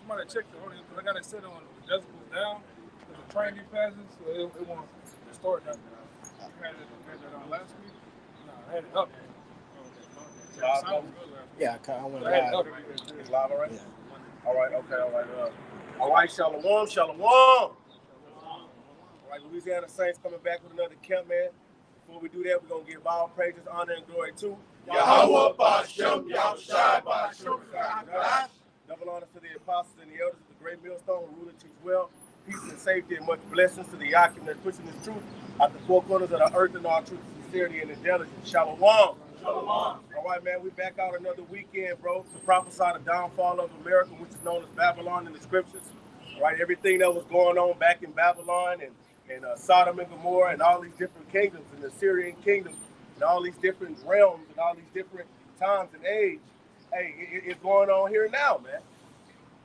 somebody check the audio because I got it set on decibels down. There's a train passes, so it won't distort that. I had it on last week. No, I had it up. Yeah, I went live. It's live already? Yeah. All right, okay, all right. All right, shalom, shalom. All right, Louisiana Saints coming back with another camp, man. Before we do that, we're going to give all praises, honor, and glory to Yahweh Bashem, Yahushai Bashem. Double honor to the apostles and the elders of the great millstone who rule and teach well. Peace and safety and much blessings to the Yakim that's pushing this truth at the four corners of the earth in all truth, sincerity, and intelligence. Shalom. Shalom. All right, man, we back out another weekend, bro, to prophesy the downfall of America, which is known as Babylon in the scriptures. All right, everything that was going on back in Babylon and Sodom and Gomorrah and all these different kingdoms and the Syrian kingdom and all these different realms and all these different times and age. Hey, it's going on here now, man.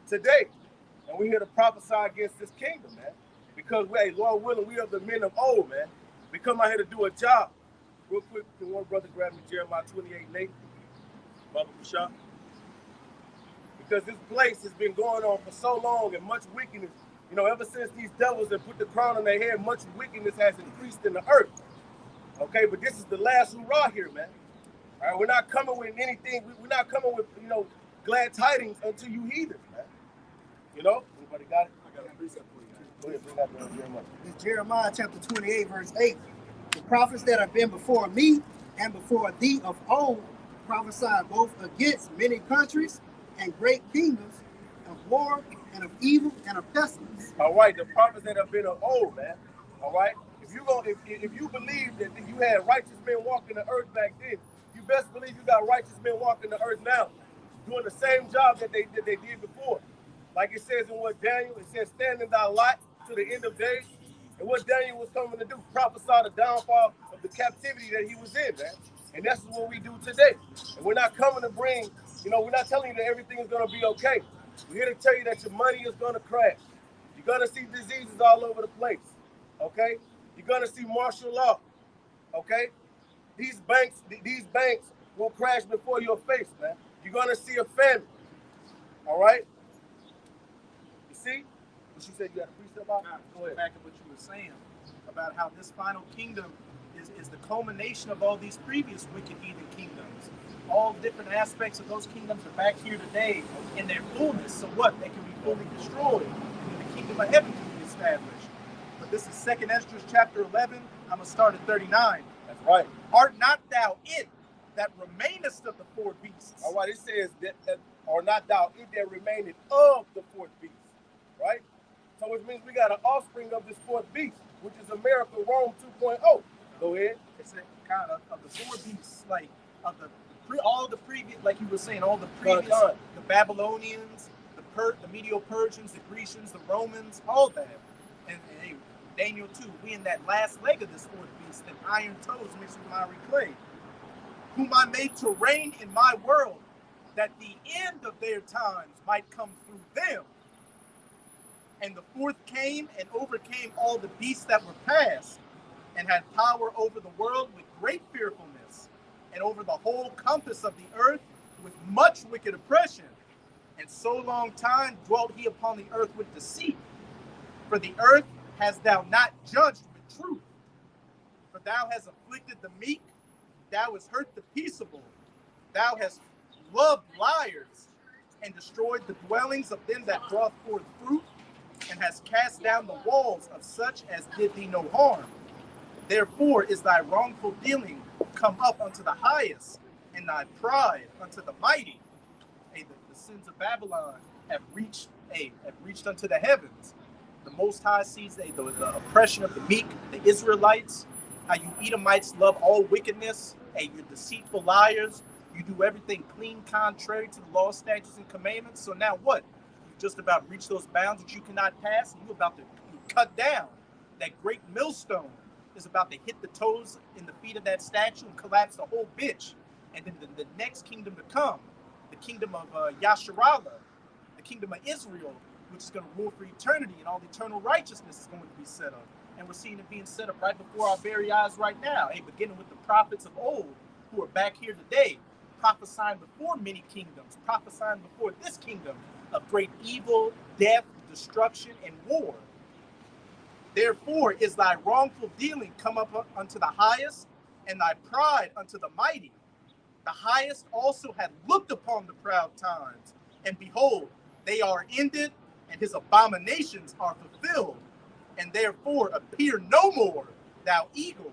Today. And we're here to prophesy against this kingdom, man. Because, hey, Lord willing, we are the men of old, man. We come out here to do a job. Real quick, can one brother grab me Jeremiah 28:8? Baba Kusha. Because this place has been going on for so long and much wickedness. You know, ever since these devils have put the crown on their head, much wickedness has increased in the earth. Okay, but this is the last hurrah here, man. All right, we're not coming with anything. We're not coming with, glad tidings unto you heathens, man. You know? Anybody got it? I got a precept for you. Go ahead, bring that down, Jeremiah. It's Jeremiah chapter 28, verse 8. The prophets that have been before me and before thee of old prophesied both against many countries and great kingdoms of war and of evil and of pestilence. All right, the prophets that have been of old, man. All right? If you believe that you had righteous men walking the earth back then, you best believe you got righteous men walking the earth now, doing the same job that they did before. Like it says in what Daniel, it says, stand in thy lot to the end of days. And what Daniel was coming to do, prophesy the downfall of the captivity that he was in, man. And that's what we do today. And we're not coming to bring, we're not telling you that everything is going to be okay. We're here to tell you that your money is going to crash. You're going to see diseases all over the place, okay? You're going to see martial law, okay? These banks will crash before your face, man. You're going to see a famine, all right? You see? What you said you got a precept about? Go ahead. Back to what you were saying about how this final kingdom is the culmination of all these previous wicked heathen kingdoms. All different aspects of those kingdoms are back here today in their fullness. So what? They can be fully destroyed, and then the kingdom of heaven can be established. But this is 2nd Esdras chapter 11. I'm going to start at 39. That's right. Art not thou it that remainest of the four beasts? All right, it says that or not thou it that remaineth of the fourth beast, right? So which means we got an offspring of this fourth beast, which is America Rome 2.0. Go ahead. It's a kind of the four beasts, like of all the previous, like you were saying, all the previous, the Babylonians, the Medo-Persians, the Grecians, the Romans, all that. And hey, Daniel 2, we in that last leg of this fourth beast, that iron toes mixed with miry clay, whom I made to reign in my world, that the end of their times might come through them. And the fourth came and overcame all the beasts that were past, and had power over the world with great fearfulness, and over the whole compass of the earth with much wicked oppression. And so long time dwelt he upon the earth with deceit. For the earth hast thou not judged with truth. For thou hast afflicted the meek, thou hast hurt the peaceable, thou hast loved liars, and destroyed the dwellings of them that brought forth fruit, and hast cast down the walls of such as did thee no harm. Therefore is thy wrongful dealing come up unto the highest, and thy pride unto the mighty. Hey, the sins of Babylon have reached unto the heavens. The Most High sees the oppression of the meek, the Israelites, how you Edomites love all wickedness. Hey, you're deceitful liars. You do everything clean, contrary to the law, statutes, and commandments. So now what? You just about reached those bounds that you cannot pass, and you're about to cut down. That great millstone is about to hit the toes in the feet of that statue and collapse the whole bitch. And then the next kingdom to come, the kingdom of Yasharallah, the kingdom of Israel, which is going to rule for eternity, and all eternal righteousness is going to be set up. And we're seeing it being set up right before our very eyes right now. Hey, beginning with the prophets of old who are back here today, prophesying before many kingdoms, prophesying before this kingdom, of great evil, death, destruction, and war. Therefore is thy wrongful dealing come up unto the highest, and thy pride unto the mighty. The highest also had looked upon the proud times, and behold, they are ended, and his abominations are fulfilled. And therefore appear no more, thou eagle,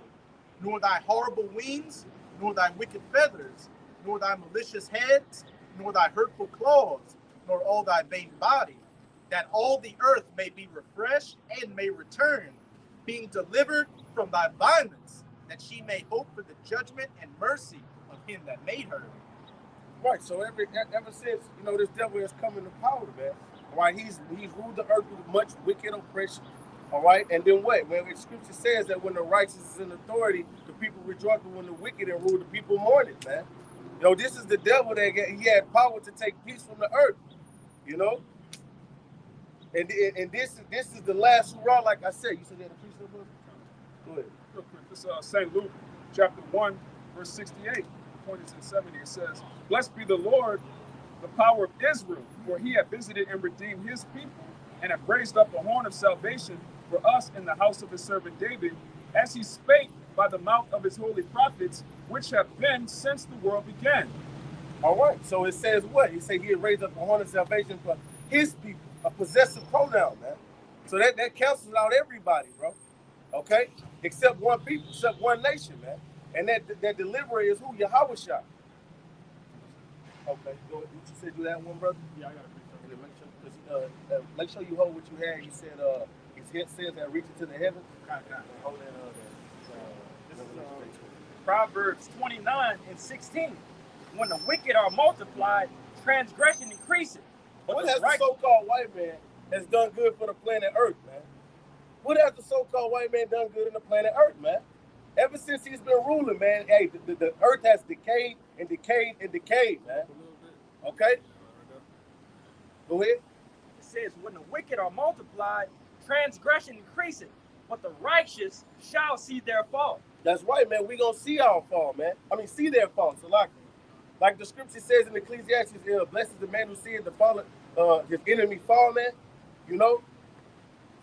nor thy horrible wings, nor thy wicked feathers, nor thy malicious heads, nor thy hurtful claws, nor all thy vain body, that all the earth may be refreshed and may return, being delivered from thy violence, that she may hope for the judgment and mercy of him that made her. Right. So ever since this devil has come into power, man. Right. He's ruled the earth with much wicked oppression. All right. And then what? When the scripture says that when the righteous is in authority, the people rejoice, but when the wicked and rule, the people mourn it, man. This is the devil that he had power to take peace from the earth. And this is the last hurrah, like I said. You said that a piece of book? Go ahead. Real quick. This is St. Luke, chapter 1, verse 68. Point is in 70. It says, "Blessed be the Lord, the power of Israel, for he hath visited and redeemed his people, and hath raised up a horn of salvation for us in the house of his servant David, as he spake by the mouth of his holy prophets, which have been since the world began." All right. So it says what? He said he had raised up a horn of salvation for his people, a possessive pronoun, man. So that cancels out everybody, bro. Okay? Except one people, except one nation, man. And that deliverer is who? Yahushua. Okay. Go ahead. You said you had one, brother? Yeah, I got to Make sure you hold what you had. He said his sins have reached into the heavens. Hold that This is Proverbs 29 and 16. When the wicked are multiplied, transgression increases. What has the so-called white man has done good for the planet Earth, man? What has the so-called white man done good in the planet Earth, man? Ever since he's been ruling, man, hey, the Earth has decayed and decayed and decayed, man. Okay? Go ahead. It says, when the wicked are multiplied, transgression increases, but the righteous shall see their fall. That's right, man. We're going to see our fall, man. See their fall. So like the scripture says in Ecclesiastes, blessed is the man who sees the fall, his enemy fall, man.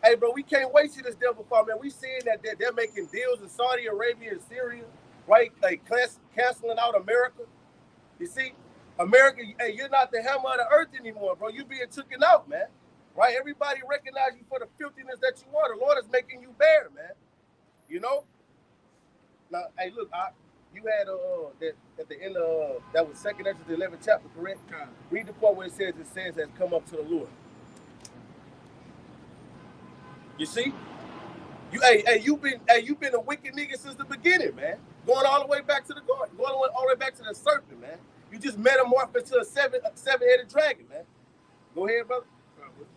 Hey, bro, we can't wait till this devil fall, man. We seeing that they're making deals in Saudi Arabia and Syria, right? Like canceling out America. You see, America, hey, you're not the hammer of the earth anymore, bro. You being taken out, man. Right? Everybody recognize you for the filthiness that you are. The Lord is making you bare, man. Now, hey, look, you had that at the end of that was 2nd Ezra, the 11th chapter, correct? Read the part where it says has come up to the Lord. You see, you've been a wicked nigga since the beginning, man. Going all the way back to the garden, going all the way back to the serpent, man. You just metamorphed into a seven-headed dragon, man. Go ahead, brother. Which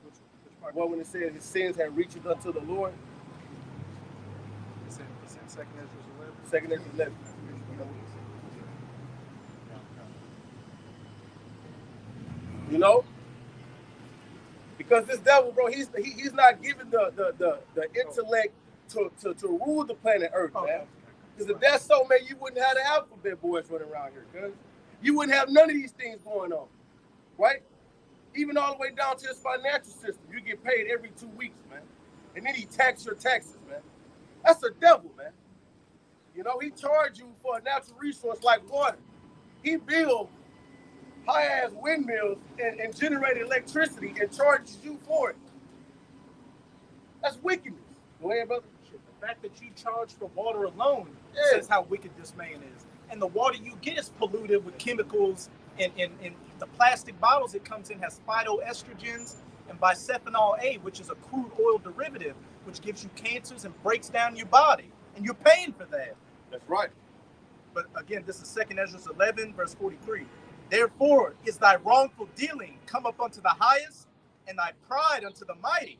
part? When it says his sins have reached unto the Lord. It's in 2nd Ezra 11. 2nd Ezra 11. Because this devil, bro, he's not given the intellect to rule the planet Earth, man. Because if that's so, man, you wouldn't have the alphabet boys running around here, cuz. You wouldn't have none of these things going on, right? Even all the way down to his financial system. You get paid every 2 weeks, man. And then he tax your taxes, man. That's a devil, man. He charged you for a natural resource like water. He built high-ass windmills and generated electricity and charges you for it. That's wickedness. Go ahead, brother. The fact that you charge for water alone says how wicked this man is. And the water you get is polluted with chemicals, and the plastic bottles it comes in has phytoestrogens and bisphenol A, which is a crude oil derivative, which gives you cancers and breaks down your body. And you're paying for that. That's right. But again, this is 2nd Ezra 11, verse 43. Therefore is thy wrongful dealing come up unto the highest, and thy pride unto the mighty.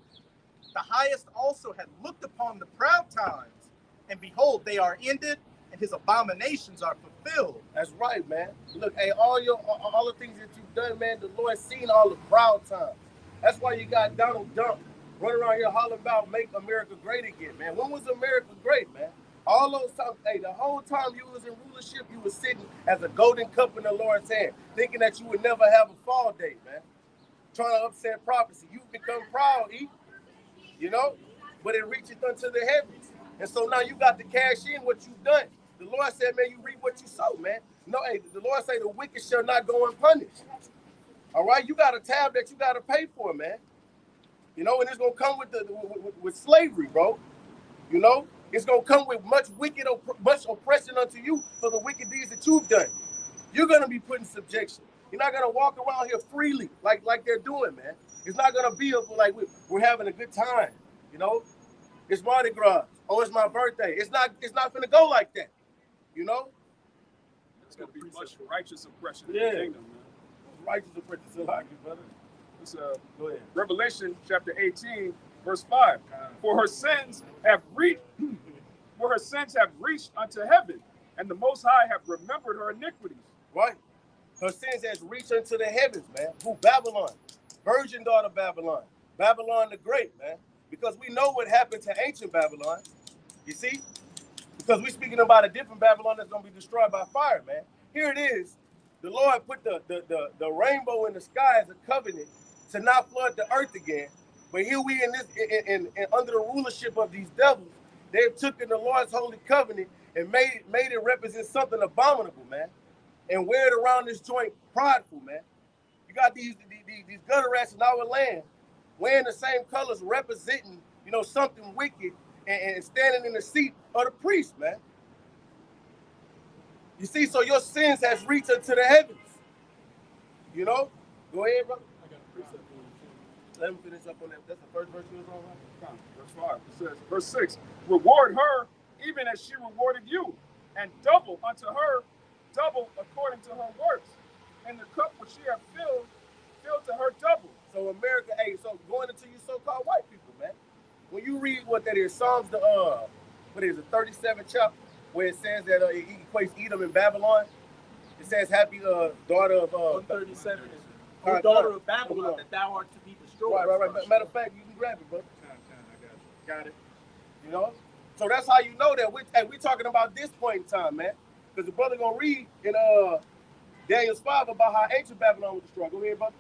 The highest also had looked upon the proud times, and behold, they are ended, and his abominations are fulfilled. That's right, man. Look, hey, all the things that you've done, man, the Lord's seen all the proud times. That's why you got Donald Trump running around here hollering about make America great again, man. When was America great, man? All those times, hey, the whole time you was in rulership, you was sitting as a golden cup in the Lord's hand, thinking that you would never have a fall date, man. trying to upset prophecy. You become proud, you know, but it reacheth unto the heavens. And so now you got to cash in what you've done. The Lord said, man, you reap what you sow, man. No, hey, the Lord say the wicked shall not go unpunished. All right, you got a tab that you got to pay for, man. You know, and it's gonna come with slavery, bro. You know, it's gonna come with much oppression unto you for the wicked deeds that you've done. You're gonna be put in subjection. You're not gonna walk around here freely like they're doing, man. It's not gonna be like we're having a good time. You know, it's Mardi Gras. Oh, it's my birthday. It's not gonna go like that. You know, it's gonna be much righteous oppression in the kingdom, man. Righteous oppression, still like you, brother. It's go ahead. Revelation chapter 18, verse 5. For her sins have reached unto heaven, and the Most High have remembered her iniquities. Right. Her sins has reached unto the heavens, man. Who? Babylon. Virgin daughter Babylon. Babylon the Great, man. Because we know what happened to ancient Babylon. You see? Because we're speaking about a different Babylon that's going to be destroyed by fire, man. Here it is. The Lord put the rainbow in the sky as a covenant to not flood the earth again. But here we in under the rulership of these devils, they've taken the Lord's holy covenant and made it represent something abominable, man. And wear it around this joint prideful, man. You got these gutter rats in our land wearing the same colors, representing, you know, something wicked and standing in the seat of the priest, man. You see, so your sins has reached unto the heavens. You know? Go ahead, brother. I got a precept. Let him finish up on that. That's the first verse you was on, right? Verse 5. It says, verse 6. Reward her even as she rewarded you, and double unto her, double according to her works. And the cup which she hath filled to her double. So America, hey, so going into you so-called white people, man. When you read what that is, Psalms the 37th chapter, where it says that it equates Edom in Babylon. It says, happy daughter of 137 is O daughter of Babylon, that thou art to be destroyed. Right. Matter of fact, you can grab it, bro. I got it. You know? So that's how you know that we're talking about this point in time, man. Because the brother gonna read in Daniel 5 about how ancient Babylon was destroyed. Go ahead, brother.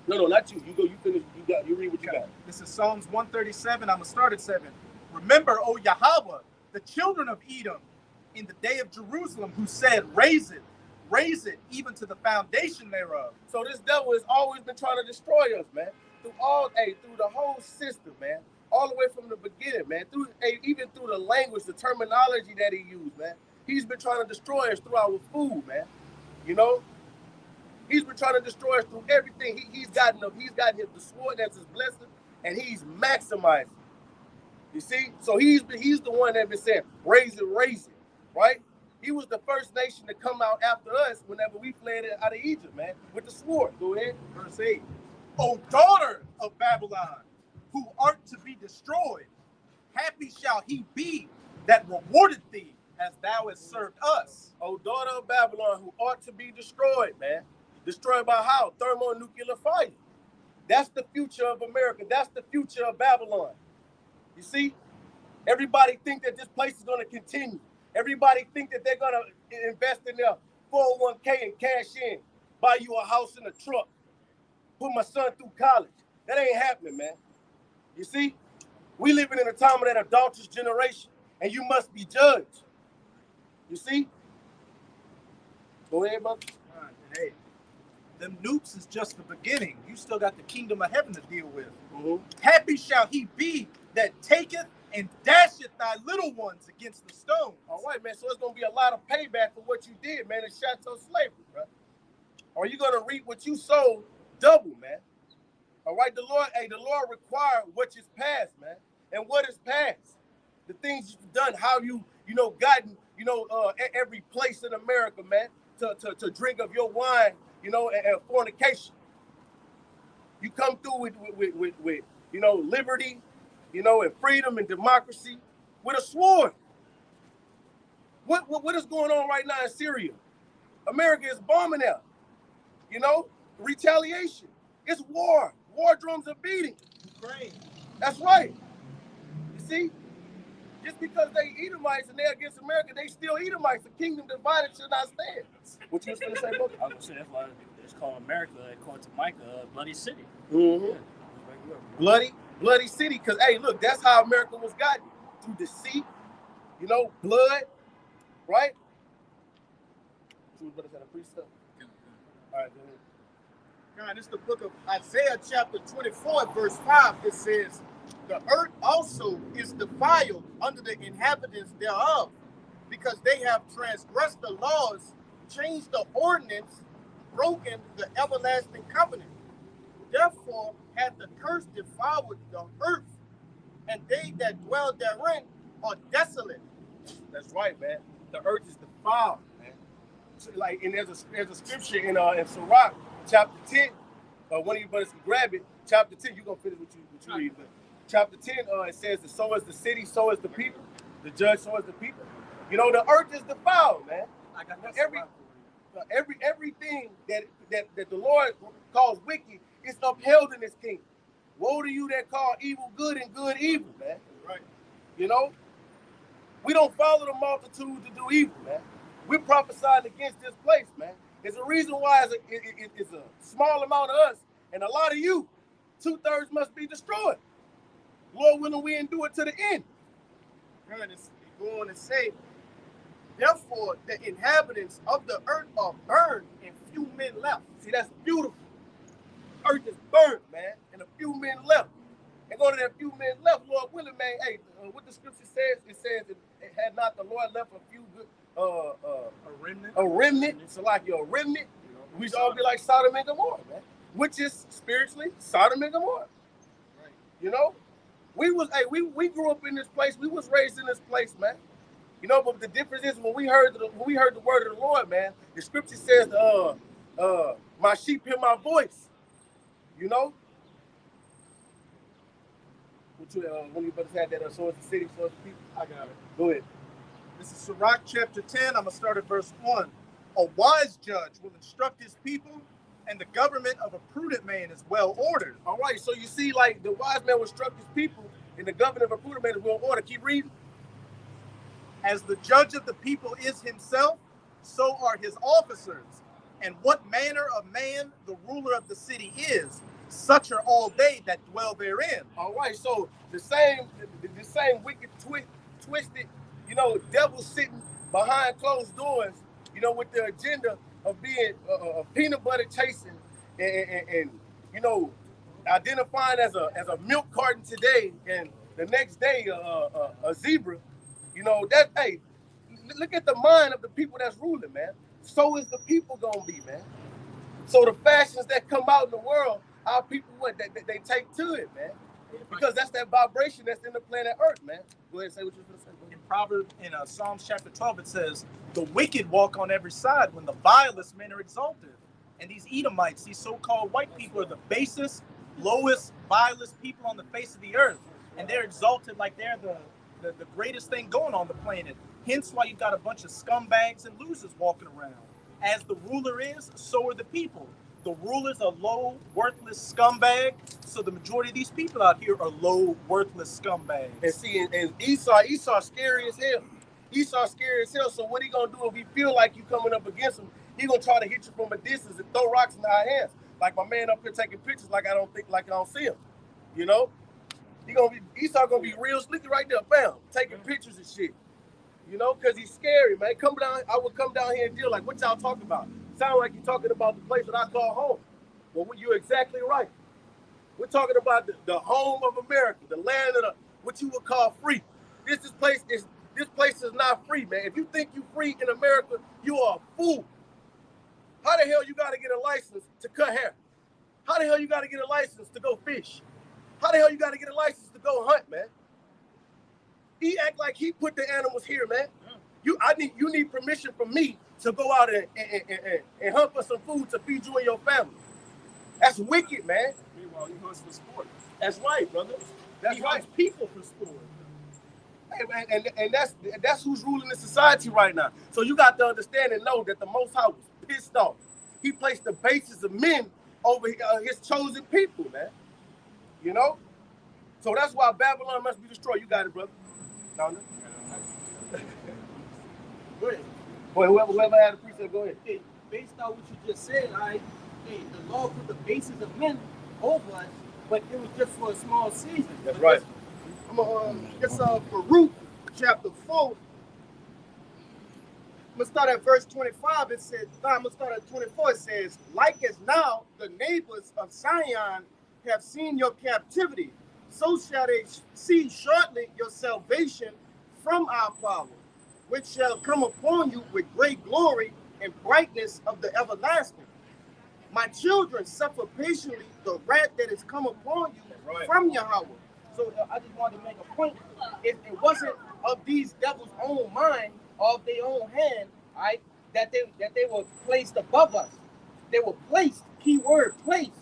No, not you. You finish. You read what you got. This is Psalms 137. I'm gonna start at 7. Remember, O Yahweh, the children of Edom, in the day of Jerusalem, who said, raise it, even to the foundation thereof. So this devil has always been trying to destroy us, man. Through the whole system, man. All the way from the beginning, man. Even through the language, the terminology that he used, man. He's been trying to destroy us through our food, man. You know? He's been trying to destroy us through everything. He's gotten the sword that's his blessing, and he's maximizing. You see? So he's the one that been saying, raise it, right? He was the first nation to come out after us whenever we fled out of Egypt, man, with the sword. Go ahead. Verse 8. O daughter of Babylon, who art to be destroyed, happy shall he be that rewarded thee as thou hast served us. O daughter of Babylon, who ought to be destroyed, man. Destroyed by how? Thermonuclear fire. That's the future of America. That's the future of Babylon. You see? Everybody think that this place is going to continue. Everybody think that they're going to invest in their 401k and cash in, buy you a house and a truck, put my son through college. That ain't happening, man. You see? We living in a time of that adulterous generation, and you must be judged. You see? Go ahead, brother. Hey, them nukes is just the beginning. You still got the kingdom of heaven to deal with. Mm-hmm. Happy shall he be that taketh and dasheth thy little ones against the stones. All right, man. So it's going to be a lot of payback for what you did, man, in chattel slavery, bro. Or you going to reap what you sowed double, man. All right, the Lord required what is past, man. And what is past? The things you've done, how you gotten, every place in America, man, to drink of your wine, and fornication. You come through with liberty, and freedom and democracy with a sword. What is going on right now in Syria? America is bombing out. Retaliation. It's war. War drums are beating. Ukraine. That's right. You see? Just because they Edomites and they're against America, they still Edomites. The kingdom divided should not stand. What you was going to say, brother? I was going to say, that's why It's called America, according to Micah, Bloody City. Mm-hmm. Bloody city. Because, hey, look, that's how America was gotten. Through deceit, you know, blood, right? All right, go ahead. God, it's the book of Isaiah chapter 24, verse 5. It says, the earth also is defiled under the inhabitants thereof, because they have transgressed the laws, changed the ordinance, broken the everlasting covenant. Therefore hath the curse devoured the earth, and they that dwell therein are desolate. That's right, man. The earth is defiled, man. So, like, and there's a scripture in Sirach, chapter 10. One of you brothers can grab it. Chapter 10, you're gonna finish what you read, but chapter 10, it says that so is the city, so is the people. The judge, so is the people. You know, the earth is defiled, man. I got that. Everything that the Lord calls wicked is upheld in His kingdom. Woe to you that call evil good and good evil, man. Right. You know, we don't follow the multitude to do evil, man. We're prophesying against this place, man. There's a reason why it's a small amount of us and a lot of you. 2/3 must be destroyed. Lord willing, we endure to the end. And it's going to say, therefore the inhabitants of the earth are burned and few men left. See, that's beautiful. Earth is burned, man, and a few men left. And go to that few men left, Lord willing, man. Hey, what the scripture says, it says it had not the Lord left a few good, a remnant. So like a remnant, we should all be like Sodom and Gomorrah, man. Which is spiritually Sodom and Gomorrah. Right. You know, we grew up in this place. We was raised in this place, man. You know, but the difference is when we heard the word of the Lord, man. The scripture says, "My sheep hear my voice." You know. When you brothers had that, so is the city, so is the people. I got it. Go ahead. This is Sirach chapter 10. I'm going to start at verse 1. A wise judge will instruct his people, and the government of a prudent man is well ordered. All right, so you see, like, the wise man will instruct his people, and the government of a prudent man is well ordered. Keep reading. As the judge of the people is himself, so are his officers. And what manner of man the ruler of the city is, such are all they that dwell therein. All right, so the same wicked, twisted, you know, devil sitting behind closed doors, you know, with the agenda of being peanut butter chasing and you know, identifying as a milk carton today and the next day a zebra. You know, that, hey, look at the mind of the people that's ruling, man. So is the people gonna be, man. So the fashions that come out in the world, our people, they take to it, man. Because that's that vibration that's in the planet Earth, man. Go ahead and say what you're going to say. In Proverbs, in Psalms chapter 12, it says, the wicked walk on every side when the vilest men are exalted. And these Edomites, these so-called white people, are the basest, lowest, vilest people on the face of the earth. And they're exalted like they're the greatest thing going on the planet. Hence why you've got a bunch of scumbags and losers walking around. As the ruler is, so are the people. The ruler's a low, worthless scumbag, so the majority of these people out here are low, worthless scumbags. And see, and Esau scary as hell. Esau scary as hell, so what he gonna do if he feel like you coming up against him, he gonna try to hit you from a distance and throw rocks in our hands. Like my man up here taking pictures like I don't see him. You know? Esau gonna be real slicky right there, bam, taking pictures and shit. You know, because he's scary, man. I would come down here and deal like, what y'all talking about? Sound like you're talking about the place that I call home. Well, you're exactly right. We're talking about the home of America, the land of what you would call free. This place is not free, man. If you think you're free in America, you are a fool. How the hell you got to get a license to cut hair? How the hell you got to get a license to go fish? How the hell you got to get a license to go hunt, man? He act like he put the animals here, man. You need permission from me to go out and hunt for some food to feed you and your family. That's wicked, man. Meanwhile, he hunts for sport. That's right, brother. That's right. Hunts people for sport. Hey, man, and that's who's ruling the society right now. So you got to understand and know that the Most High was pissed off. He placed the bases of men over his chosen people, man. You know? So that's why Babylon must be destroyed. You got it, brother. No. Go ahead. Boy, whoever had a precept, go ahead. Hey, based on what you just said, the law put the basis of men over us, but it was just for a small season. That's right. It's Baruch chapter 4. I'm gonna start at verse 25. It says, I'm gonna start at 24. It says, like as now the neighbors of Zion have seen your captivity, so shall they see shortly your salvation from our power, which shall come upon you with great glory and brightness of the everlasting. My children, suffer patiently the wrath that is come upon you from Yahweh. So I just wanted to make a point. It wasn't of these devils' own mind, of their own hand, right? That they were placed above us. They were placed. Key word, placed.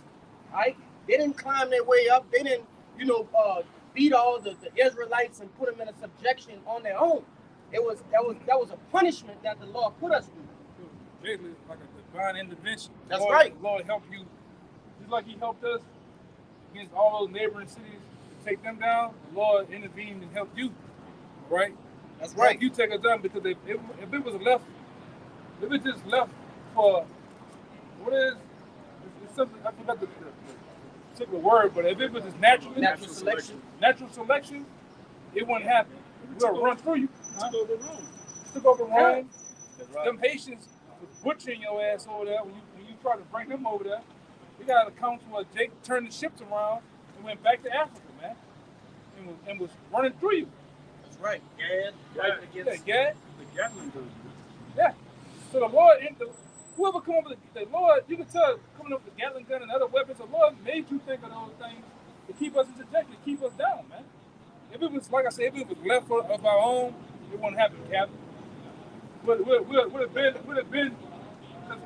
Right? They didn't climb their way up. They didn't, beat all the Israelites and put them in a subjection on their own. That was a punishment that the Lord put us through. Basically, like a divine intervention. That's Lord, right. The Lord helped you, just like He helped us against all those neighboring cities to take them down. The Lord intervened and helped you, right? That's right. You take us down, because if it was left, if it just left for what is it's something, I forgot the particular word, but if it was just natural selection, it wouldn't happen. We'll run through you. Took over Rome. Right. Them Haitians was butchering your ass over there when you try to bring them over there. We got a council where Jake turned the ships around and went back to Africa, man, and was running through you. That's right. Gad. The Gatling dude. Yeah. So the Lord, whoever come up with the Lord, you can tell coming up with the Gatling gun and other weapons, the Lord made you think of those things to keep us in subjection, to keep us down, man. If it was, like I said, if it was left of our own, it wouldn't happen, Captain. Would have been, because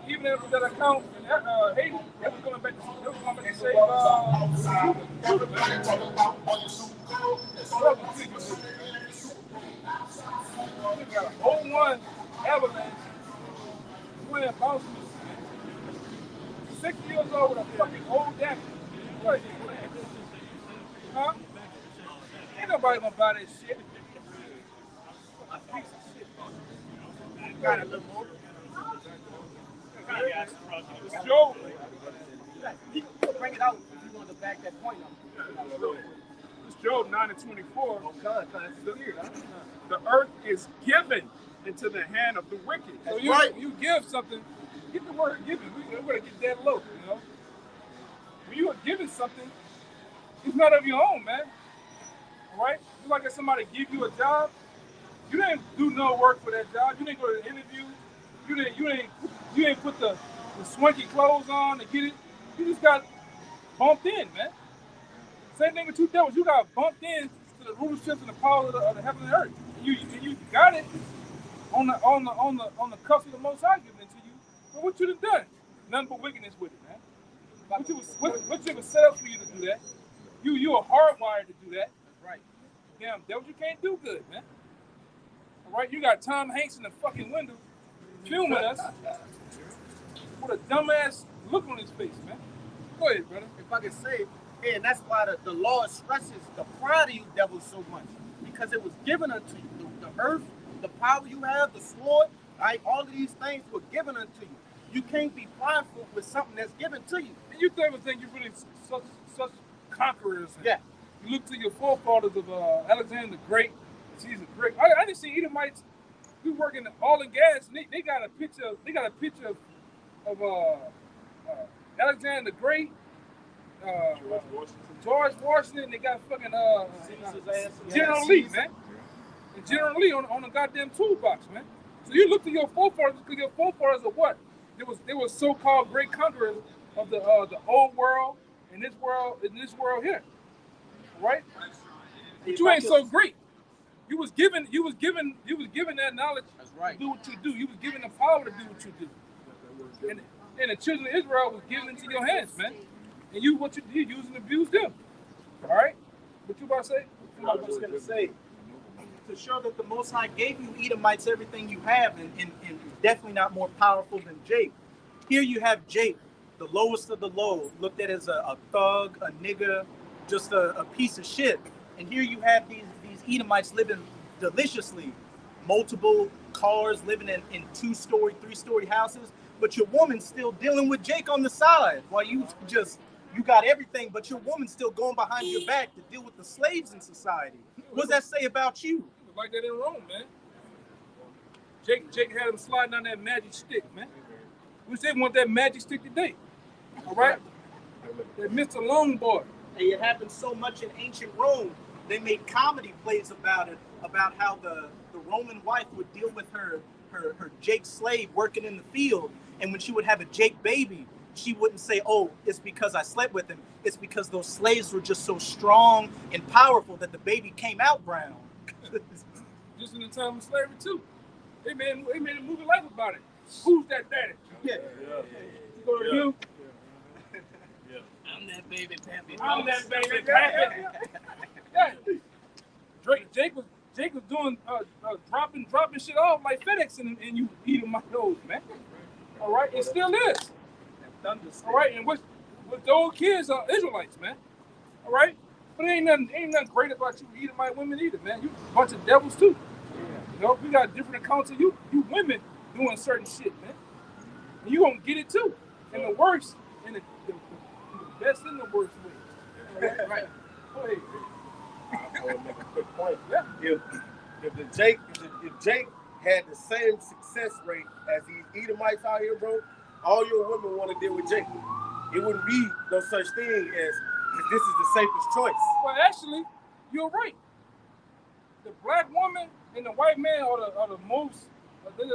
even if that account in Haiti, they was coming back to save we got a whole one avalanche. We went bouncing 6 years old with a fucking old damage. What? Huh? Ain't nobody gonna buy that shit. A piece of shit. Got it a little more. It's Joe. You can bring it out if you want to back that point up. It's Job 9:24. The earth is given into the hand of the wicked. So you give something, get the word given. We're going to get that low, you know. When you are given something, it's not of your own, man. All right? It's like if somebody give you a job, you didn't do no work for that job. You didn't go to the interview. You didn't put the swanky clothes on to get it. You just got bumped in, man. Same thing with two devils. You got bumped in to the rulerships and the power of the heaven and earth. You got it on the cuffs of the Most High giving it to you. But what you done? Nothing but wickedness with it, man. What you was set up for you to do that. You are hardwired to do that. Right. Damn devils, you can't do good, man. All right, you got Tom Hanks in the fucking window filming us with a dumbass look on his face, man. Go ahead, brother. If I can say, and that's why the Lord stresses the pride of you devils so much, because it was given unto you. The earth, the power you have, the sword, right? All of these things were given unto you. You can't be prideful with something that's given to you. And you think you're really such conquerors. Yeah. You look to your forefathers of Alexander the Great. Caesar the Great. I didn't see Edomites. We working oil and gas. And they got a picture. They got a picture of Alexander the Great. George Washington. They got fucking General Lee, man. And General Lee on the goddamn toolbox, man. So you look to your forefathers, because your forefathers are what? They were so-called great conquerors of the old world and this world here, right? But you ain't so great. You was given that knowledge to do what you do. You was given the power to do what you do. And the children of Israel was given into your hands, man. And what you did, use and abuse them. All right? What you about to say? I was going to say, to show that the Most High gave you Edomites everything you have, and definitely not more powerful than Jake. Here you have Jake, the lowest of the low, looked at as a thug, a nigger, just a piece of shit. And here you have these Edomites living deliciously, multiple cars, living in 2-story, 3-story houses. but your woman's still dealing with Jake on the side while you got everything, but your woman's still going behind your back to deal with the slaves in society. What does that say about you? It was like that in Rome, man. Jake had him sliding on that magic stick, man. Wish they want that magic stick today. All right? That Mr. Longboard. And it happened so much in ancient Rome. They made comedy plays about it, about how the Roman wife would deal with her Jake slave working in the field. And when she would have a Jake baby, she wouldn't say, oh, it's because I slept with him. It's because those slaves were just so strong and powerful that the baby came out brown. Just in the time of slavery, too. They made a movie life about it. Who's that daddy? Yeah. You go to him. I'm that baby pappy. I'm that baby pappy. Yeah. Jake was doing dropping shit off like FedEx and you eating my nose, man. All right, it still is. All right, and with those kids are Israelites, man. All right, but ain't nothing great about you eating my women either, man. You a bunch of devils too. You know, we got different accounts of you women doing certain shit, man. And you gonna get it too. And the worst, and the best in the worst way. Right. Go ahead. I want to make a quick point. Yeah. If Jake had the same success rate as these Edomites out here, bro, all your women want to deal with Jake. It wouldn't be no such thing as this is the safest choice. Well, actually, you're right. The black woman and the white man are the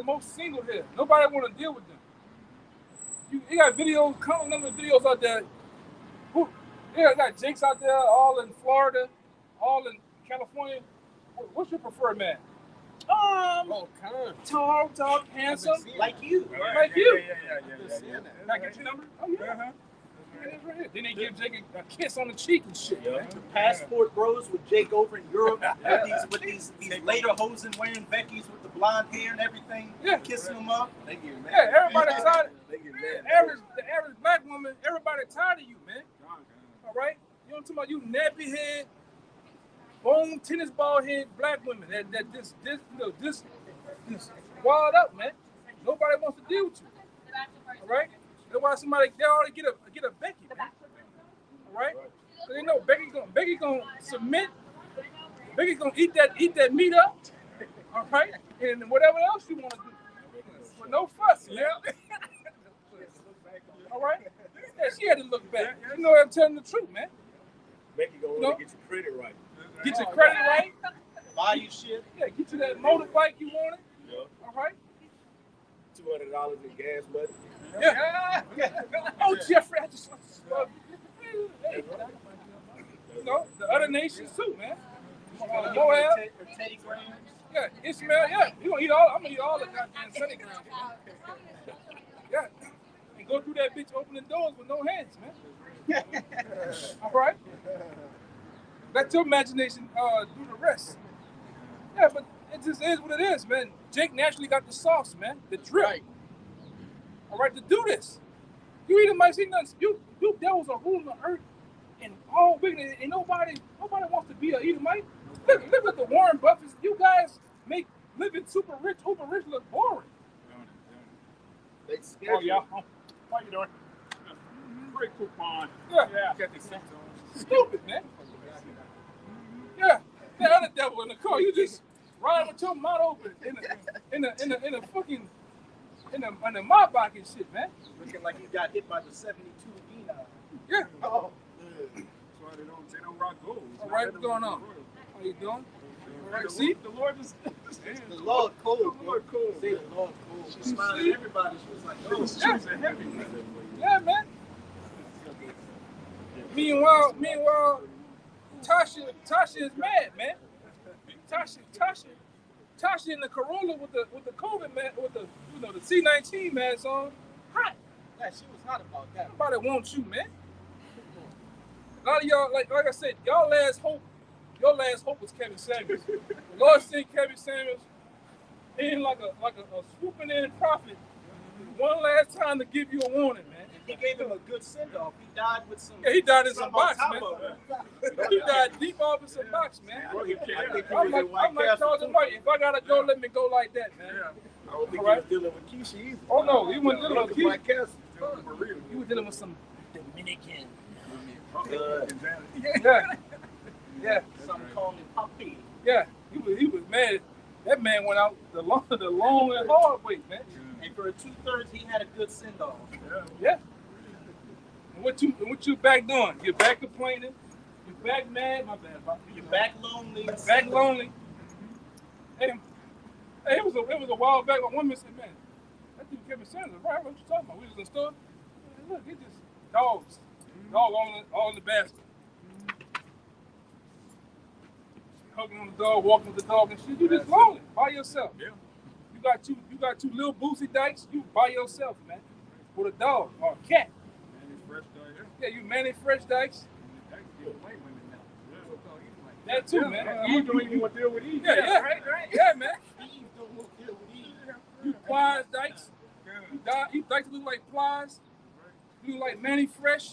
most single here. Nobody want to deal with them. You got videos, countless number of videos out there. Got Jakes out there, all in Florida, all in California. What's your preferred man? Tall, handsome, Like you. like you. Yeah. Can I get your number? Oh yeah. Right here. Then they give Jake a kiss on the cheek and shit. Man. The passport bros with Jake over in Europe with these later hosen wearing Becky's with the blonde hair and everything, kissing them up. They get mad. Yeah, everybody tired. They get mad. The average black woman, everybody tired of you, man. All right, you know what I'm talking about? You nappy head, bone tennis ball head black women that this wild up, man. Nobody wants to deal with you. All right, that's why they already get a Becky, man. All right, so they know Becky gonna submit. Becky gonna eat that meat up. All right, and whatever else you want to do, with no fuss, yeah. All right. Yeah, she had to look back. You know I'm telling the truth, man. Becky gonna want to get your credit right. Get your credit right. Buy you shit. Yeah, get you that motorbike you wanted. Yeah. All right. $200 in gas money. Yeah. Oh, Jeffrey, I just love you. Hey. You know, the other nations too, man. Moab. Teddy Graham. Yeah, Ishmael, yeah. I'm gonna eat all the goddamn Sunny ground. Yeah. And go through that bitch opening doors with no hands, man. All right? Let your imagination do the rest. Yeah, but it just is what it is, man. Jake naturally got the sauce, man. The drip. Right. All right, to do this. You either might see nothing. You devils are ruling the earth and all wickedness, and nobody wants to be an Edomite. Look at the Warren Buffetts. You guys make living super rich look boring. They Oh, scared y'all. you. How you doing? Great coupon. Yeah. Got the sense on. Stupid, man. Yeah. The other devil in the car. You just ride with your mouth open in a fucking in the Maybach and shit, man. Looking like he got hit by the 72 Enoch. Yeah. Oh. That's why they don't rock gold. All right, what's going on? How you doing? All right, see? The Lord is. The Lord cold. The Lord cold. Say the Lord cold. She smiled at everybody. She was like, oh, Those shoes are heavy. Yeah, man. Meanwhile, Tasha is mad, man. Tasha in the Corolla with the COVID man, with the the C-19 mask on, hot. yeah, she was hot about that. Nobody wants you, man. A lot of y'all, like I said, your last hope was Kevin Samuels. The Lord sent Kevin Samuels in like a swooping in prophet one last time to give you a warning, man. he gave him a good send-off. He died with some. Yeah, he died in some on box, top man. of it. He died deep off in some box, man. I think he I'm was like in White Castle, Charles too. White. If I gotta go, let me go like that, man. I don't think All right. he was dealing with Keisha either. Oh no, he wasn't dealing with White Keisha. Castle. For real. He was dealing with some Dominican. Yeah, yeah, Some called him Poppy. yeah. He was mad. That man went out the long and hard way, man. And for a 2/3, he had a good send-off. Yeah. And what you back doing? You're back complaining. You're back mad. My bad. You're back lonely. Back lonely. Hey, it was a while back. One woman said, "Man, that dude Kevin Sanders, right? What you talking about? We was in the store. Look, he just dogs, dog all in the basket. Hugging on the dog, walking with the dog and shit. You just lonely by yourself. Yeah. You got two little boozy dykes. You by yourself, man, with a dog or a cat. Yeah, you Manny Fresh dykes. That too, man. You don't even want to deal with Eve. Yeah, right. yeah, man. Eve don't look good with Eve. You Plies dykes. You dykes look like Plies. You look like Manny Fresh.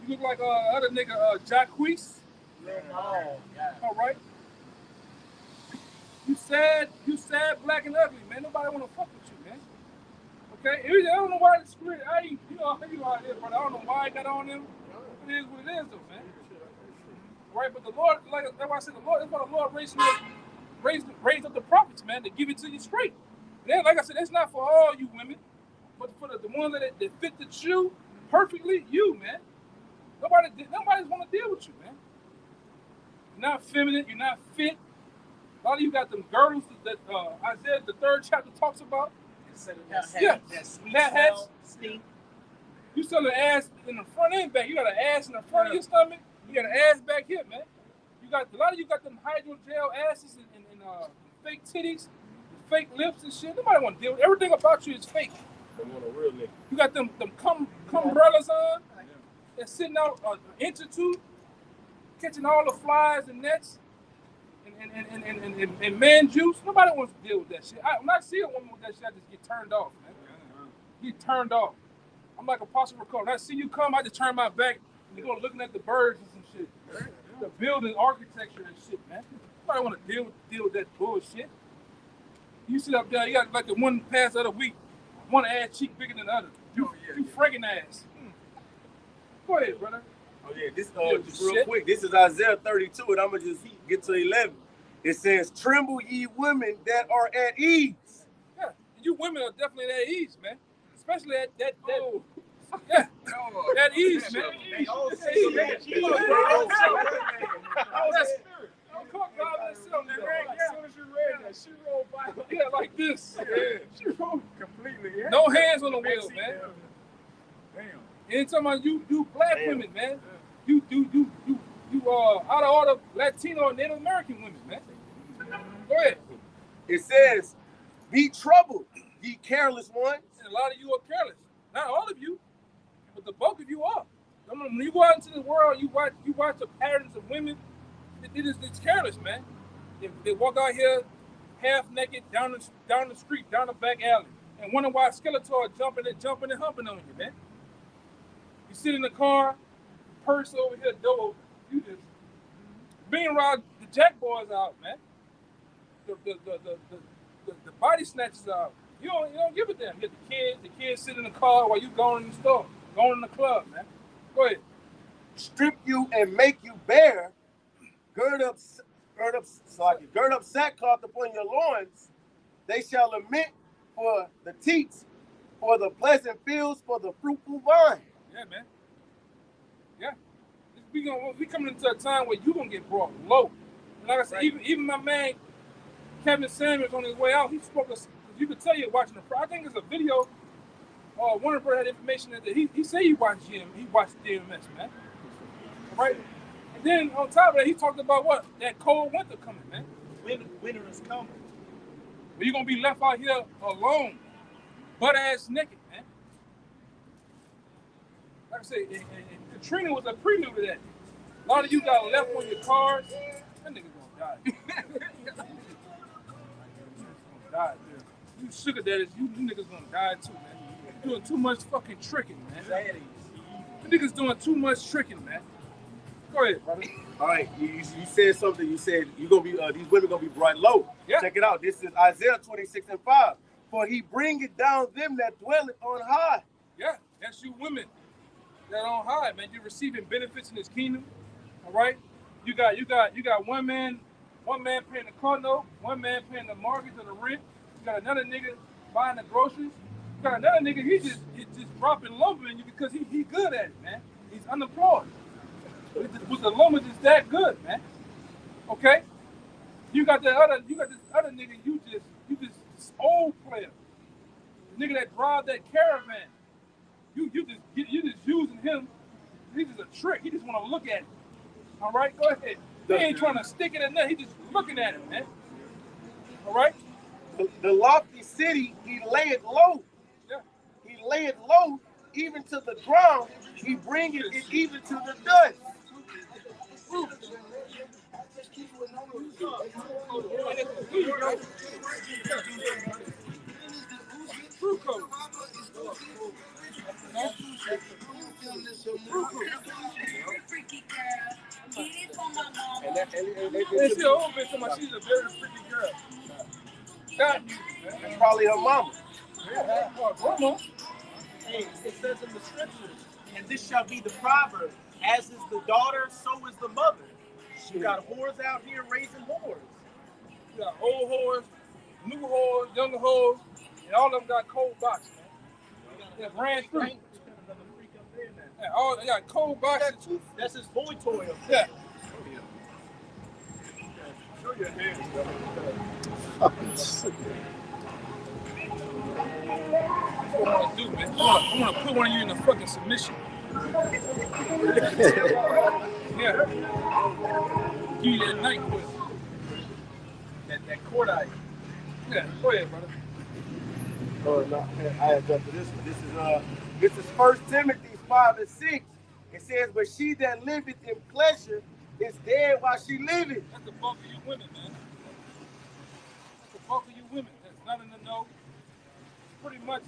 You look like other nigga Jacquees. Oh, yeah. All right. You sad, black and ugly, man. Nobody wanna fuck with you, man. Okay? I don't know why the spirit. You know how it is, but I don't know why I got on them. It is what it is, though, man. Right? But the Lord, like that's why I said the Lord. That's why the Lord raised up the prophets, man, to give it to you straight. And then, like I said, it's not for all you women, but for the ones that fit the shoe perfectly. You, man. Nobody's want to deal with you, man. You're not feminine. You're not fit. A lot of you got them girdles that Isaiah the 3rd chapter talks about. Yeah, That sweet that smell, has- stink. You sell an ass in the front and back. You got an ass in the front of your stomach. You got an ass back here, man. A lot of you got them hydrogel asses and fake titties, fake lips and shit. Nobody want to deal with everything about you is fake. They want a real nigga. You got them umbrellas on. They're sitting out an inch or two, catching all the flies and nets and man juice. Nobody wants to deal with that shit. When I see a woman with that shit, I just get turned off, man. Get turned off. I'm like Apostle Rico. When I see you come, I just turn my back and go looking at the birds and some shit. The building architecture and shit, man. Nobody want to deal with that bullshit. You sit up there, you got like the one past the other week, one ass cheek bigger than the other. You friggin' ass. Go ahead, brother. Oh yeah, this Yeah, just real shit. quick. This is Isaiah 32, and I'm gonna just get to 11. It says, "Tremble, ye women that are at ease." Yeah, you women are definitely at ease, man. Especially at that yeah, at ease, man. They all say Ease, that. man. She was That's spirit. Come on, as soon as you read that, she rolled by. Yeah, like this. Yeah, she rolled completely. Yeah. No hands on the wheel, man. Damn. Anytime you black women, man. You out of all the Latino and Native American women, man. Go ahead. It says, "Be troubled, ye careless ones." And a lot of you are careless. Not all of you, but the bulk of you are. When you go out into the world, you watch the patterns of women. It's careless, man. They walk out here half naked down the street, down the back alley, and wonder why Skeletor jumping and humping on you, man. You sit in the car, purse over here, door. You just meanwhile the jack boys out, man. The body snatchers out. You don't give a damn. You get the kids sit in the car while you going in the store, going in the club, man. Go ahead. "Strip you and make you bare. Gird up sackcloth upon your loins. They shall lament for the teats, for the pleasant fields, for the fruitful vine." Yeah, man. Yeah. We coming into a time where you gonna get brought low. And like I said, Right. even my man Kevin Samuels on his way out, he spoke us. You could tell you're watching I think it's a video. Warner Brother had information that he said he watched GMS, man. Right? And then on top of that, he talked about what? That cold winter coming, man. Winter is coming. But you're gonna be left out here alone, butt ass naked, man. Like I said, and Katrina was a prelude to that. A lot of you got left on your cars. That nigga gonna die. Die, dude. You sugar daddies, you niggas gonna die too, man. Doing too much fucking tricking, man. The niggas doing too much tricking, man. Go ahead, brother. All right, you said something. You said you gonna be these women gonna be brought low. Yeah. Check it out. This is Isaiah 26:5. For he bringeth down them that dwelleth on high. Yeah, that's you women that on high, man. You're receiving benefits in this kingdom. All right. You got one man paying the car note, one man paying the mortgage or the rent. You got another nigga buying the groceries. You got another nigga, he's just dropping lumber in you because he good at it, man. He's unemployed. With the lumber just that good, man. Okay? You got this other nigga, you just old player. The nigga that drive that caravan. You just using him. He's just a trick. He just want to look at it. All right, go ahead. He ain't trying to stick it in there. He just looking at it, man. All right? The lofty city, he lay it low. Yeah. He lay it low even to the ground. He bringeth it even to the dust. And she old bitch, somebody, she's a very freaky girl. That's probably her mama. Yeah, grandma. Hey, it says in the scriptures, and this shall be the proverb, as is the daughter, so is the mother. You got whores out here raising whores. You got old whores, new whores, younger whores, and all of them got cold boxes, man. They ran through. Yeah, all they got cold boxes. That's his boy toy. Yeah. Show your hands, brother. That's what I want to do, man. I want to put one of you in a fucking submission. Yeah. Give you that night quick. That court eye. Yeah, go ahead, brother. Oh no, I had jumped to this one. This is 1 Timothy 5:6. It says, but she that liveth in pleasure is dead while she liveth. That's the bulk of you women, man. That's the bulk of you women. That's not in the know. Pretty much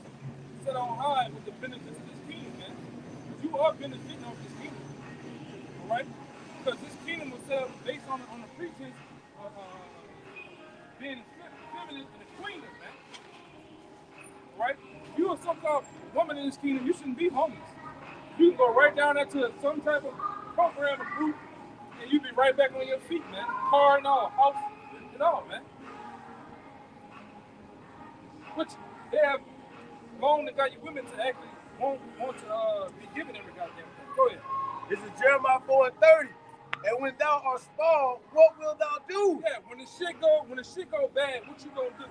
set on high with the benefits of this kingdom, man. You are benefiting off this kingdom. All right? Because this kingdom was set up based on the pretense of being feminine and a queen, man. All right? If you're a so-called woman in this kingdom, you shouldn't be homeless. You can go right down there to some type of program or group, and you be right back on your feet, man. Car and all, house and all, man. Which they have long to got you women to actually want to be given every goddamn thing. Go ahead. This is Jeremiah 4:30. And when thou art small, what wilt thou do? Yeah, when the shit go bad, what you gonna do?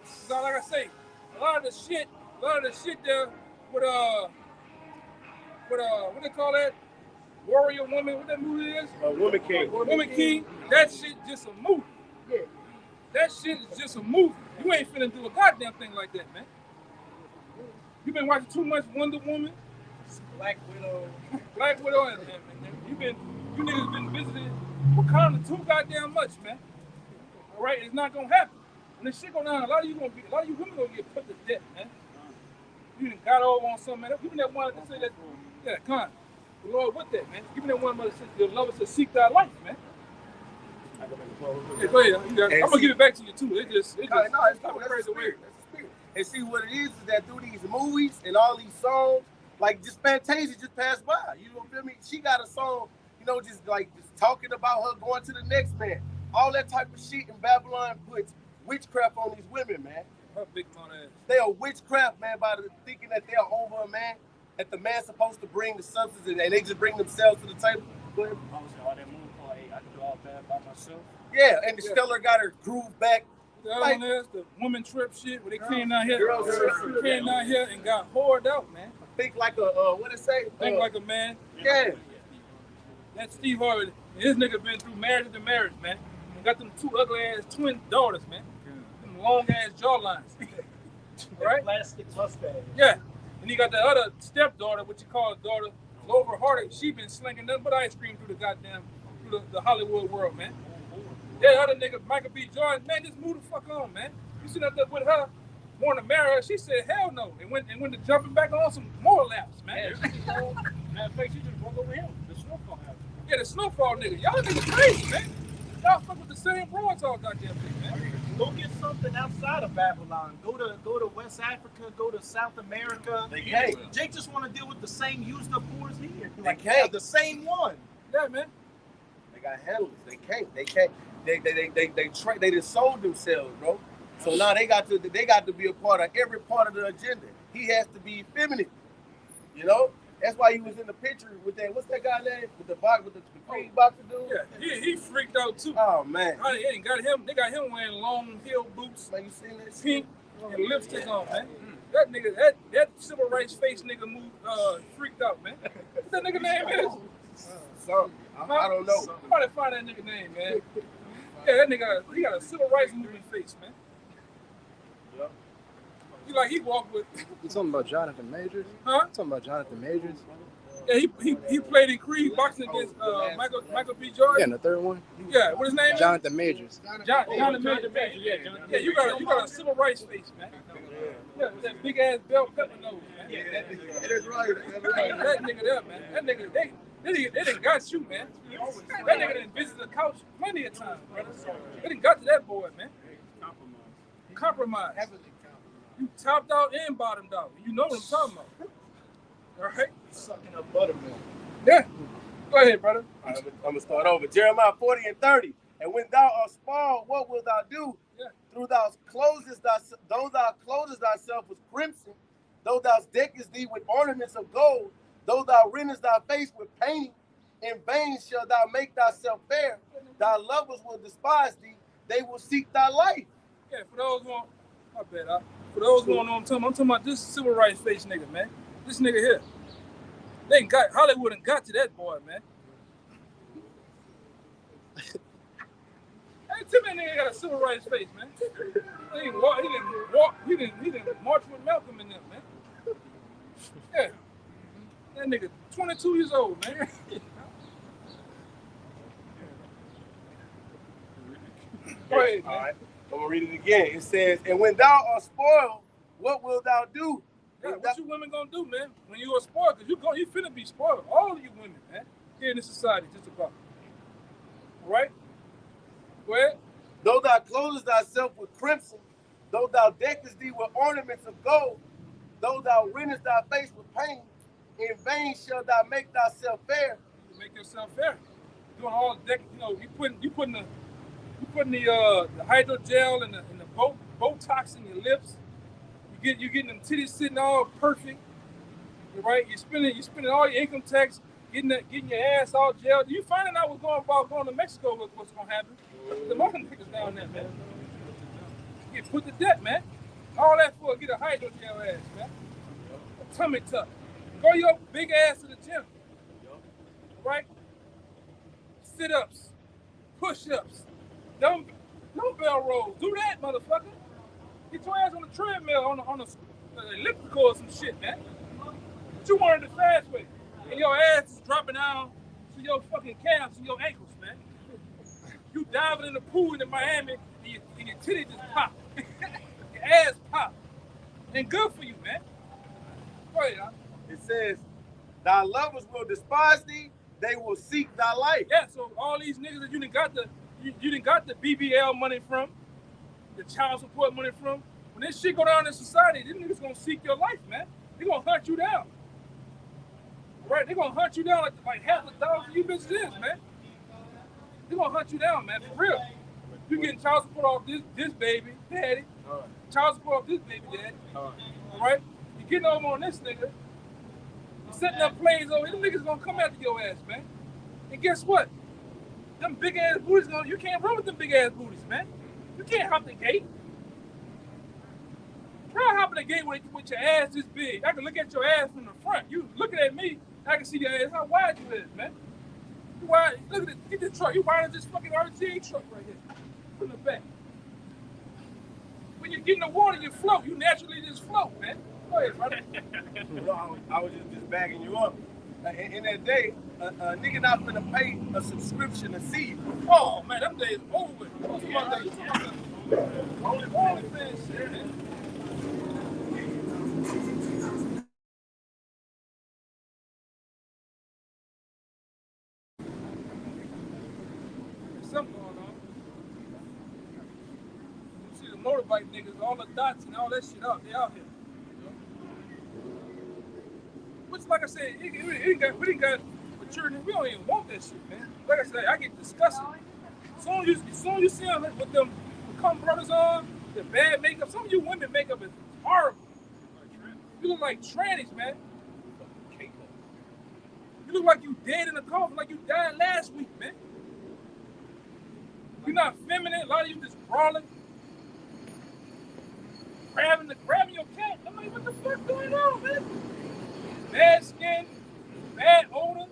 So like I say, a lot of the shit there with what they call that? Warrior Woman, what that movie is? Woman King. Woman King, that shit just a movie. Yeah. That shit is just a movie. You ain't finna do a goddamn thing like that, man. You been watching too much Wonder Woman, Black Widow, and you niggas been visiting Wakanda too goddamn much, man. All right, it's not gonna happen. When this shit go down, a lot of you women gonna get put to death, man. You done got over on something, man. Give me that one that say that, yeah, come on. The Lord with that, man. Give me that one that says your love is to seek thy life, man. Yeah, go ahead. I'm gonna give it back to you too. It's No, it's cool. That's the spirit. That's the spirit. And see what it is that through these movies and all these songs, like just Fantasia just passed by. You know feel me? She got a song, just talking about her going to the next man. All that type of shit in Babylon puts witchcraft on these women, man. her big mouth ass. They are witchcraft, man, by thinking that they are over a man, that the man's supposed to bring the substance and they just bring themselves to the table. Go ahead. All that movie called, hey, I can do all bad by myself. Yeah, and the Stellar got her groove back. The other one is the woman trip shit where they came down here, and got whored out, man. Think like a what it say? Think like a man. Yeah. That Steve Harvey, his nigga been through marriage after marriage, man. And got them two ugly ass twin daughters, man. Them long ass jawlines. Right? Plastic mustache. Yeah. And he got the other stepdaughter, what you call a daughter, Lover Hearted. She been slinging nothing but ice cream through the Hollywood world, man. That other nigga, Michael B. Jordan, man, just move the fuck on, man. You sitting up there with her want to marry her. She said, hell no. And went to jumping back on some more laps, man. Matter of fact, she just broke over him. The snowfall happened. Yeah, the snowfall nigga. Y'all niggas crazy, man. Y'all fuck with the same broads all goddamn thing, man. Go get something outside of Babylon. Go to West Africa. Go to South America. They can't. Jake just want to deal with the same used up whores here. They can't. The same one. Yeah, man. They got handlers. They can't. They just sold themselves, bro. So now they got to be a part of every part of the agenda. He has to be feminine. You know? That's why he was in the picture with that. What's that guy name? With the green boxer dude? Yeah, he freaked out too. Oh man. They got him wearing long heel boots, Man, you seen that? pink, and lipstick on, man. That nigga, that civil rights face nigga moved freaked out, man. What that nigga name is? I don't know. Somebody find that nigga name, man. Yeah, that nigga, he got a civil rights movement face, man. Yeah. He like he walked with. You talking about Jonathan Majors? Huh? You talking about Jonathan Majors? Yeah, he played in Creed boxing against Michael B. Jordan. Yeah, and the third one? Yeah, what his name? Jonathan Majors. Jonathan Majors. Yeah, you got a civil rights face, man. Yeah, with that big ass bell pepper nose, man. Yeah, that's right. That nigga there, man. That nigga, they done got you, man. That nigga done visited the couch plenty of times, brother. They done got to that boy, man. Compromise. You topped out and bottomed out. You know what I'm talking about. All right? Sucking up buttermilk. Yeah. Go ahead, brother. I'm going to start over. Jeremiah 40 and 30. And when thou art small, what wilt thou do? Yeah. Though thou closest thyself with crimson, though thou deckest thee with ornaments of gold, though thou rentest thy face with painting, in vain shalt thou make thyself fair. Thy lovers will despise thee. They will seek thy life. Yeah, for those who want, my bad, for those who don't know what I'm talking about this civil rights face nigga, man. This nigga here. They ain't got, Hollywood ain't got to that boy, man. Hey, tell me that nigga got a civil rights face, man. He didn't march with Malcolm in them, man. Yeah. That nigga 22 years old, man. Go ahead, man. All right. I'm going to read it again. It says, and when thou art spoiled, what wilt thou do? Yeah, what you women gonna do, man? When you are spoiled, because you finna be spoiled. All of you women, man, here in this society, just about. All right? Go ahead. Though thou closest thyself with crimson, though thou deckest thee with ornaments of gold, though thou rentest thy face with pain, in vain shalt thou make thyself fair. You make yourself fair. Doing all the deck, you putting the hydrogel and the Botox in your lips. You getting them titties sitting all perfect, right? You spending all your income tax, getting your ass all gelled. You finding out what's going to Mexico? What's gonna happen? The other niggas down there, man. You get put to death, man. All that for get a hydrogel ass, man. A tummy tuck. Go your big ass to the gym, right? Sit-ups, push-ups, dumbbell rolls. Do that, motherfucker. Get your ass on the treadmill, on the elliptical or some shit, man. But you wanted the fast way. And your ass is dropping down to your fucking calves and your ankles, man. You diving in the pool in Miami and your titty just pop. Your ass pop. And good for you, man. Go ahead, huh? It says, thy lovers will despise thee, they will seek thy life. Yeah, so all these niggas that you done got the BBL money from, the child support money from. When this shit go down in society, these niggas gonna seek your life, man. They gonna hunt you down. Right? They gonna hunt you down like half the dollars you bitches is, man. They gonna hunt you down, man, for real. You getting child support off this baby, daddy. Child support off this baby, daddy. All right? You getting over on this nigga. You setting up planes over here. Them niggas gonna come after your ass, man. And guess what? Them big ass booties you can't run with them big ass booties, man. You can't hop the gate. Try hopping the gate with your ass this big. I can look at your ass from the front. You looking at me, I can see your ass, how wide you is, man. You wide, look at this, get this truck. You wide as this fucking RTA truck right here. From the back. When you get in the water, you float. You naturally just float, man. Go ahead, brother. I was just bagging you up. In that day, a nigga not finna pay a subscription to see you. Oh, man, them days over with. What's my days? Only fans shit, man. There's something going on. You see the motorbike niggas, all the dots and all that shit out. They out here. Which, like I said, we ain't got maturity. We don't even want that shit, man. Like I said, I get disgusted. Soon you see them with them come brothers on, the bad makeup. Some of you women makeup is horrible. You look like trannies, man. You look like you dead in the coffin, like you died last week, man. You're not feminine. A lot of you just brawling, grabbing your cat. I'm like, what the fuck going on, man? Bad skin, bad odor.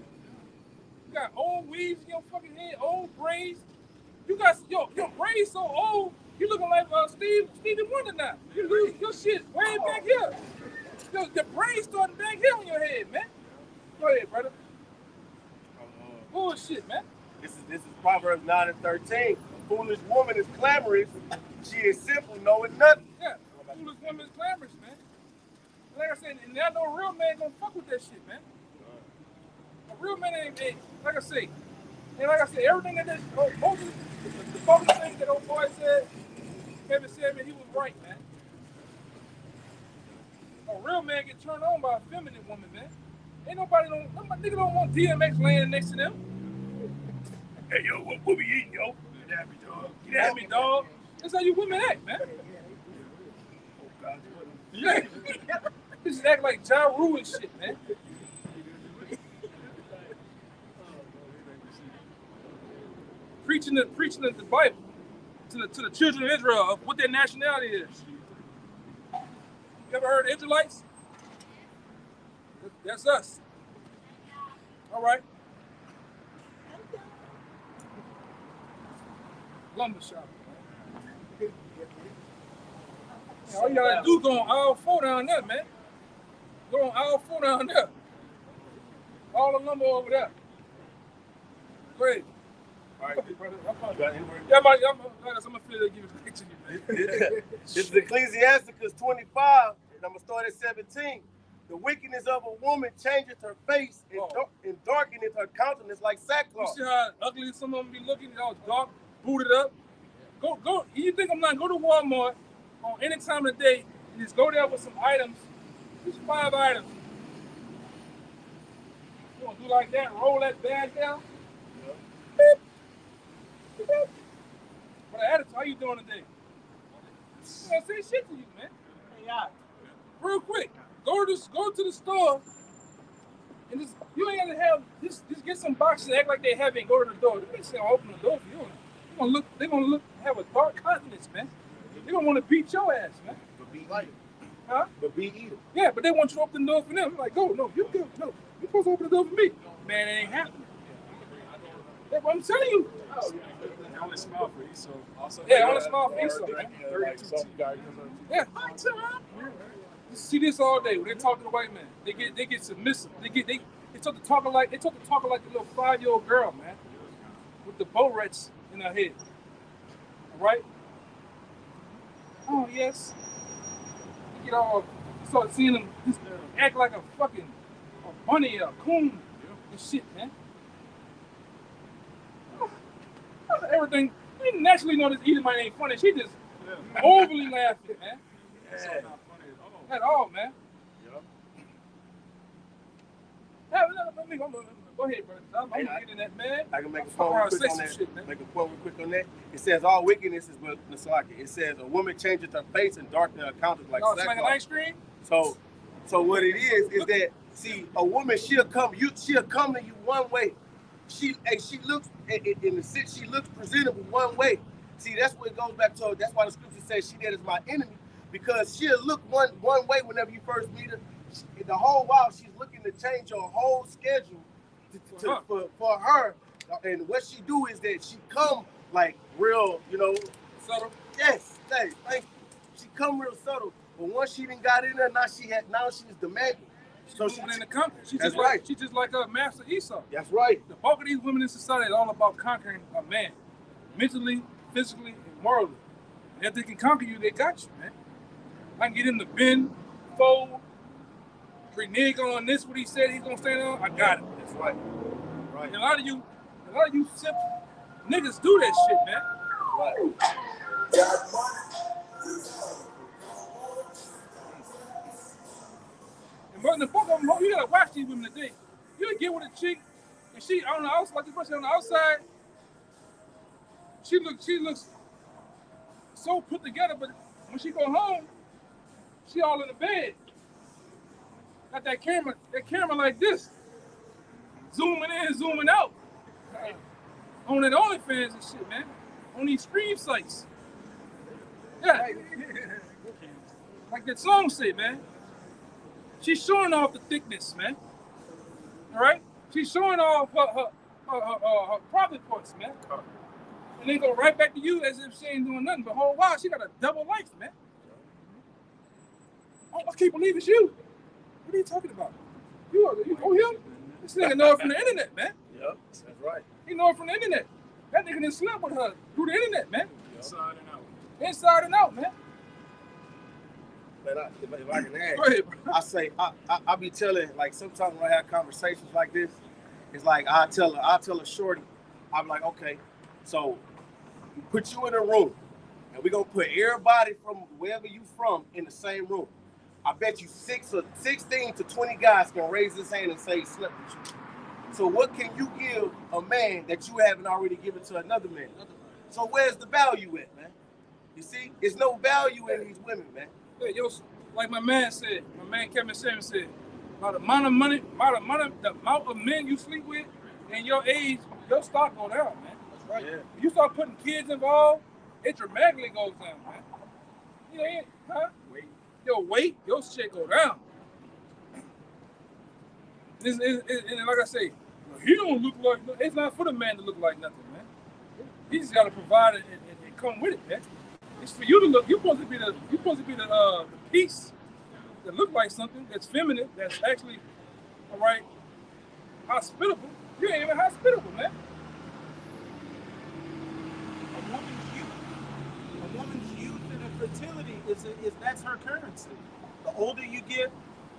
You got old weaves in your fucking head, old braids. You got your braids so old, you looking like Stevie Wonder now. Your shit way back here. The braids starting back here on your head, man. Go ahead, brother. Bullshit, man. This is Proverbs 9:13. A foolish woman is clamorous. She is simple, knowing nothing. Yeah, foolish woman is clamorous, man. Like I said, and I know a real man gonna fuck with that shit, man. A real man ain't like I say, and like I said, everything that the bogus things that old boy said, Kevin said, man, he was right, man. A real man get turned on by a feminine woman, man. Ain't nobody nigga don't want DMX laying next to them. Hey yo, what we eating, yo? Get at me, dog. Get at me, dog. That's how you women act, man. Yeah. Just act like Ja Rule and shit, man. Preaching the Bible to the children of Israel of what their nationality is. You ever heard of Israelites? That's us. All right. Lumber shop. All you gotta do go on aisle 4 down there, man. Go on aisle 4 down there. All the lumber over there. Great. All right, brother. I'm gonna feel to give it back to you, man. This is Ecclesiasticus 25, and I'm gonna start at 17. The wickedness of a woman changes her face and darkeneth her countenance like sackcloth. You see how ugly some of them be looking, all dark, booted up? Go. You think I'm not go to Walmart on any time of the day and just go there with some items. Just 5 items. You want to do like that? Roll that bag down. Beep. Beep. But attitude, how you doing today? I'm gonna say shit to you, man. Yeah. Real quick, go to the store and just you ain't gotta have just get some boxes and act like they have it and go to the door. They ain't gonna open the door for you. They're gonna have a dark countenance, man. They're gonna want to beat your ass, man. But be eater. Huh? But be eater. Yeah, but they want you to open the door for them. I'm like, go, no, you good. No, you're supposed to open the door for me. Man, it ain't happening. That's what I'm telling you. They only smile for Esau. Also, Yeah, only smile for Esau, man. Like some guy comes up. Yeah. You see this all day when they talk to the white man. They get submissive. They talk to talking like a little 5-year-old girl, man, with the Borettes in her head. All right? Oh yes. You get all start seeing them just act like a fucking bunny, a coon, and shit, man. Everything. You naturally know this Edomite ain't funny. She just overly laughing, man. That's not funny At all, man. Yep. Go ahead, brother. I'm gonna get in that, man. I can make a point real quick on that. Make a point real quick on that. It says all wickedness is but Nasalaki. It says a woman changes her face and darkens her countenance like Y'all slinging sackcloth. ice cream? So what it is that see a woman she'll come to you one way. She looks in the sense she looks presentable one way. See, that's what it goes back to. That's why the scripture says she that is my enemy, because she'll look one way whenever you first meet her. The whole while she's looking to change your whole schedule for her. And what she do is that she come like real, subtle. Yes, thank you. She come real subtle, but once she done got in there, now she's demanding. So she's in the company. She's That's just right. She's just like her master Esau. That's right. The bulk of these women in society are all about conquering a man, mentally, physically, and morally. And if they can conquer you, they got you, man. I can get them to bend, fold, renege on this, what he said he's gonna stand on, I got it. That's right. Right. And a lot of you simp niggas do that shit, man. Right. And but the fuck of them, you gotta watch these women today. You get with a chick, and she on the outside, like this person on the outside, she looks so put together, but when she go home, she all in the bed. Got that camera like this, zooming in, zooming out. On that OnlyFans and shit, man. On these stream sites. Yeah. Like that song say, man. She's showing off the thickness, man. All right? She's showing off her private parts, man. And then go right back to you as if she ain't doing nothing. But whole while, she got a double life, man. Oh, I can't believe it's you. What are you talking about? You know him? This nigga know it from the internet, man. Yep, that's right. He know it from the internet. That nigga done slept with her through the internet, man. Inside and out. Inside and out, man. But if I can add, Go ahead, bro. I say I be telling, like, sometimes when I have conversations like this, it's like I tell a shorty, I'm like, okay, so we put you in a room and we're gonna put everybody from wherever you from in the same room. I bet you 16 to 20 guys can raise his hand and say he slept with you. So what can you give a man that you haven't already given to another man? So where's the value at, man? You see, there's no value in these women, man. Yeah, yo, like my man Kevin Samuel said, by the amount of money, the amount of men you sleep with, and your age, your stock go down, man. That's right. Yeah. If you start putting kids involved, it dramatically goes down, man. Yeah, huh? Your weight, your shit go down. And like I say, he don't look like. It's not for the man to look like nothing, man. He just got to provide it and come with it, man. It's for you to look. You're supposed to be the piece that look like something that's feminine, that's actually, all right, hospitable. You ain't even hospitable, man. A woman's youth and her fertility is that's her currency. The older you get,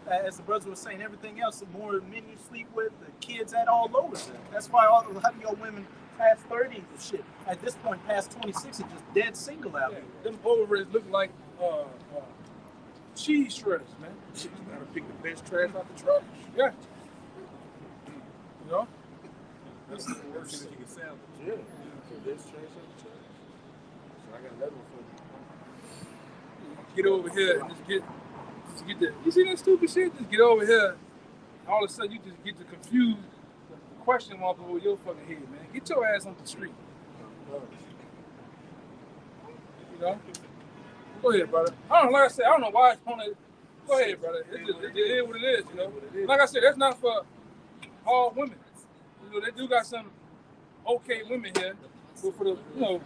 as the brother was saying, everything else, the more men you sleep with, the kids, that all lowers it. That's why a lot of your women past 30 and shit, at this point, past 26, are just dead single out here. Them ovaries look like cheese shreds, man. You gotta pick the best trash out the trash. Yeah. You know? That's the worst thing you can salvage. Yeah. The best trash out the trash. So I got another one for you. Get over here and just get the. You see that stupid shit? Just get over here. All of a sudden, you just get to confuse the question mark over your fucking head, man. Get your ass on the street. You know? Go ahead, brother. I don't know, like I said, I don't know why it's on it. Go ahead, brother. It is what it is, you know? Like I said, that's not for all women. You know, they do got some okay women here, but for the, you know,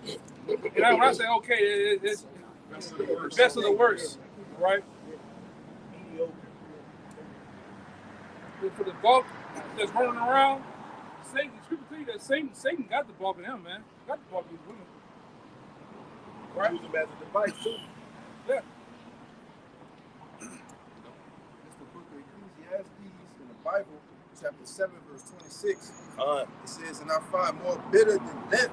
and when I say okay, it's the best of the worst, right? But for the bulk that's running around, Satan, people tell you that Satan got the bulk of him, man. Got the bulk of these women. Right? Use them as a device, too. Yeah. It's the book of Ecclesiastes in the Bible, chapter 7, verse 26. It says, and I find more bitter than death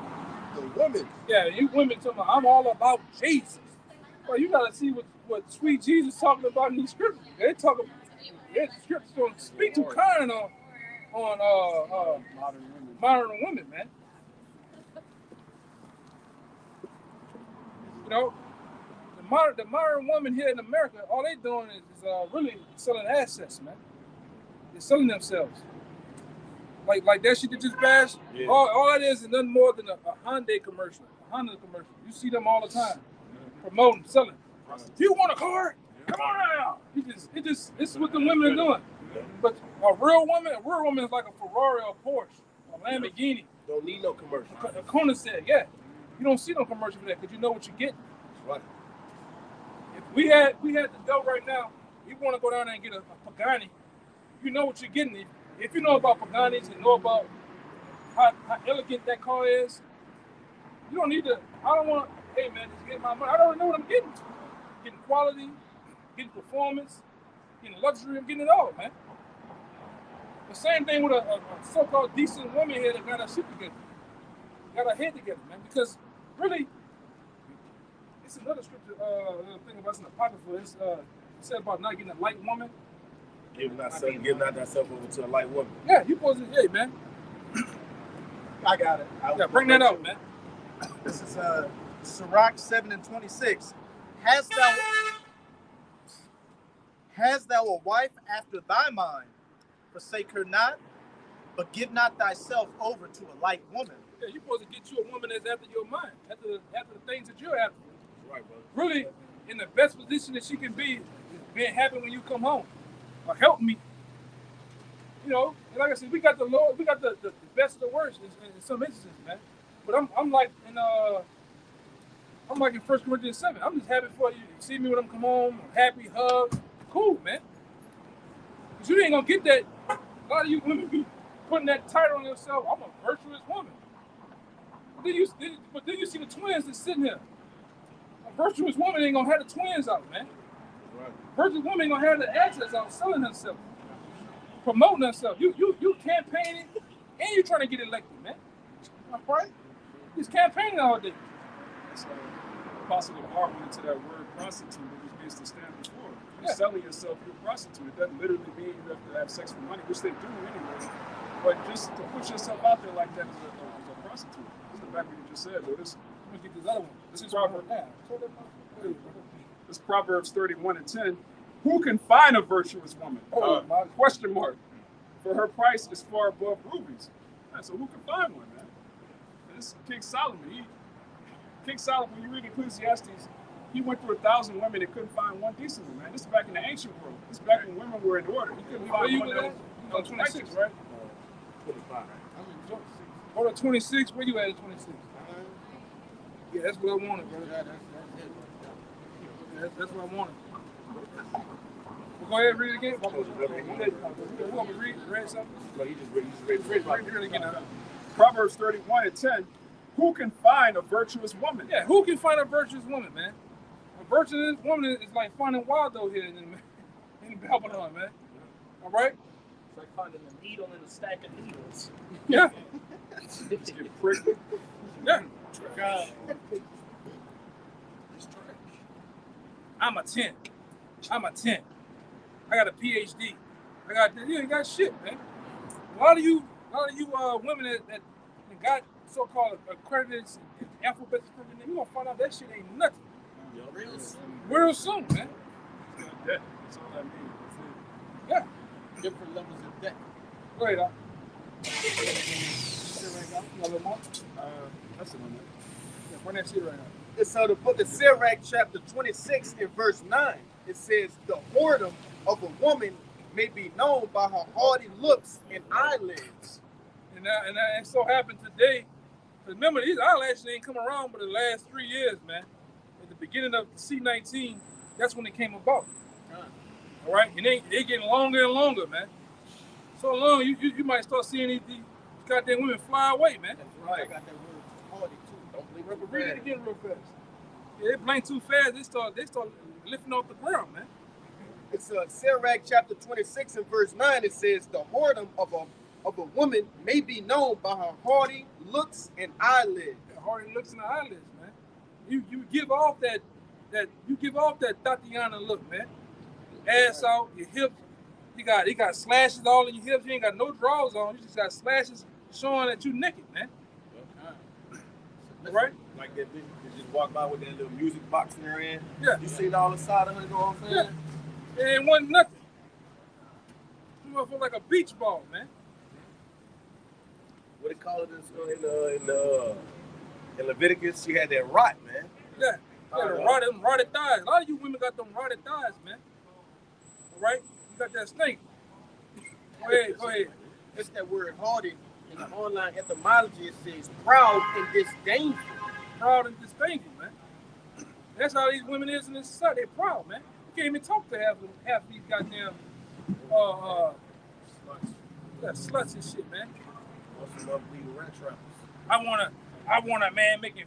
the woman. Yeah, you women talking about, I'm all about Jesus. Well, you gotta see what sweet Jesus talking about in these scriptures. They talking, the scriptures don't speak too kind on modern women, man. You know, the modern woman here in America, all they doing is really selling assets, man. They're selling themselves. Like that shit that just passed. Yeah. All that is nothing more than a Hyundai commercial, a Honda commercial. You see them all the time, promoting, selling. Do you want a car? Come on now. This is what the women are doing. But a real woman is like a Ferrari or a Porsche, a Lamborghini. Don't need no commercial. A Kona said, yeah. You don't see no commercial for that because you know what you're getting. Right. If we had the dough right now, you want to go down there and get a Pagani, you know what you're getting. If you know about Paganis and know about how elegant that car is, you don't need to, I don't want to, hey man, just get my money. I don't know what I'm getting. Getting quality, getting performance, getting luxury of getting it all, man. The same thing with a so-called decent woman here that got her shit together, got her head together, man. Because really, it's another scripture, another thing about it's an apocrypha. It's said about not getting a light woman. Giving not thyself over to a light woman. Yeah, you supposed to, hey, man. I got it. Yeah, bring that out, man. This is Sirach 7:26. Hast thou a wife after thy mind? Forsake her not, but give not thyself over to a light woman. Yeah, you're supposed to get you a woman that's after your mind, after the things that you're after. Right, brother. Really, in the best position that she can be, is being happy when you come home. Or help me. You know, and like I said, we got the Lord, we got the best of the worst in some instances, man. But I'm like in 1 Corinthians 7. I'm just happy for you. You see me when I'm come home, I'm happy, hug, cool, man. But you ain't gonna get that. A lot of you women be putting that title on yourself. I'm a virtuous woman. But then you see the twins that's sitting here. A virtuous woman ain't gonna have the twins out, man. Right. Virtuous woman ain't gonna have the assets out selling herself, promoting herself. You campaigning and you trying to get elected, man. All right? He's campaigning all day. It's Apostle Bar went into that word prostitute, which means to stand before. You're Yeah. selling yourself, you're a prostitute. It doesn't literally mean you have to have sex for money, which they do anyway. But just to put yourself out there like that is a prostitute. This is back what you just said, though. This, Let me get this other one. this is This Proverbs 31:10. Who can find a virtuous woman? My question mark. For her price is far above rubies. Yeah, so who can find one, man? And this is King Solomon. King Solomon, when you read Ecclesiastes, he went through 1,000 women and couldn't find one decent one, man. This is back in the ancient world. This is back when women were in order. He couldn't find one that was 26, righteous. right? 25. Go to 26. Where you at 26? Yeah, that's what I wanted, brother. That's what I wanted. Well, go ahead and read it again. You want me to read something? No, he just read Read it again. Proverbs 31:10. Who can find a virtuous woman? Yeah, who can find a virtuous woman, man? A virtuous woman is like finding Waldo here in Babylon, man. All right? It's like finding a needle in a stack of needles. Yeah. Let's get prickly. Yeah. God. I'm a 10. I'm a 10. I got a PhD. You ain't got shit, man. A lot of you women that got so-called accredited alphabet, you gonna find out that shit ain't nothing. Real soon, man. That's all that means. Yeah. Different levels of debt. Go ahead, That's it on that. Yeah, bring that shit right now. It's the book of Sirach, chapter 26, and verse 9. It says, the whoredom of a woman may be known by her haughty looks and eyelids. And it so happened today, remember, these eyelashes ain't come around but the last 3 years, man. At the beginning of C19, that's when it came about. All right? And they getting longer and longer, man. So long, you might start seeing these goddamn women fly away, man. That's right. I got that word haughty, too. Don't believe it. Read it again real fast. Yeah, they blink too fast, they start lifting off the ground, man. It's Sirach chapter 26 and verse 9. It says, the whoredom of a woman may be known by her haughty looks and eyelids. The haughty looks in the eyelids, man. You give off that Tatiana look, man. Ass out, your hips. You got slashes all in your hips. You ain't got no drawers on. You just got slashes showing that you naked, man. Right? Like that bitch that just walk by with that little music box in her hand. Yeah. You see all the side of her going, man? Yeah. It ain't wasn't nothing. You motherfucker like a beach ball, man. What they call it in Leviticus? She had that rot, man. Yeah. Them rotted thighs. A lot of you women got them rotted thighs, man. All right? You got that stink. Go ahead. It's that word haughty. In the online etymology, it says proud and disdainful. Proud and disdainful, man. That's how these women is in this society. They're proud, man. You can't even talk to half these goddamn sluts and shit, man. I want a man making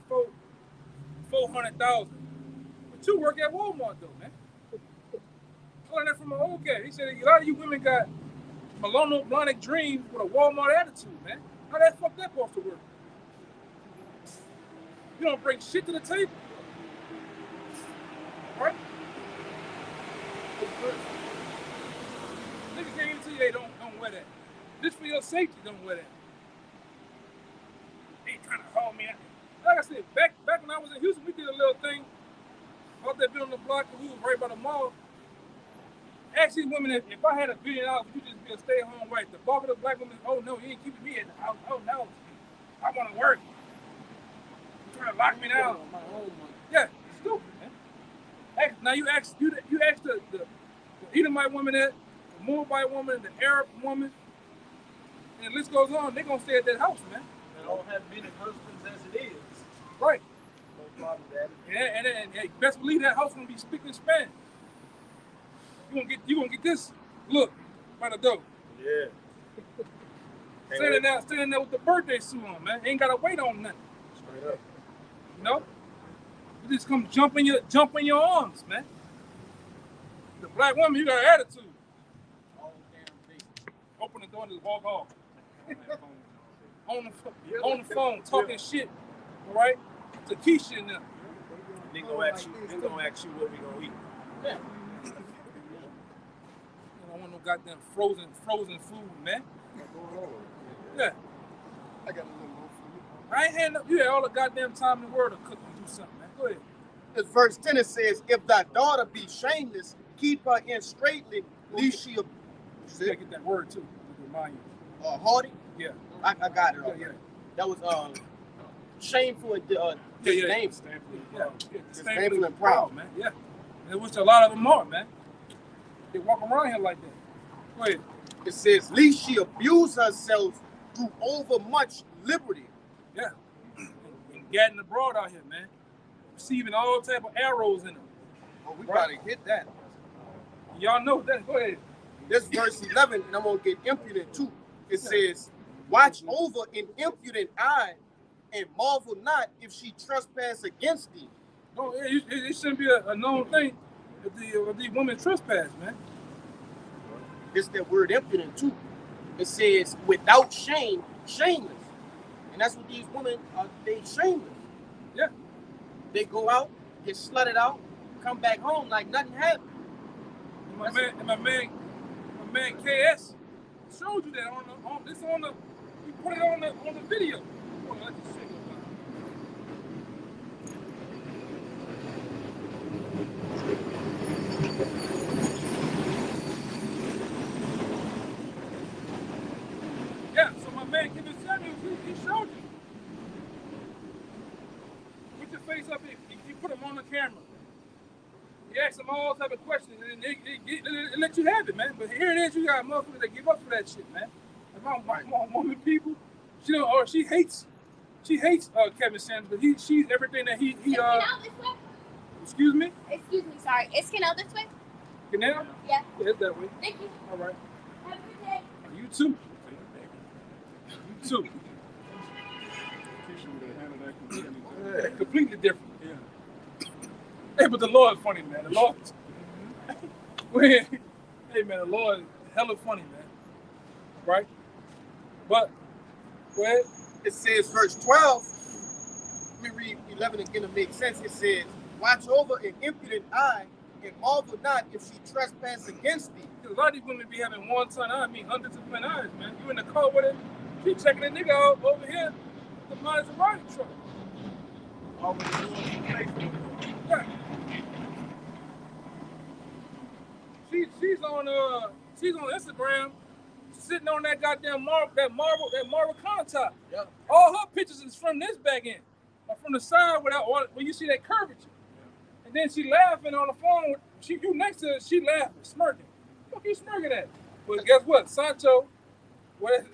$400,000. But you work at Walmart though, man. learned that from my old cat. He said a lot of you women got melanoblonic dreams with a Walmart attitude, man. How that fuck that supposed to work? You don't bring shit to the table, right? Niggas can't even tell you, hey, don't wear that. Just for your safety, don't wear that. They trying to hold me out. Like I said, back when I was in Houston, we did a little thing out there building the block, and we was right by the mall. Ask these women if I had $1 billion, would you just be a stay-at-home wife? The bulk of the black women, oh no, you ain't keeping me in the house. Oh no, I want to work. You trying to lock me down? Yeah, it's stupid, man. Now you ask the Edomite woman that, the Moabite woman, the Arab woman, and the list goes on. They're gonna stay at that house, man. They don't have many husbands as it is. Right. No problem, Daddy. And best believe that house gonna be speaking Spanish. You gonna get this look by the door. Yeah. Standing there with the birthday suit on, man. Ain't gotta wait on nothing. Straight up. You know? You just come jump in your arms, man. The black woman, you got an attitude. All damn day. Open the door and just walk off. on the phone, talking shit, all right? To Keisha and them. They gonna ask you what we gonna eat. Yeah. I don't want no goddamn frozen food, man. Yeah. I got a little more for you. I ain't had you had all the goddamn time in the world to cook and do something, man. Go ahead. This verse 10 it says, if thy daughter be shameless, keep her in straitly, lest she You gotta get that word too. To remind you. haughty. Yeah. I got it. Yeah. That was shameful and disdainful. Yeah. Disdainful and proud, man. Yeah. And which a lot of them are, man. They walk around here like that. Go ahead. It says, lest she abuse herself through overmuch liberty. Yeah. And gadding abroad out here, man. Receiving all type of arrows in them. Oh, we gotta hit that. Y'all know that. Go ahead. This verse 11, and I'm gonna get impudent too. It says, watch over an impudent eye, and marvel not if she trespass against thee. No, it shouldn't be a known thing if the women trespass, man. It's that word impudent too. It says, without shame, shameless. And that's what these women are, they shameless. Yeah. They go out, get slutted out, come back home like nothing happened. And my man KS showed you that he put it on the video. Oh, let's just see. Yeah, so my man Kevin Samuels, he showed you. Put your face up here. He put him on the camera. He asked them all type of questions, and they let you have it, man. But here it is, you got motherfuckers that give up for that shit, man. And my woman people, she hates Kevin Samuels, but she's everything that he Excuse me? Excuse me, sorry. Is Canal this way? Canal? Yeah. Yeah, it's that way. Thank you. All right. Have a good day. You too. You too. Yeah, completely different. Yeah. Hey, but the Lord is funny, man. The Lord. Hey, man, the Lord is hella funny, man. Right? But, go ahead. It says, verse 12. Let me read 11 again to make sense. It says, watch over an impudent eye, and marvel not if she trespass against thee. A lot of these women be having one ton eye, I mean hundreds of twin eyes, man. You in the car with her, she checking a nigga out over here, the Maserati truck. Yeah. She's on Instagram, sitting on that goddamn marble countertop. Yep. All her pictures is from this back end, or from the side where you see that curvature. And then she laughing on the phone. You next to her, she laughing, smirking. What the fuck you smirking at? But guess what? Sancho, where's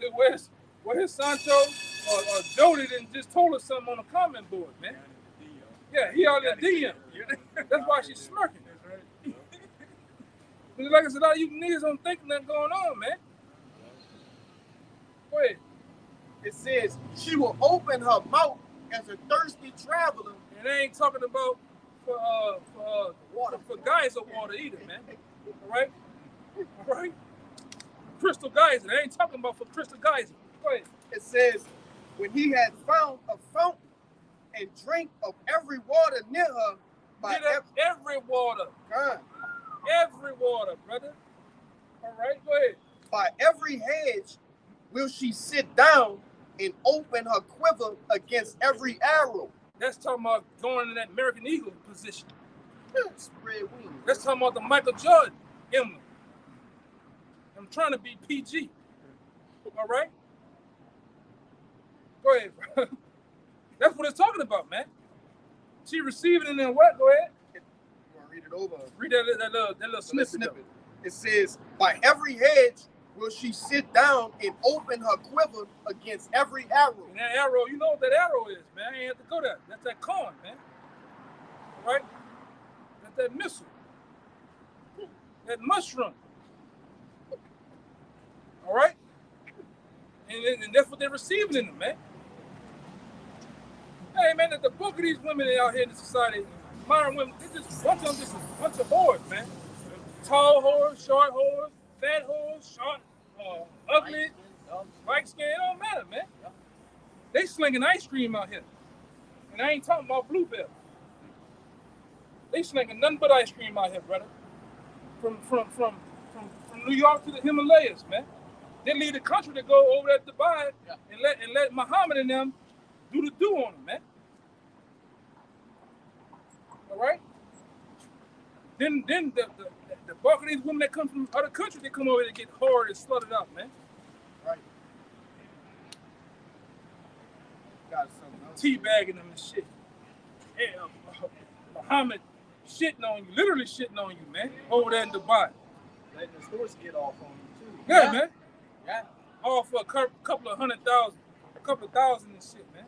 Sancho or Jody done just told us something on the comment board, man. Yeah, he out there DM. That's why she's smirking. Like I said, a lot of you niggas don't think nothing going on, man. Go ahead. It says, she will open her mouth as a thirsty traveler. And they ain't talking about for geyser water either, man. All right? All right? Crystal Geyser. I ain't talking about for Crystal Geyser. Go ahead. It says, when he had found a fountain and drink of every water near her, by every water. God. Every water, brother. All right, go ahead. By every hedge will she sit down and open her quiver against every arrow. That's talking about going in that American Eagle position. Spread wings. That's talking about the Michael Jordan emblem. I'm trying to be PG. All right? Go ahead, bro. That's what it's talking about, man. She receiving it in what? Go ahead. You want to read it over? Read that little snippet. It says, by every hedge will she sit down and open her quiver against every arrow. And that arrow, you know what that arrow is, man. I ain't have to go there. That's that corn, man. All right? That's that missile. That mushroom. All right? And that's what they're receiving in them, man. Hey, man, the bulk of these women out here in the society, modern women, they just, bunch of them just a bunch of whores, man. Tall whores, short whores, fat whores, short, ugly, light skin, it don't matter, man. They slinging ice cream out here. And I ain't talking about Bluebell. They slinging nothing but ice cream out here, brother. From New York to the Himalayas, man. They leave the country to go over there to Dubai and let Muhammad and them do the do on them, man. All right? Then the bulk of these women that come from other countries, they come over here to get hard and slutted up, man. Right. Teabagging them and shit. Yeah, Muhammad shitting on you, literally shitting on you, man, over there in Dubai. Letting his horse get off on you, too. Yeah, man. Yeah. All for a couple of $100,000, a couple of thousand and shit, man.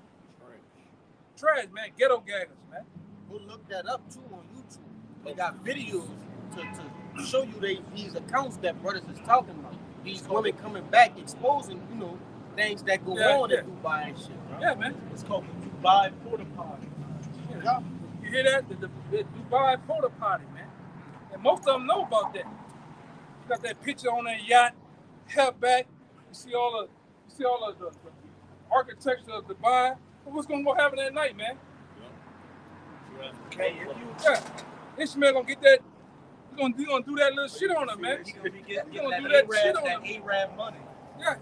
Trash, man. Ghetto gaggers, man. Go look that up, too, on YouTube. They got videos to show you these accounts that brothers is talking about. These women coming back, exposing, things that go on in Dubai and shit, bro. Yeah, man. It's called the Dubai Porta Potty. Yeah. You hear that? The Dubai Porta Potty, man. And most of them know about that. You got that picture on that yacht, hair back. You see all the architecture of Dubai. What's gonna go happen that night, man? Hey, this man gonna get that. He's gonna do that little shit on her, man. He's gonna be getting gonna do that that shit on her. Arab money. Yeah.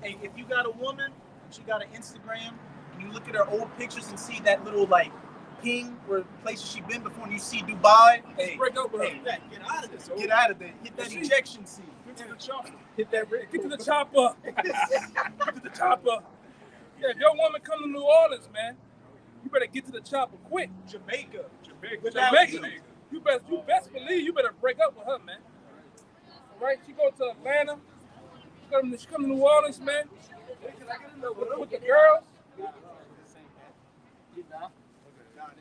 Hey, if you got a woman, she got an Instagram, and you look at her old pictures and see that little like ping where places she been before, and you see Dubai. Hey, break up with her. Get out of this. Get out of there. Hit that ejection seat. Get to the chopper. Hit that. Get to the chopper. Get to the chopper. Yeah, if your woman come to New Orleans, man, you better get to the chopper quick. Jamaica. You best believe you better break up with her, man. All right, she go to Atlanta. She come to New Orleans, man. With the girls.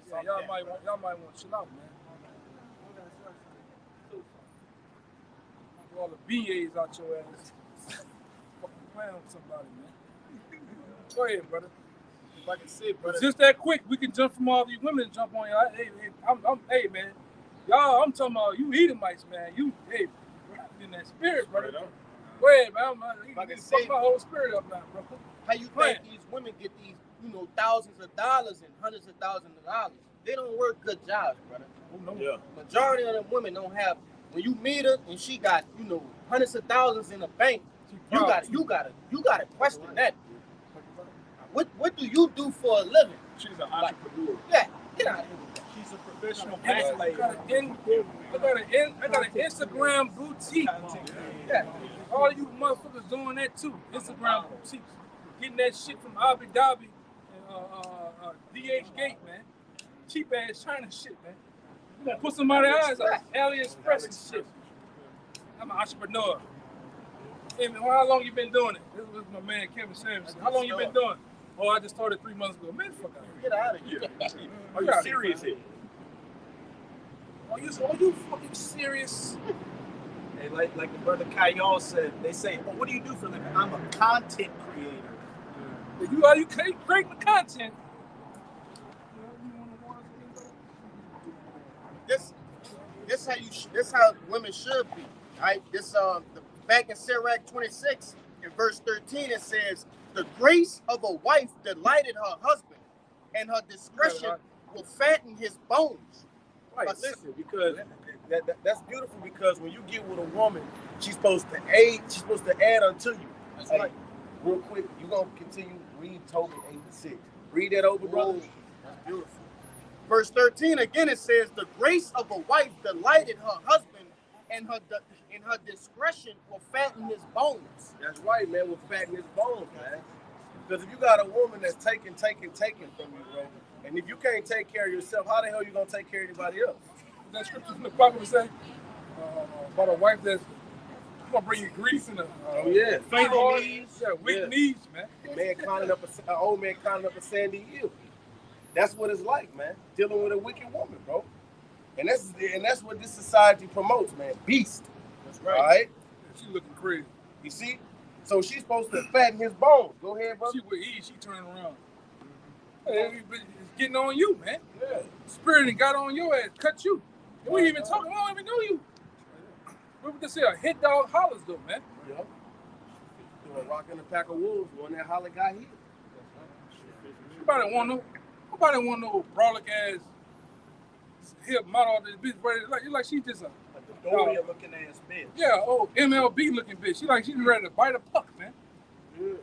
Yeah, y'all might want to chill out, man. All the BAs out your ass. Fucking playing with somebody, man. Go ahead, brother. If I can say, brother. Just that quick, we can jump from all these women and jump on you. Hey, man. Y'all, I'm talking about you Edomites, man. You, hey, in that spirit, brother. Go ahead, man. You can fuck my whole spirit up now, bro. How you think these women get these, thousands of dollars and hundreds of thousands of dollars? They don't work good jobs, brother. Yeah. Majority of them women don't have. When you meet her and she got, hundreds of thousands in the bank, you gotta question that. What do you do for a living? She's an entrepreneur. Yeah, get out of here. She's a professional I got an Instagram boutique. Yeah. All you motherfuckers doing that too. Instagram boutiques. Getting that shit from Abu Dhabi and DH Gate, man. Cheap ass China shit, man. You gonna put somebody's eyes on AliExpress and shit. I'm an entrepreneur. Hey, man, how long you been doing it? This was my man Kevin Samuelson. How long you been doing it? Oh, I just started 3 months ago. Man, fuck out of here. Get out of here. Are you serious here? Are you fucking serious? Hey, like the brother Kyle said, they say, "Oh, what do you do for a living?" I'm a content creator. You create the content. This this how this how women should be. Right? This back in Sirach 26 in verse 13 it says, "The grace of a wife delighted her husband, and her discretion will fatten his bones." Right, listen, because that's beautiful, because when you get with a woman, she's supposed to aid, she's supposed to add unto you. That's right. Real quick, you're going to continue to read Tobit 8-6. Read that over, brother. That's beautiful. Verse 13 again, it says, "The grace of a wife delighted her husband, and her discretion will fatten his bones." That's right, man, will fatten his bones, man. Because if you got a woman that's taking from you, bro, and if you can't take care of yourself, how the hell you going to take care of anybody else? That scripture from the prophet say about a wife that's gonna bring you grease and faint knees, weak knees, man. Old man climbing up a sandy hill. That's what it's like, man. Dealing with a wicked woman, bro. And that's what this society promotes, man. Beast. That's right. All right. She looking crazy. You see? So she's supposed to fatten his bones. Go ahead, bro. She with ease. She turning around. Hey, it's getting on you, man. Yeah. Spirit and got on your ass, cut you. And we ain't even talking. We don't even know you. We would just say a hit dog hollers though, man. Yep. A rock in the pack of wolves, one that holler got hit. Nobody want no brolic ass hip model of this bitch, but it's like she's just a Doria looking ass bitch. Yeah, MLB looking bitch. She's ready to bite a puck, man. Yeah.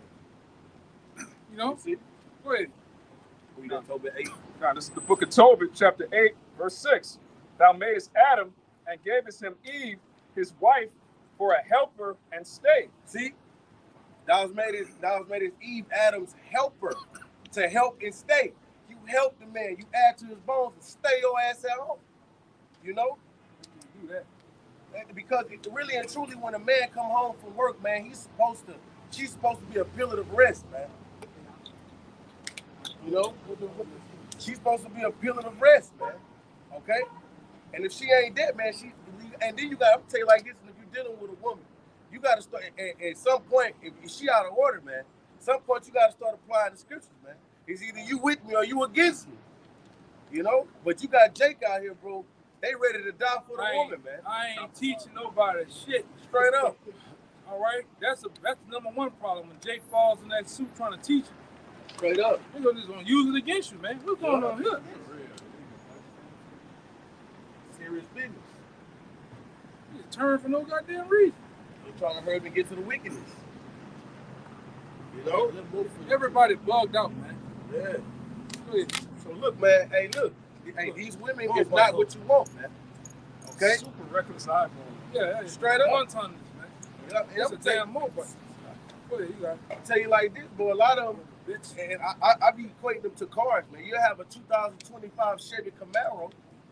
You know? See? Go ahead. We done Tobit 8. Now, this is the book of Tobit, chapter 8, verse 6. "Thou madest Adam and gavest him Eve, his wife, for a helper and stay." See? Thou was made as Eve, Adam's helper, to help and stay. You help the man. You add to his bones and stay your ass at home. You know? Do that. Because really and truly, when a man come home from work, man, she's supposed to be a pillar of rest, man. You know? She's supposed to be a pillar of rest, man. Okay? And if she ain't that, man, and then I'm gonna tell you like this, if you're dealing with a woman, you gotta start at some point, if she out of order, man, at some point you gotta start applying the scriptures, man. It's either you with me or you against me. You know? But you got Jake out here, bro. They ready to die for the woman, man. I ain't teaching nobody shit. Straight up. All right? That's the number one problem. When Jake falls in that suit trying to teach you. Straight up. They're just gonna use it against you, man. What's going on here? Serious business. You just turn for no goddamn reason. They're trying to hurry me get to the wickedness. You know? Everybody bugged out, man. Yeah. So look, man. Hey, look. Hey, these women is not what you want, man. Okay? Super reckless eyeball. Yeah, straight up. One ton, man. That's a damn mobile. Go ahead, you got it. I'll tell you like this, boy. A lot of them, and I be equating them to cars, man. You have a 2025 Chevy Camaro,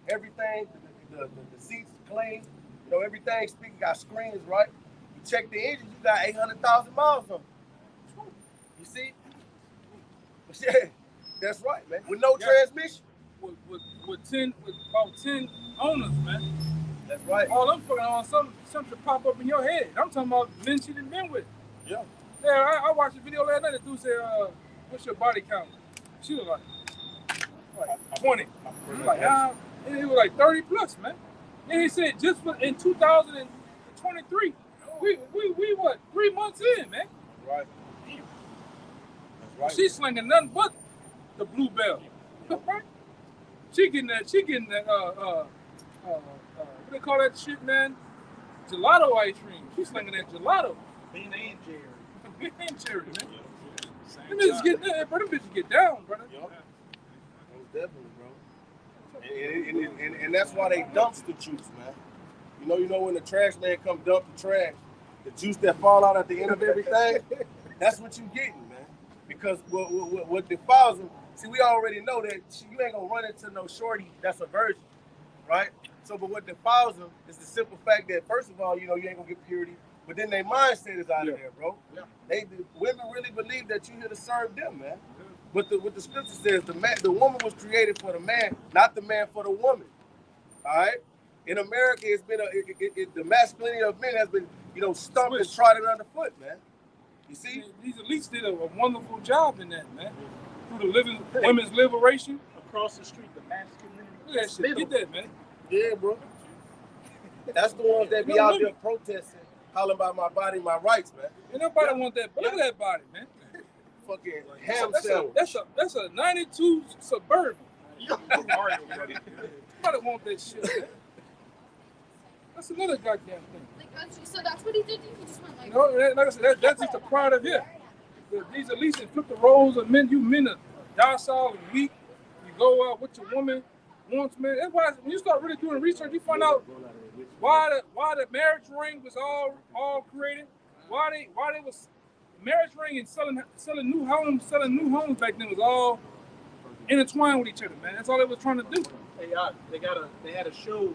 everything, the seats clean, you know, everything speaking, got screens, right? You check the engine, you got 800,000 miles on it. You see? But yeah, that's right, man. With no transmission. With about 10 owners, man. That's right. All I'm fucking on, something pop up in your head. I'm talking about men she done been with. Yeah. Yeah, I watched a video last night. The dude said, "What's your body count?" She was like 20. He was like, it was like 30 plus, man. And he said just in 2023, we what 3 months in, man. Right. That's right. She's slinging nothing but the blue bell. Right? She getting that what they call that shit, man? Gelato ice cream. She's slinging that gelato. Ben and Jerry. Ben and Jerry, man. Them bitches get down, bro. Them bitches get down, brother. Yep. Definitely, bro. And that's why they dumpster juice, man. You know when the trash man come dump the trash, the juice that fall out at the end of everything, that's what you getting, man. Because what defiles them, see, we already know that you ain't gonna run into no shorty that's a virgin, right? So, but what defiles them is the simple fact that, first of all, you know, you ain't gonna get purity, but then their mindset is out of there, bro. Yeah. The women really believe that you here to serve them, man. But what the scripture says, the woman was created for the man, not the man for the woman. All right. In America, it's been the masculinity of men has been, you know, stumped and trodden underfoot, man. You see, these elites did a wonderful job in that, man. Through the women's liberation across the street, the masculinity. Look at that shit. Get that, man. Yeah, bro. That's the ones that be out there protesting, hollering about my body, my rights, man. And nobody want that. But look at that body, man. Fucking ham That's sandwich. that's a 92 Suburban. Nobody want that shit, man. That's another goddamn thing. So that's what he did. He just went like. No, like I said, that's just a part of it. These elites and flip the roles of men. You men are docile and weak. You go out what your woman wants, man. That's why when you start really doing research, you find out why the marriage ring was all created. Why they was marriage ring and selling new homes back then was all intertwined with each other, man. That's all they was trying to do. They had a show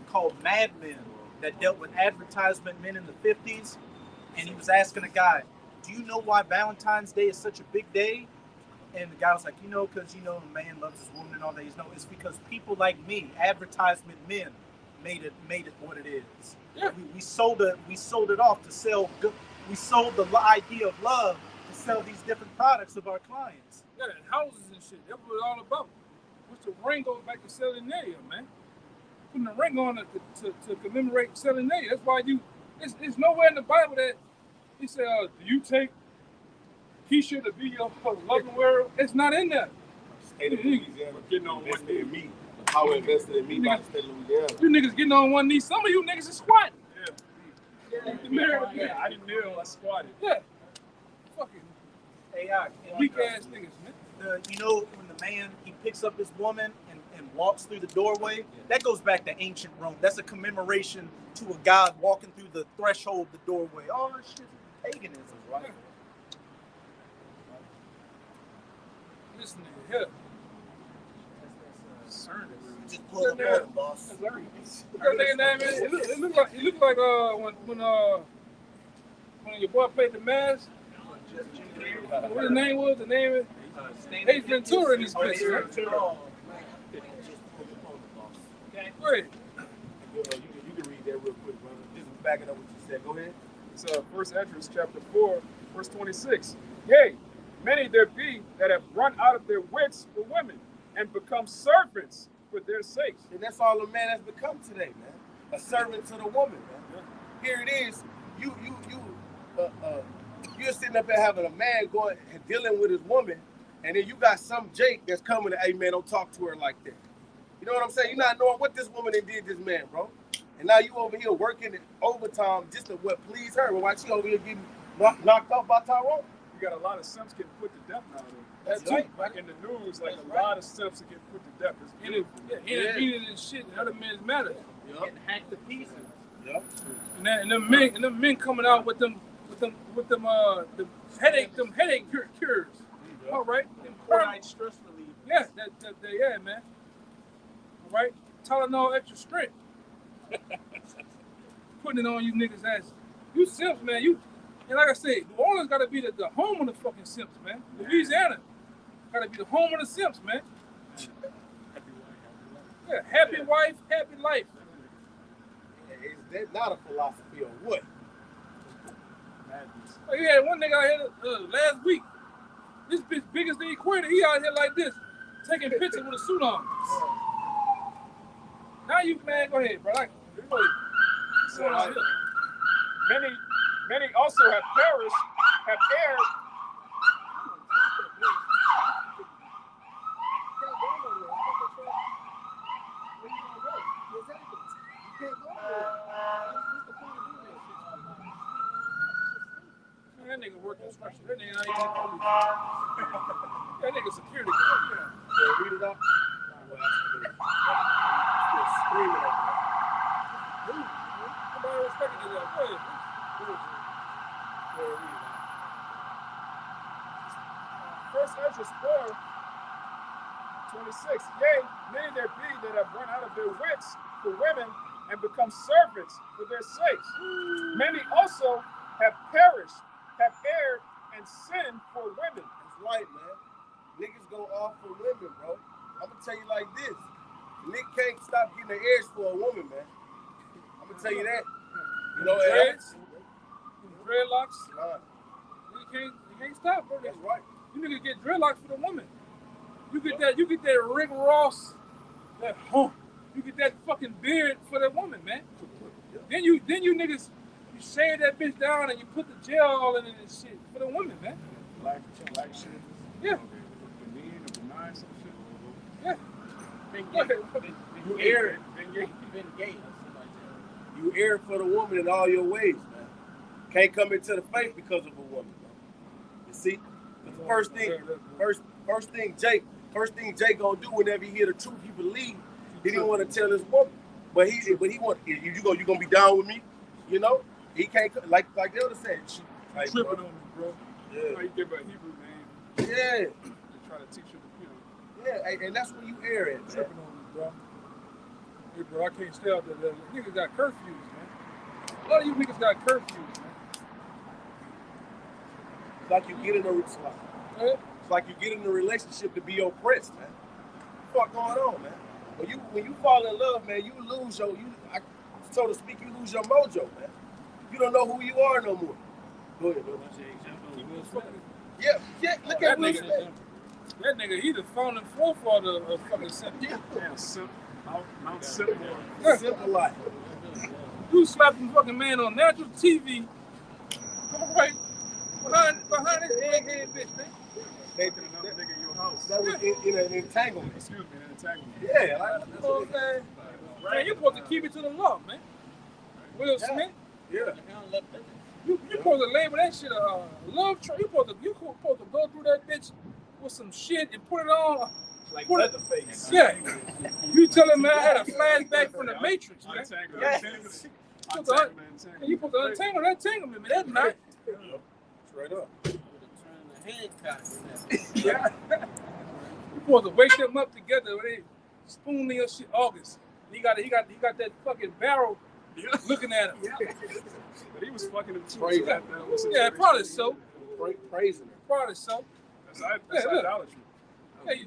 called Mad Men that dealt with advertisement men in the 50s, and he was asking a guy, do you know why Valentine's Day is such a big day? And the guy was like, because a man loves his woman and all that. He's no, it's because people like me, advertisement men, made it what it is. Yeah. We sold it off to sell good. We sold the idea of love to sell these different products of our clients. Yeah, and houses and shit. That's what it's all about. What's the ring goes back to Saturnalia, man. Putting a ring on it to commemorate Saturnalia. That's why it's nowhere in the Bible that he said, do you take Keisha to be your loving world? It's not in there. State of Louisiana getting on one knee in me. How invested in me by the state of Louisiana. You niggas getting on one knee. Some of you niggas is squatting. Yeah, I didn't kneel, I squatted. Yeah. Fucking AI. weak ass niggas, man. When the man, he picks up his woman and walks through the doorway, that goes back to ancient Rome. That's a commemoration to a god walking through the threshold of the doorway. All this shit is paganism, right? This nigga here. Just pull up on him, boss. What's that nigga name is? It looked like when your boy played the mask. What his name was? The name is Ace Ventura in this bitch. Go ahead. You can read that real quick, brother. Just backing up what you said. Go ahead. It's 1 Esdras chapter 4, verse 26. Yea, many there be that have run out of their wits for women and become servants for their sakes. And that's all a man has become today, man. A servant to the woman, man. Here it is. You're sitting up there having a man going and dealing with his woman, and then you got some Jake that's coming to, hey man, don't talk to her like that. You know what I'm saying? You're not knowing what this woman did this man, bro. And now you over here working overtime just to please her. But why she over here getting knocked off by Tyrone? You got a lot of simps getting put to death nowadays. That's right. Like in the news, like a lot of simps are getting put to death. Intervening and shit in other men's matters. Getting hacked to pieces. Yep. And them men coming out with them headache cures. Yep. All right. Chloride stress relief. Yeah, yeah, man. All right. Tylenol extra strength. Putting it on you niggas' asses. You simps, man. And like I said, New Orleans got to be the home of the fucking simps, man. Louisiana got to be the home of the simps, man. Yeah, happy wife, happy life. Is that not a philosophy or what? Like, you had one nigga out here last week. This bitch big as the equator. He out here like this, taking pictures with a suit on. Now you, man, go ahead, bro. So, many also have perished, have erred. That nigga working construction. That nigga not even police. That nigga security guard. Yeah, read it up. Still screaming at me. Nobody respecting you. Go ahead. First Esdras 4, 26. Yea, many there be that have run out of their wits for women and become servants for their sakes. Many also have perished, have erred, and sinned for women. That's right, man. Niggas go off for women, bro. I'm gonna tell you like this. Nick can't stop getting the edge for a woman, man. I'm gonna tell you that. You know Dreads, dreadlocks. Nah. You can't stop, bro. That's right. You niggas get dreadlocks for the woman. You get that Rick Ross, that hump. You get that fucking beard for that woman, man. Then you niggas, you shave that bitch down and you put the gel all in it and shit for the women, man. Black shit. Yeah. The mean, the benign, some shit. Yeah. You air it. You air it for the woman in all your ways, man. Can't come into the faith because of a woman, man. You see? The first thing Jake gonna do whenever he hear the truth, he believe. He didn't want to tell his woman, but he want you gonna be down with me, you know? He can't like the other said. Like, tripping on me, bro. Yeah. How you give a Hebrew name? Yeah. They try to teach you the Yeah, and that's where you air it, man. Tripping on me, bro. Hey, bro, I can't stay out there. Niggas got curfews, man. A lot of you niggas got curfews, man. It's like you get in a relationship to be oppressed, man. What the fuck going on, man? When you fall in love, man, you lose so to speak, you lose your mojo, man. You don't know who you are no more. Go ahead, bro. Yeah, look at Will Smith. That nigga, he the founding forefather of fucking simple. Damn, simple. Mount Simple. Simple life. You slapped the fucking man on natural TV. Right behind his egghead bitch, man. They Another nigga in your house. That was in an entanglement. Excuse me, an entanglement. Yeah, You know what I'm saying? Man, you supposed to keep it to the law, man. Will Smith. Yeah. You supposed to label that shit a love trick. You supposed to go through that bitch with some shit and put it on. Like Leatherface. Yeah. You telling me I had a flashback from the Matrix, man. Yes. You supposed to untangle that entanglement, man. That's not. Straight up. Yeah. You supposed to wake them up together when they spoon your shit August. He got that fucking barrel looking at him. But he was fucking him too. Crazy. Yeah, probably so. Praising him. Probably so. That's idolatry. Hey,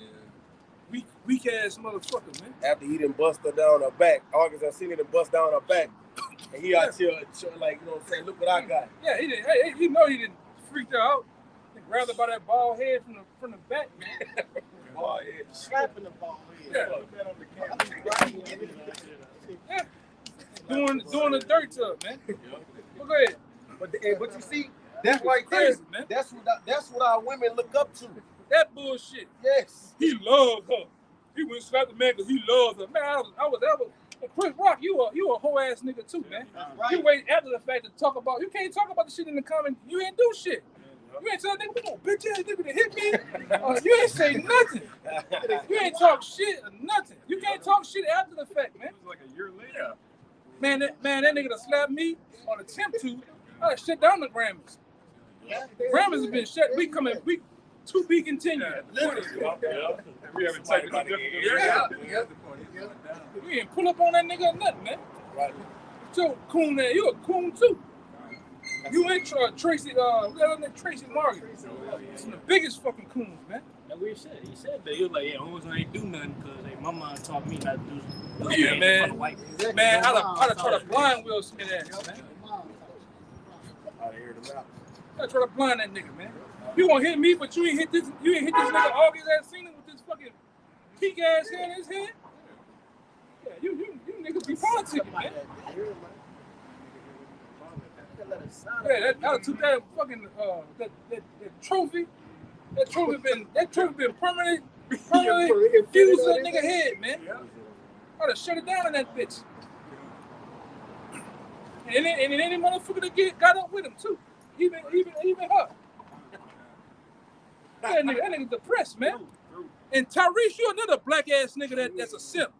weak ass motherfucker, man. After he didn't bust her down her back, August I seen him bust down her back, and he out here like, you know what I'm saying? Look what I got. Yeah, he didn't. Hey, he know he didn't freak her out. He grabbed her by that bald head from the back, man. Bald head. Slapping the ball head. Yeah. Doing the dirt to her, man. Well, go ahead. But you see, that's right Crazy, there. man. That's what our women look up to. That bullshit. Yes. He loved her. He went and slapped the man because he loved her. Man, I was and Chris Rock, you a whole ass nigga too, man. Right. You wait after the fact to talk about. You can't talk about the shit in the comment. You ain't do shit. You ain't tell nigga, we gonna bitch ass nigga to hit me. You ain't say nothing. You ain't talk shit or nothing. You can't talk shit after the fact, man. It was like a year later. Man, that nigga to slap me or attempt to, I shut down the Grammys. Grammys have been shut. We to be continued. Literally. We haven't taken no different. We ain't pull up on that nigga or nothing, man. Right. So coon there, you a coon too. You ain't Tracy Morgan. It's the biggest fucking coons, man. That's what he said that. He was like, yeah, hoes ain't do nothing because my mom taught me not to do Yeah, man. Man, I'd have tried to blind Will Smith ass, man. I'd try to blind that nigga, man. You gonna hit me, but you ain't hit this nigga August ass seen with this fucking peak ass hair in his head? Yeah, you niggas be politicking, man. Yeah, I took that fucking that trophy. That trophy been permanently fused to that nigga head, man. I'd have shut it down in that bitch. And any motherfucker that got up with him too. Even her. That nigga depressed, man. And Tyrese, you another black ass nigga that's a simp.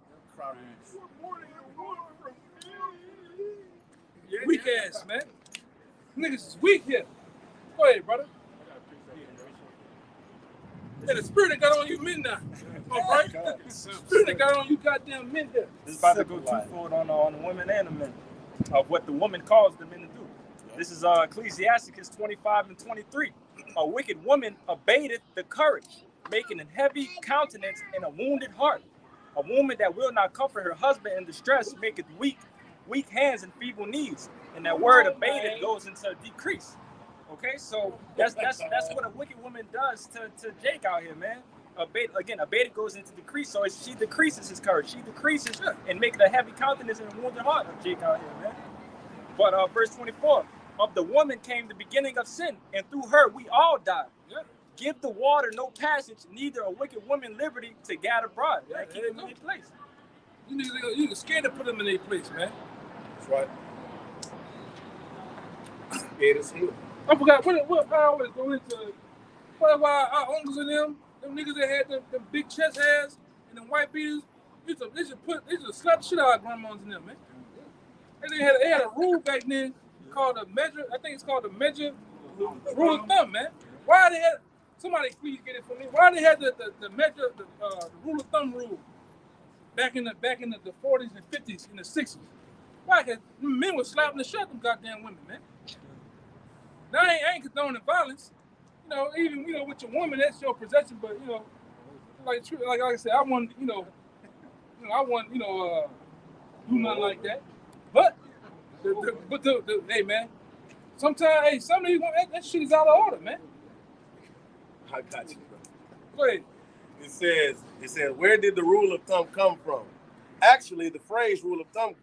Weak ass, man. Niggas is weak here. Go ahead, brother. Yeah, the spirit that got on you men now. All right? The spirit that got on you goddamn men here. This is about to go twofold on the women and the men of what the woman calls the men to do. This is Ecclesiasticus 25 and 23. A wicked woman abateth the courage, making a heavy countenance and a wounded heart. A woman that will not comfort her husband in distress maketh weak hands and feeble knees. And that word abated goes into decrease. Okay, so that's what a wicked woman does to Jake out here, man. Abated goes into decrease. So she decreases his courage. She decreases and making a heavy countenance and a wounded heart of Jake out here, man. But verse 24, of the woman came the beginning of sin, and through her we all died. Yeah. Give the water no passage, neither a wicked woman liberty to gather abroad. Yeah, Keep them in their place. You niggas, you scared to put them in their place, man. That's right. Scared as hell. I forgot what I always go into. Why our uncles and them niggas that had them big chest hairs and them white beaters, they just slap the shit out of grandmas and them, man. And they had a rule back then called a measure. I think it's called the measure rule of thumb, man. Why they had somebody please get it for me? Why they had the measure the rule of thumb rule back in the 40s and 50s and the 60s? Why? Because men were slapping the shit out of them goddamn women, man. Now I ain't condoning violence. You know, even with your woman, that's your possession. But like I said, I wouldn't do nothing like that. But hey, man, sometimes some of these that shit is out of order, man. I got you, bro. Go ahead. It says, where did the rule of thumb come from? Actually, the phrase rule of thumb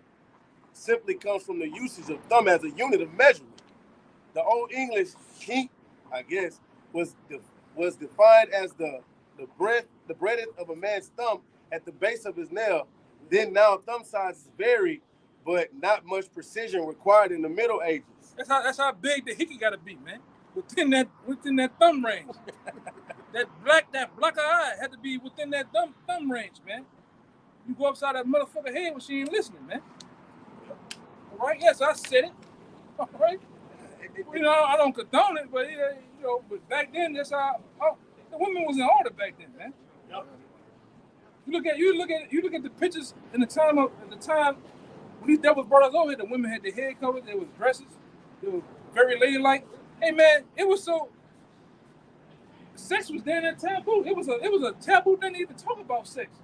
simply comes from the usage of thumb as a unit of measurement. The Old English "keep," I guess, was defined as the breadth of a man's thumb at the base of his nail. Then now thumb sizes vary, but not much precision required in the Middle Ages. That's how big the hickey gotta be, man. Within that thumb range. that black eye had to be within that thumb range, man. You go upside that motherfucker head when she ain't listening, man. All right, yes, I said it. All right. I don't condone it, but but back then that's how the women was in order back then, man. Yep. You look at the pictures in the time when these devils brought us over here. The women had their head covered. There was dresses. They were very ladylike. Hey, man, it was so. Sex was damn near taboo. It was a taboo. Didn't even talk about sex.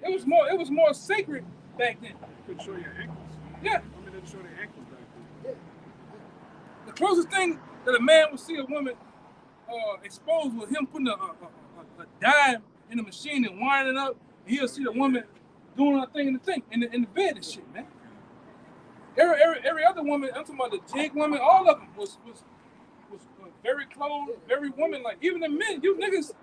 It was more sacred back then. You could show your ankles. Yeah. Women didn't show their ankles back then. The closest thing that a man would see a woman exposed was him putting a dime in the machine and winding it up. And he'll see the woman doing her thing in the bed and shit, man. Every other woman, I'm talking about the jig woman, all of them was very close, very woman-like. Even the men, you niggas,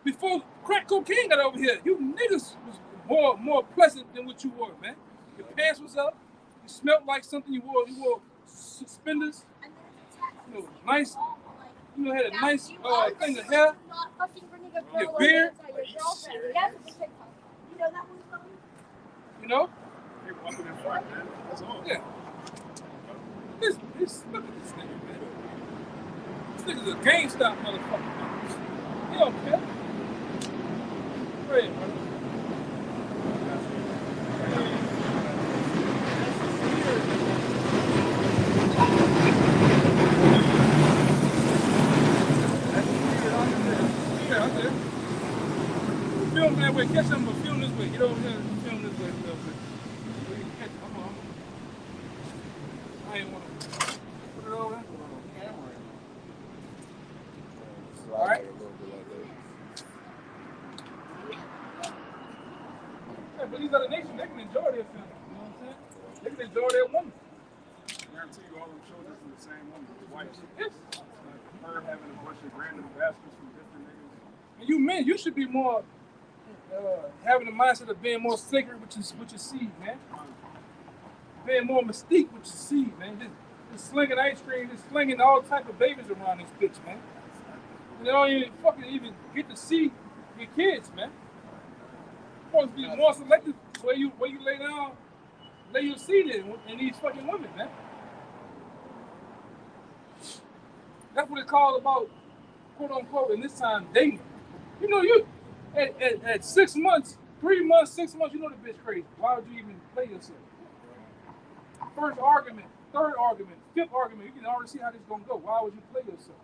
before crack cocaine got over here, you niggas was more pleasant than what you were, man. Your pants was up, you smelled like something you wore suspenders, nice, had a nice thing of hair, your beard, They walking in front, man. That's all. Yeah. Look at this nigga, man. This nigga's a GameStop motherfucker, man. He don't care. Go ahead, brother. Yeah, out there. Film that way, catch him, but film this way. Get over here and film this way a little bit. So you can catch him. Come on. I ain't want to put it over there. All right. Yeah, but these other nations, they can enjoy their film. You know what I'm saying? They can enjoy their woman. I guarantee you all them children from the same woman, the wife. Yes. Like her having a bunch of random bastards from different niggas. And you men, you should be more having the mindset of being more sacred with your seed, man. Being more mystique with your seed, man. Just slinging ice cream, just slinging all type of babies around this bitch, man. And they don't even get to see your kids, man. You're supposed to be more selective where you lay your seed in these fucking women, man. That's what it's called about, quote unquote, in this time dating. You at 6 months, 3 months, 6 months, you know the bitch crazy. Why would you even play yourself? First argument, third argument, fifth argument, you can already see how this is gonna go. Why would you play yourself?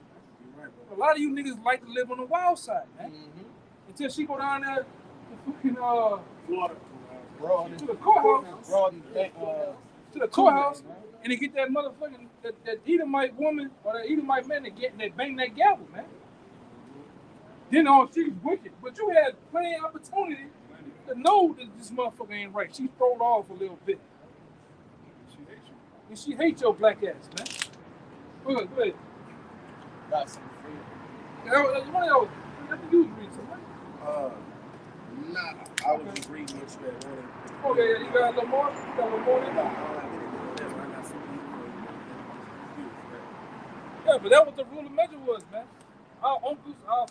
Right, a lot of you niggas like to live on the wild side, man. Mm-hmm. Until she go down there to fucking to the courthouse, and they get that motherfucking that Edomite woman or that Edomite man that bang that gavel, man. Then she's wicked, but you had plenty of opportunity to know that this motherfucker ain't right. She throwed off a little bit. She hates you. and she hates your black ass, man. Go ahead. Got some free. One of those. I think you was reading something, right? Nah, I was just reading what you had wanted. Oh, yeah, you got a little more? You got a little more than that? Yeah, but that was the rule of measure was, man. Our uncles, our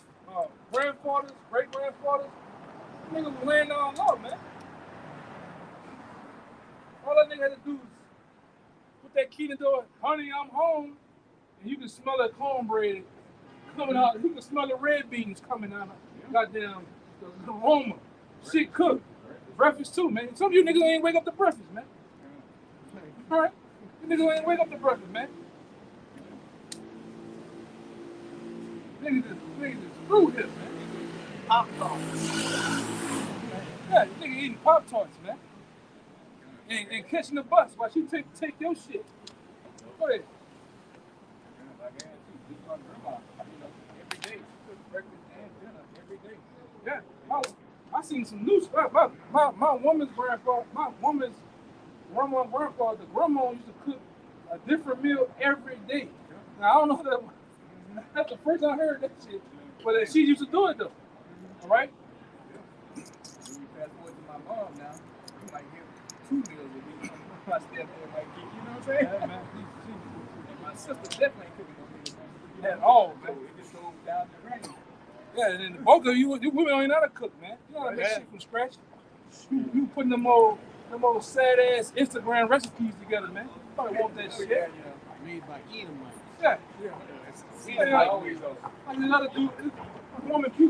grandfathers, great-grandfathers, niggas was laying down law, man. All that nigga had to do was put that key in the door, honey, I'm home, and you can smell that cornbread coming out. You can smell the red beans coming out. Goddamn, the aroma. Shit cooked. Breakfast too, man. Some of you niggas ain't wake up to breakfast, man. All right? You niggas ain't wake up to breakfast, man. Niggas is through here, man. Pop-Tarts. Yeah, nigga eating Pop-Tarts, man. And catching the bus while she take your shit. Go ahead. Every day, breakfast and dinner every day. Yeah, I seen some new stuff. My woman's grandfather, my woman's grandma and grandfather, the grandma used to cook a different meal every day. Now I don't know that that's the first time I heard that shit, but she used to do it though. All right. When you fast forward to my mom now, you might get 2 meals a week. My stepdad might get, you know what I'm saying? Yeah, man. And my sister definitely ain't cooking no meals At all, man. It just goes down the drain. Yeah, and then both of you women don't even know how to cook, man. You know how to make shit from scratch. You putting them old sad ass Instagram recipes together, man. You probably want that shit. Yeah, made by Edomite. Yeah. I always though. Like another dude, this woman, he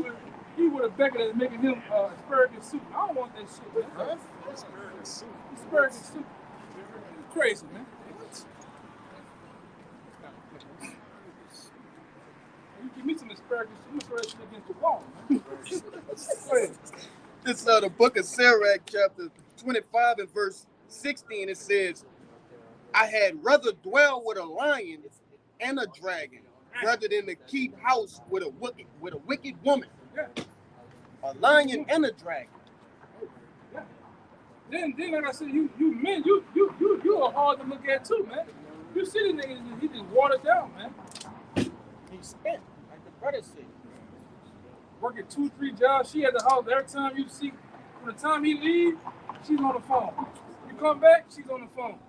would have Beckett that's making him asparagus soup. I don't want that shit, man. Huh? Asparagus soup. Asparagus soup. It's crazy, man. You give me some asparagus, I'm gonna throw that shit against the wall, man. Go ahead. This the book of Sirach, chapter 25 and verse 16. It says, I had rather dwell with a lion and a dragon rather than to keep house with a wicked woman. Yeah. A lion and a dragon. Yeah. Then like I said, you men, you are hard to look at too, man. You see the niggas, he just watered down, man. He spent, like the brother said. Working 2-3 jobs. She at the house every time you see. From the time he leave, she's on the phone. You come back, she's on the phone.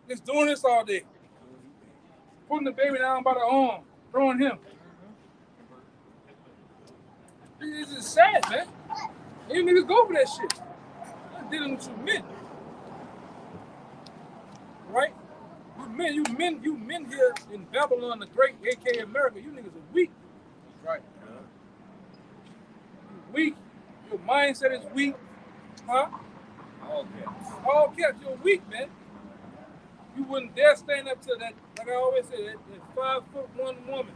Just doing this all day. Putting the baby down by the arm, throwing him. It's just sad, man. You niggas go for that shit. I'm dealing with you men. Right? You men here in Babylon the Great, aka America, you niggas are weak. Right. You're weak. Your mindset is weak. Huh? All caps. You're weak, man. You wouldn't dare stand up to that, like I always say, that 5'1" woman.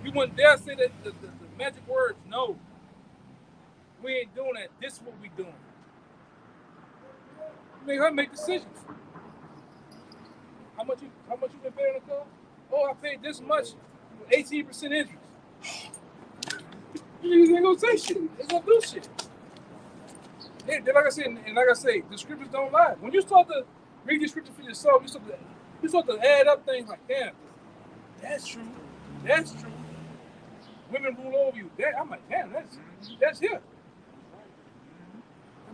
You wouldn't dare say that the magic words, no. We ain't doing that. This is what we doing. Make her make decisions. How much you been paying on the car? Oh, I paid this much, 18% interest. You niggas ain't gonna say shit. They gonna do shit. Like I say, the scriptures don't lie. When you start to read the scripture for yourself, you start to add up things like, damn, that's true. That's true. Women rule over you. I'm like, damn, that's here.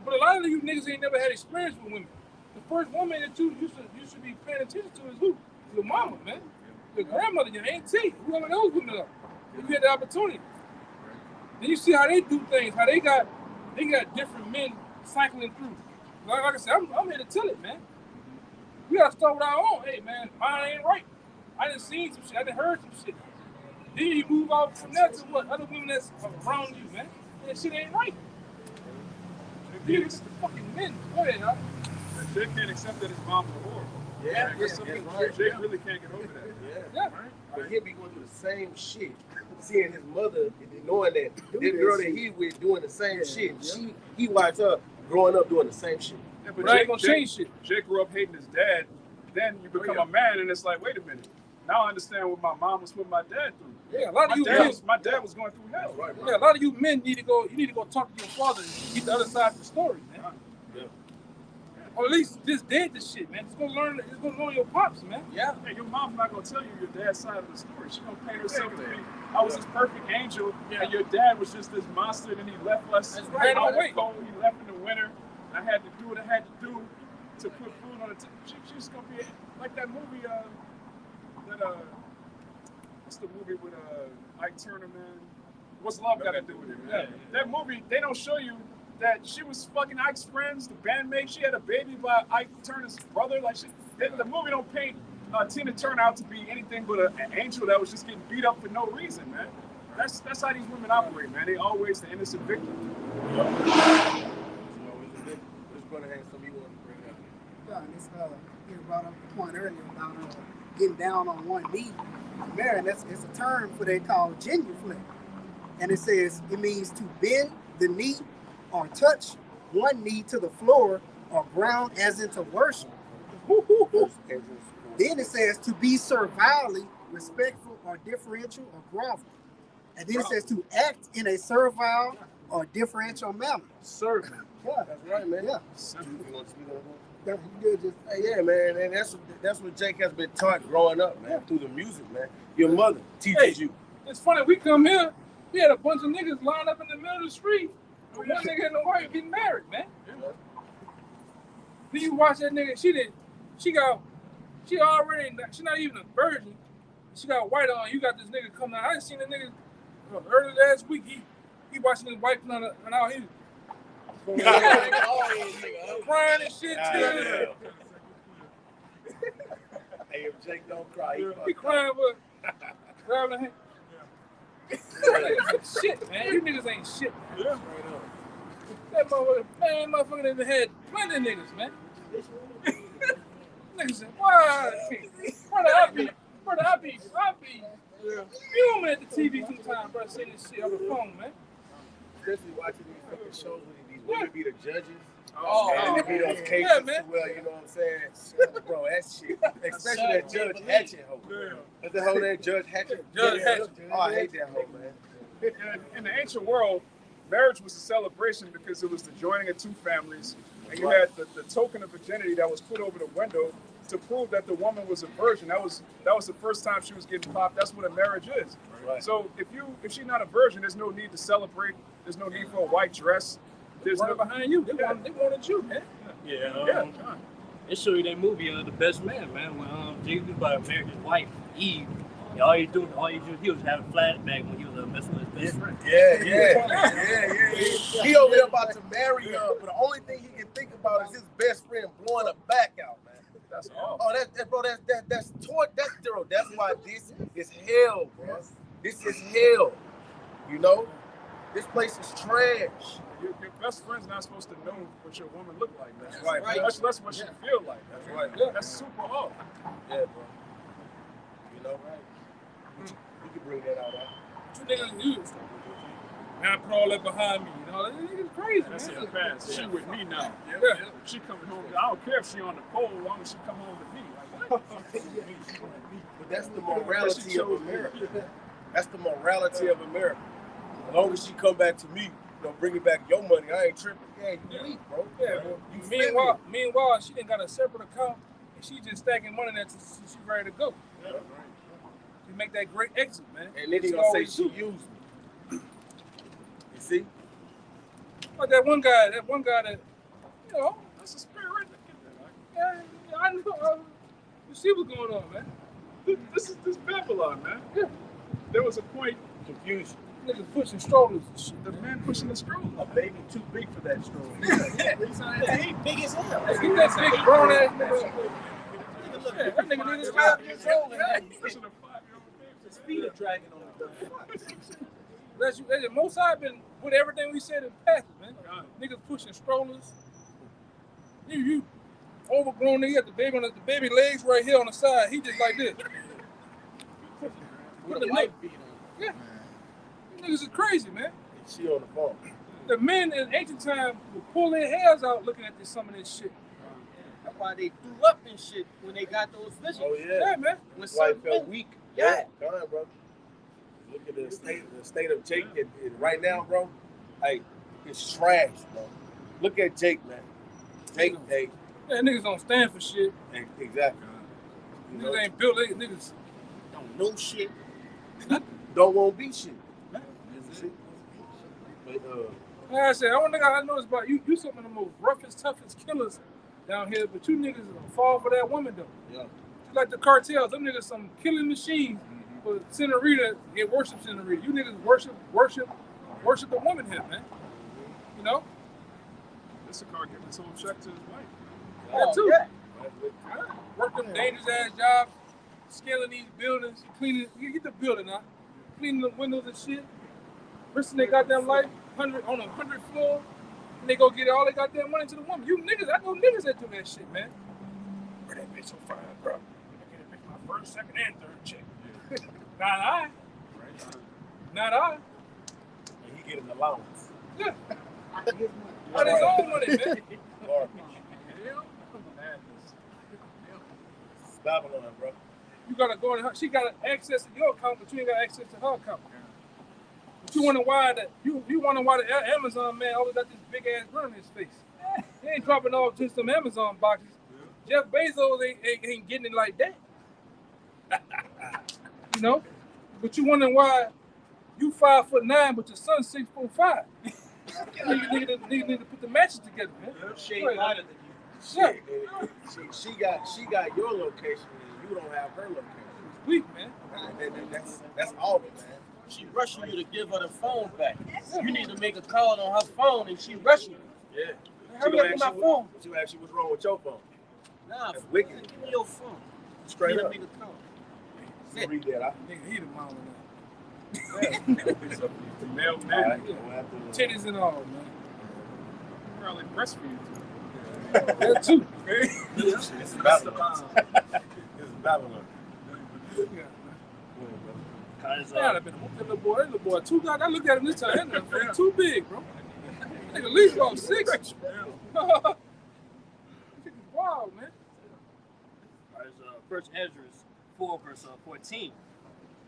But a lot of you niggas ain't never had experience with women. The first woman that you should be paying attention to is who? Your mama, man. Your grandmother, your auntie, whoever those women are. If you had the opportunity. Then you see how they do things, how they got different men cycling through. Like I said, I'm here to tell it, man. We gotta start with our own. Hey, man, mine ain't right. I done seen some shit. I done heard some shit. Then you move out from there to what? Other women that's around you, man. That shit ain't right. Dude, it's the fucking men. Go ahead, huh? Jake can't accept that his mom's a whore. Yeah, right. Jake really can't get over that. Yeah. Right? But he'll be going through the same shit. Seeing his mother, knowing that this girl that he with doing the same shit. He watched her growing up doing the same shit. Yeah, but Jake ain't gonna change shit. Jake grew up hating his dad. Then you become a man, and it's like, wait a minute. Now I understand what my mom was putting my dad through. Yeah, a lot of my dad was going through hell. Right. Yeah, a lot of you men need to go. You need to go talk to your father and get the other side of the story, man. Yeah. Or at least just did the shit, man. Just go learn your pops, man. Yeah. Hey, your mom's not gonna tell you your dad's side of the story. She's gonna paint herself to be, I was this perfect angel, and your dad was just this monster, and he left us out in the cold. He left in the winter. I had to do what I had to do to put food on the table. She's gonna be like that movie. What's the movie with Ike Turner, man? What's love got to do with it, man? That movie, they don't show you that she was fucking Ike's friends, the bandmate. She had a baby by Ike Turner's brother. Like the movie don't paint Tina Turner out to be anything but an angel that was just getting beat up for no reason, man. That's how these women operate, man. They always the innocent victim. Yeah, and this you brought up the point earlier about getting down on one knee. Man, it's a term for they call genuflect. And it says it means to bend the knee or touch one knee to the floor or ground as into worship. Then it says to be servilely, respectful or differential or grovel. And then it says to act in a servile or differential manner. Serving. Yeah, that's right, man. Yeah. Yeah, man, and that's what Jake has been taught growing up, man, through the music, man. Your mother teaches you. It's funny, we come here, we had a bunch of niggas lined up in the middle of the street. One nigga and the wife getting married, man. Then you watch that nigga, she's not even a virgin. She got white on, you got this nigga coming out. I just seen the nigga early last week, he watching his wife and out here. Crying and shit too. Hey, if Jake don't cry, he crying, but grabbing him. Niggas ain't shit, man. You niggas ain't shit. Yeah. That motherfucker done had plenty of niggas, man. Niggas said, why? Brother, I be fuming at the TV sometimes, bro, seeing this shit on the phone, man. Especially watching these fucking shows when these women be the judges. And they be those cases well, you know what I'm saying? Bro, that shit. Especially that Judge Hatchet hoe. That's the hoe that Judge Hatchet. Judge Hatchet. Oh, I hate that hoe, man. In the ancient world, marriage was a celebration because it was the joining of two families, and you had the token of virginity that was put over the window to prove that the woman was a virgin. That was the first time she was getting popped. That's what a marriage is. Right. So if she's not a virgin, there's no need to celebrate. There's no need for a white dress. There's no behind you. They wanted you, man. Yeah. It showed you that movie, The Best Man, man. When Jesus married his wife, Eve. All he do, he was having a flashback when he was messing with his best friend. Yeah. He over there about to marry her, but the only thing he can think about is his best friend blowing her back out, man. That's all. Oh, that's why this is hell, bro. This is hell. You know, this place is trash. Your best friend's not supposed to know what your woman look like. That's right. Much less what she feel like. That's right. Yeah. That's super off. Yeah, bro. You know, right? You can bring that out. What you niggas use? Man, I put all that behind me. You know, that nigga's crazy. That's in man. the past. She with me now. Yeah. She coming home. I don't care if she on the pole, as long as she come home with me. Like, what? But that's the morality of America. That's the morality of America. As long as she come back to me, bring me back your money. I ain't tripping. Yeah, you weak, bro. Yeah, bro. Meanwhile, she done got a separate account, and she just stacking money there till she's ready to go. Yeah, right. You make that great exit, man. And then he gonna say she used me. You see? Like that one guy that, you know, that's a spirit. Yeah, I know. You see what's going on, man. This is Babylon, man. Yeah. There was a point. Confusion. Niggas pushing strollers and shit. The man pushing the stroller. A baby too big for that stroller. He big as hell. Get that big grown ass nigga. That nigga need 5 years old. Pushing a 5-year-old baby. His feet are dragging on the most I've been with everything we said in the past, man. Niggas pushing strollers. You overgrown nigga got the baby legs right here on the side. He just like this. With a light beat on. Yeah. Niggas is crazy, man. She on the phone. The men in ancient time would pull their hairs out looking at some of this shit. That's why they threw up and shit when they got those visions. Oh yeah. Yeah, man. When wife felt weak. Yeah. Come on, bro. Look at the state of Jake right now, bro. Hey, it's trash, bro. Look at Jake, man. Jake, hey, Yeah, niggas don't stand for shit. Exactly. Niggas ain't built. Niggas Don't know shit. Don't want to be shit. See? But, like I said, one nigga I noticed about you, you some of the most roughest, toughest killers down here, but you niggas fall for that woman though. Yeah. Just like the cartels, them niggas some killing machines. But Senorita, they worship Senorita. You niggas worship the woman here, man. You know? This a car giving his whole check to his wife. That too. Work them dangerous ass jobs, scaling these buildings, cleaning. You get the building out, cleaning the windows and shit. Risking their goddamn life, on a 100th floor, and they go get all their goddamn money to the woman. You niggas, I know niggas that do that shit, man. Bro, that bitch so fine, bro. I get to pick my first, second, and third check. Not I. Not I. and he get an allowance. Yeah. On his own money, man. Lord. It's Babylon, bro. You gotta go in her. She got access to your account, but you ain't got access to her account. But you wonder why the Amazon man always got this big ass grin in his face. He ain't dropping off just some Amazon boxes. Jeff Bezos ain't getting it like that. You know? But you wondering why you 5'9", but your son's 6'5". Nigga need to put the matches together, man. She ain't lighter than you. Yeah. She got your location and you don't have her location. Weak, man. That's all, man. She rushing you to give her the phone back. You need to make a call on her phone and she rushing you. Yeah. Hurry up with my phone. She asked you what's wrong with your phone. Nah, That's wicked. give me your phone. Straight up. Make a call. Read that. Nigga, he the mama now. The male All man. right, we'll have to- Titties and all, man. Probably breastfeed. That too. It's Babylon. It's Babylon. Yeah, I've been whooping that little boy. Too bad. I looked at him this time. That nigga too big, bro. Nigga, at least about 6. Wow, man. First Ezra 4 verse 14.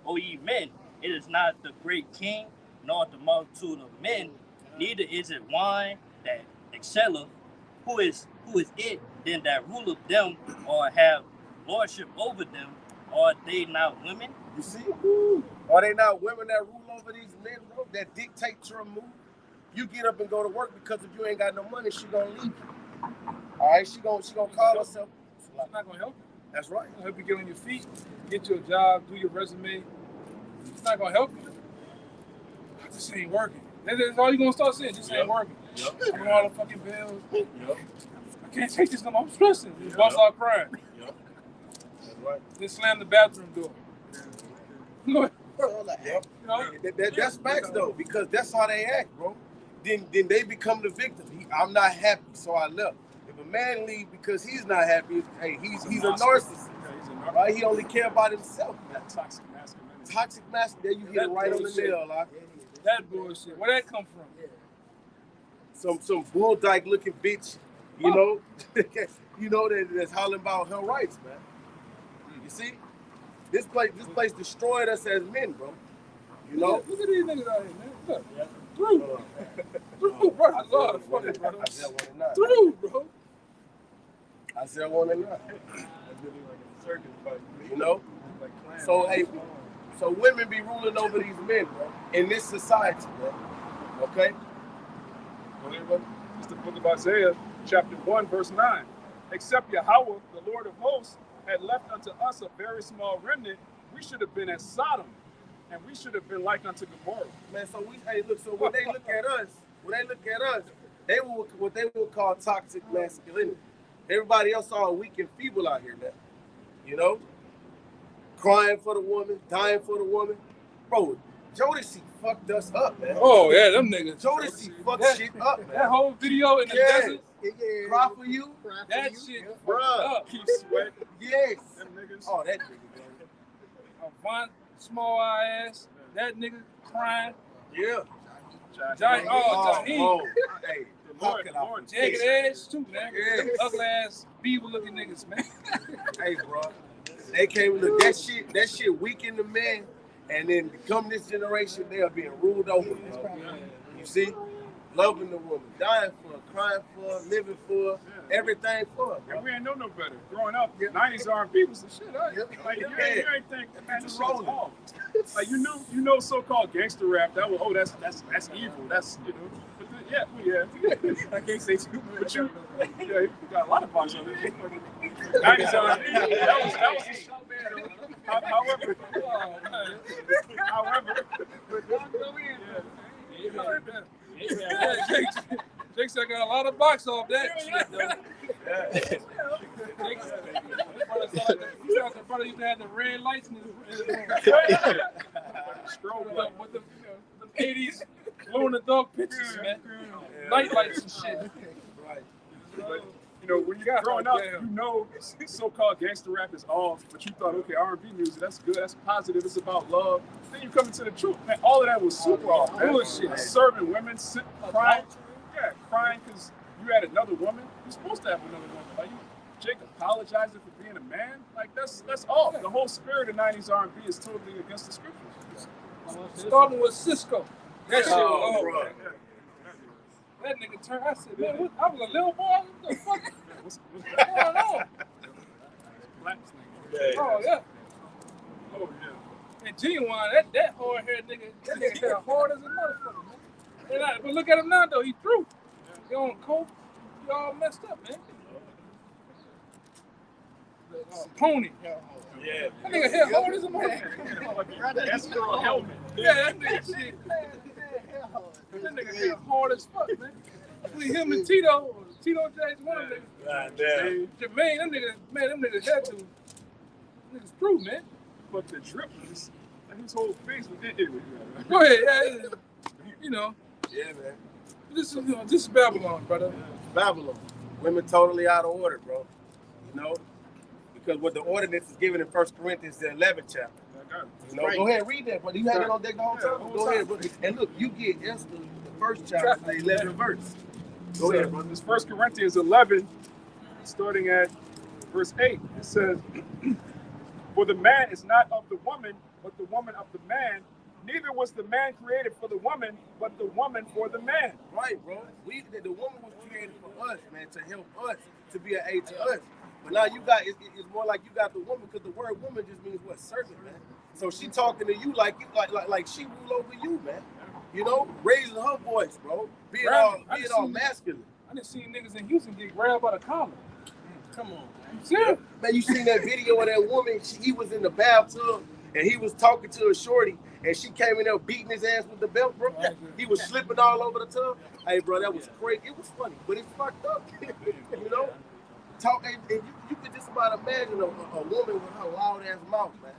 O ye men, it is not the great king, nor the multitude of men, neither is it wine that excelleth. Who is it then that ruleth them, or have lordship over them? Are they not women? You see? Are they not women that rule over these men, bro? That dictate your move? You get up and go to work because if you ain't got no money, she gonna leave you. All right, she gonna call herself. It's not gonna help you. That's right. It'll help you get on your feet, get you a job, do your resume. It's not gonna help you. This ain't working. That's all you're gonna start saying. This ain't working. I'm on all the fucking bills. I can't take this no more. I'm stressing. You bust out crying. That's right. Then slam the bathroom door. Yep. That's facts though, because that's how they act, bro. Then they become the victim. I'm not happy, so I left. If a man leave because he's not happy, hey, he's a narcissist, right? He only care about himself. That toxic masculinity. Toxic masculinity. There you hit it right on the nail, like. That bullshit. Where that come from? Some bull dyke looking bitch, you know, that's hollering about her rights, man. You see, this place destroyed us as men, bro. You know. Look at these niggas out here, man. Look. Through, bro. Lord, funny, bro. Through, bro. I said 1 and 9. You know. So hey, so women be ruling over these men, bro, in this society, bro. Okay. It's the book of Isaiah, chapter 1, verse 9. Except Yahweh, the Lord of hosts, had left unto us a very small remnant, we should have been as Sodom, and we should have been like unto Gomorrah. Man, so when they look at us, they will what they will call toxic masculinity. Everybody else all weak and feeble out here now. You know? Crying for the woman, dying for the woman. Bro, Jodeci fucked us up, man. Oh, yeah, them niggas. Jodeci fucked shit up, man. That whole video in the desert. Cry for you. That shit Bruh. up. Keep sweating. Yes. Them niggas. Oh, that nigga, man. Von small ass. That nigga crying. Yeah. Jaheim. Oh, hey. Lord. Jagged Edge too, man. Yes. Ugly ass beaver looking niggas, man. Hey, bro. They came look that shit weakened the men, and then come this generation, they are being ruled over. Bro. You see? loving the woman, dying for her, crying for her, living for her, everything for her. And we ain't know no better. Growing up, 90s R&B was the shit. Like, you ain't think, man, this shit's off. Like, you know so-called gangster rap. That was, that's evil. That's, you know. But yeah. I can't say too much. But you got a lot of box on it. 90s R&B. That was the show, man. However, Jake said I got a lot of box off that shit, though. He sounds like brother used to have the red lights in his room. With the 80s glow in the dark pictures, man. Night lights and shit. Right. But, you know, when you're growing up, you know so-called gangster rap is off, but you thought, okay, R&B music, that's good, that's positive, it's about love. Then you come into the truth, man, all of that was super off. Bullshit. Serving women, crying. Yeah, crying because you had another woman. You're supposed to have another woman. Like, Jake apologizing for being a man? Like, that's off. The whole spirit of 90s R&B is totally against the scriptures. Starting with Cisco. That shit was off. That nigga turned. I said, man, I was a little boy. What the fuck? What's going on? Oh yeah. Oh yeah. And Genuine, that hard haired nigga, that nigga hit hard as a motherfucker, man. But look at him now though. He through. He on coke. He all messed up, man. Pony. Yeah. That nigga hit hard as a motherfucker. That's for a helmet. Yeah, that nigga shit. That nigga hit hard as fuck, man. Between him and Tito J's one of them. Jermaine, them niggas had to. Niggas through, man. But the drip was, his whole face was anyway. Go ahead, yeah. You know. Yeah, man. This is Babylon, brother. Babylon. Women totally out of order, bro. You know? Because what the ordinance is given in 1 Corinthians, the 11th chapter. You know, go ahead, read that, brother. You had it on deck the whole time. Go ahead, brother. And look, you get Esther, the first chapter, the 11th verse. Go ahead, brother. This 1 Corinthians 11, starting at verse 8, it says, for the man is not of the woman, but the woman of the man. Neither was the man created for the woman, but the woman for the man. Right, bro. The woman was created for us, man, to help us, to be an aid to us. But now you got, it's more like you got the woman, because the word woman just means what? Servant, man. So she talking to you like she rule over you, man. You know, raising her voice, bro. Being all masculine. I done seen niggas in Houston get grabbed by the collar. Come on, man. Serious? Man, you seen that video of that woman? He was in the bathtub and he was talking to a shorty, and she came in there beating his ass with the belt, bro. He was slipping all over the tub. Hey, bro, that was crazy. It was funny, but it's fucked up. You know? And you could just about imagine a woman with her loud ass mouth, man.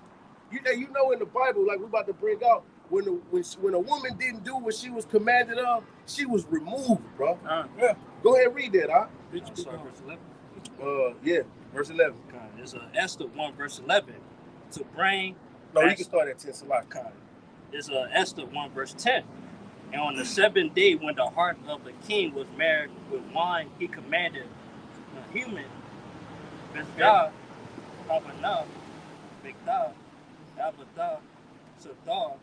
You know in the Bible, like we're about to bring out, when a woman didn't do what she was commanded of, she was removed, bro. Yeah. Go ahead and read that, huh? Sorry, verse 11. Yeah, verse 11. There's Esther 1, verse 11. To bring. No, you can start at 10. It's a lot. There's Esther 1, verse 10. And on the 7th day, when the heart of the king was married with wine, he commanded the human, Bezdah, Abana, Bigdah, Abadah, Sadar,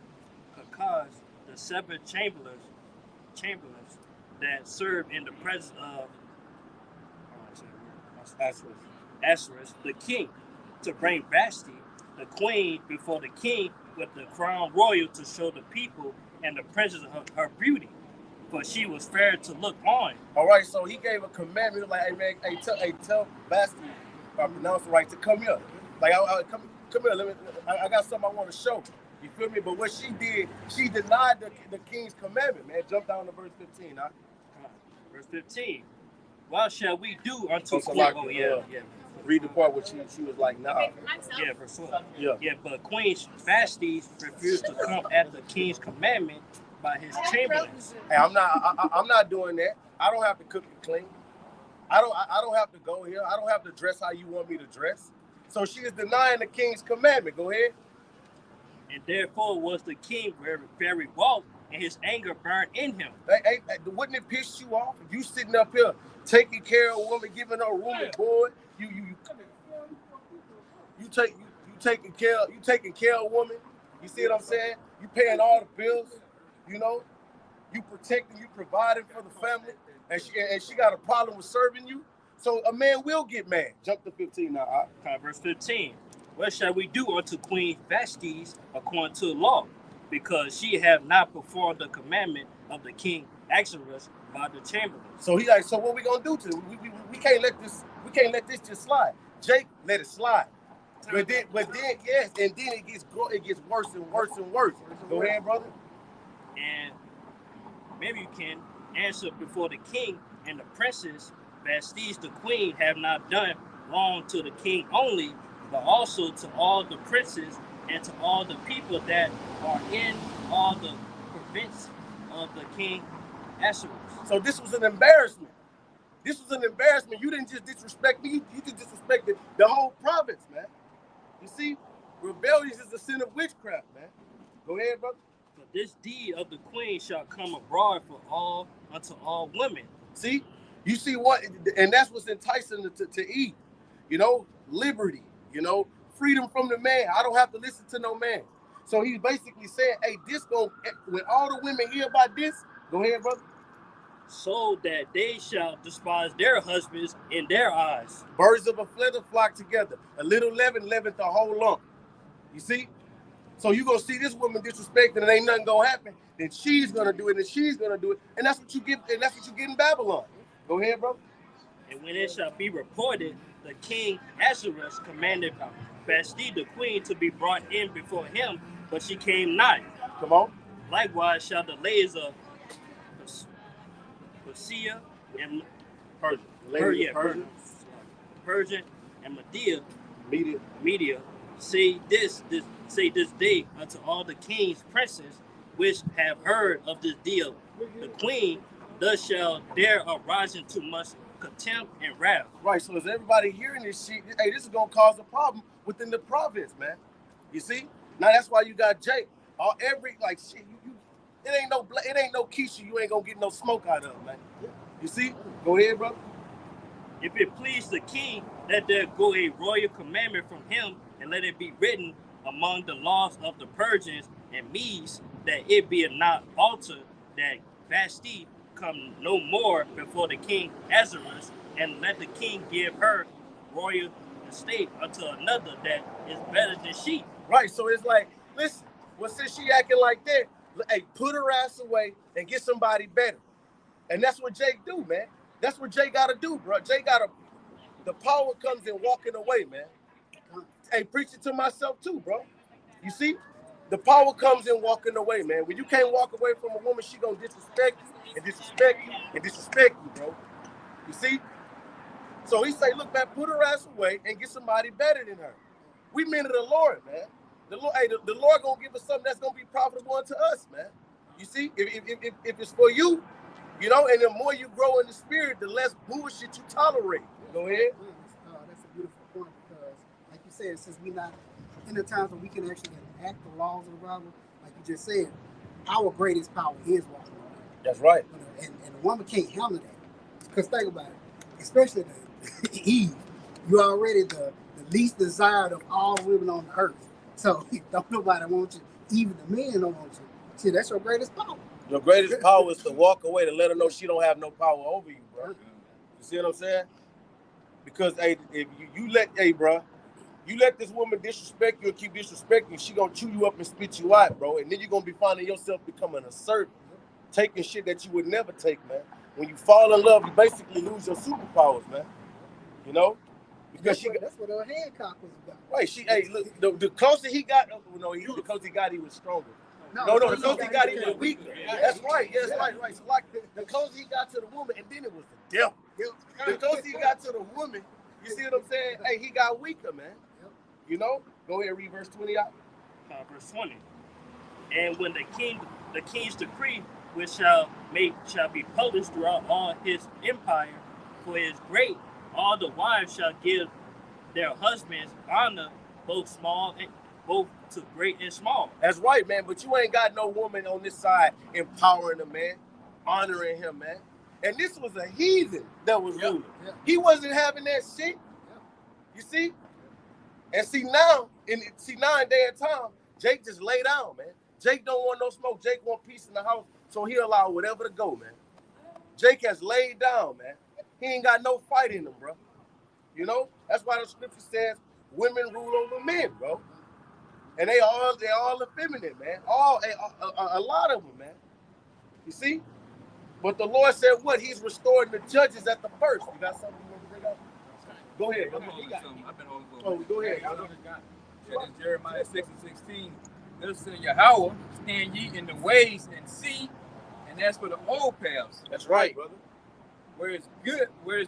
Kakaz, the 7 chamberlains that served in the presence of Asherus, the king, to bring Vashti, the queen, before the king with the crown royal to show the people and the princes of her beauty, for she was fair to look on. All right, so he gave a commandment like, hey man, tell Vashti, if I pronounce it right, to come here. Like, come here. I got something I want to show. You feel me? But what she did, she denied the king's commandment, man. Jump down to verse 15, huh? Verse 15. What shall we do unto Read the part where she was like, nah. Yeah, verse 12. Yeah, but Queen Vashti refused to come at the king's commandment by his chamberlains. Hey, I'm not doing that. I don't have to cook and clean. I don't have to go here. I don't have to dress how you want me to dress. So she is denying the king's commandment. Go ahead. And therefore was the king very wroth, and his anger burned in him. Hey, wouldn't it piss you off if you sitting up here taking care of a woman, giving her room and board? You taking care of a woman. You see what I'm saying? You paying all the bills. You know, you protecting, you providing for the family, and she got a problem with serving you. So a man will get mad. Jump to 15 now. Verse 15. What shall we do unto Queen Vashti according to the law? Because she have not performed the commandment of the king Ahasuerus by the chamberlain. So he like, so what we gonna do to it? We can't let this just slide. Jake let it slide. But then yes, and then it gets worse and worse and worse. Go ahead, brother. And maybe you can answer before the king and the princess. Vashti the queen have not done wrong to the king only, but also to all the princes and to all the people that are in all the province of the king Ahasuerus. So this was an embarrassment. This was an embarrassment. You didn't just disrespect me, you just disrespected the whole province, man. You see, rebellion is a sin of witchcraft, man. Go ahead, brother. For this deed of the queen shall come abroad for all unto all women. See, you see what, and that's what's enticing to Eve. You know, liberty, you know, freedom from the man. I don't have to listen to no man. So he's basically saying, hey, this go, when all the women hear about this, go ahead, brother. So that they shall despise their husbands in their eyes. Birds of a feather flock together. A little leaven leaveth the whole lump. You see? So you gonna see this woman disrespected and ain't nothing gonna happen. Then she's gonna do it and she's gonna do it. And that's what you get, and that's what you get in Babylon. Go ahead, bro. And when it shall be reported, the king Ahasuerus commanded Vashti the queen to be brought in before him, but she came not. Come on. Likewise shall the ladies of Persia and Persian and Media say this day unto all the king's princes which have heard of this deal. The queen thus shall there arise into much contempt and wrath. Right, so as everybody hearing this shit, hey, this is gonna cause a problem within the province, man. You see? Now that's why you got Jake. It ain't no Keisha you ain't gonna get no smoke out of, man. You see? Go ahead, brother. If it please the king, let there go a royal commandment from him, and let it be written among the laws of the Persians and Medes, that it be not altered, that Vashti come no more before the king Ahasuerus, and let the king give her royal estate unto another that is better than she. Right, so it's like, listen, well, since she acting like that, hey, put her ass away and get somebody better. And that's what Jake do, man. That's what Jake gotta do, bro. The power comes in walking away, man. Hey, preach it to myself too, bro. You see? The power comes in walking away, man. When you can't walk away from a woman, she gonna disrespect you and disrespect you and disrespect you, bro. You see? So he say, look, man, put her ass away and get somebody better than her. We men of the Lord, man. The Lord gonna give us something that's gonna be profitable unto us, man. You see, if it's for you, you know, and the more you grow in the spirit, the less bullshit you tolerate. Go ahead. That's a beautiful point because, like you said, since we're not in the times where we can actually enact the laws of the Bible, like you just said, our greatest power is walking away. That's right. And a woman can't handle that. Because think about it, especially Eve, you're already the least desired of all women on the earth. So don't nobody want you, even the men don't want you. See, that's your greatest power. Your greatest power is to walk away, to let her know she don't have no power over you, bro. You see what I'm saying? Because hey, if you let this woman disrespect you and keep disrespecting you, she gonna chew you up and spit you out, bro. And then you're gonna be finding yourself becoming a servant, taking shit that you would never take, man. When you fall in love, you basically lose your superpowers, man. You know? Because that's what her Hancock was about. Right, look, the closer he got, the closer he got, he was stronger. No, the closer he got, he was weaker. That's right, yes, right. So like the closer he got to the woman, and then it was the devil. The closer he got to the woman, you see what I'm saying? Hey, he got weaker, man. You know? Go ahead, read verse 20 out. Verse 20. And when the king's decree, which shall be published throughout all his empire, for his great, all the wives shall give their husbands honor, both to great and small. That's right, man. But you ain't got no woman on this side empowering a man, honoring him, man. And this was a heathen that was ruling. Yeah. He wasn't having that shit. Yeah. You see? And see now in day and time, Jake just lay down, man. Jake don't want no smoke. Jake want peace in the house, so he allow whatever to go, man. Jake has laid down, man. He ain't got no fight in him, bro. You know, that's why the scripture says women rule over men, bro. And they all effeminate, man. A lot of them, man. You see? But the Lord said what? He's restoring the judges at the first. You got something you want to bring up? Go ahead. I've been holding Oh, go ahead. It's Jeremiah 6:16. Listen, Yahweh, stand ye in the ways and see, and that's for the old paths. That's right, brother. Where is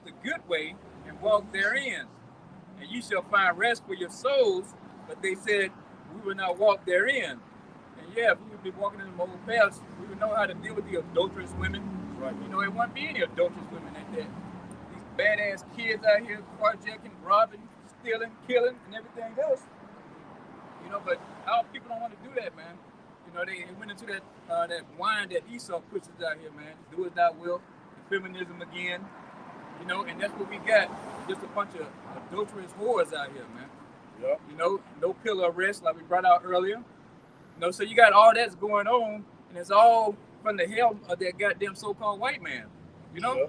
the good way, and walk therein. And you shall find rest for your souls. But they said, we will not walk therein. And yeah, if we would be walking in the old paths, we would know how to deal with the adulterous women. Right. You know, it wouldn't be any adulterous women like that. These badass kids out here carjacking, robbing, stealing, killing, and everything else. You know, but our people don't want to do that, man. You know, they went into that wine that Esau pushes out here, man. Do as thou wilt. Feminism again. You know, and that's what we got. Just a bunch of adulterous whores out here, man. Yeah. You know, no pillar arrest like we brought out earlier. You know, so you got all that's going on, and it's all from the hell of that goddamn so-called white man. You know? Yeah.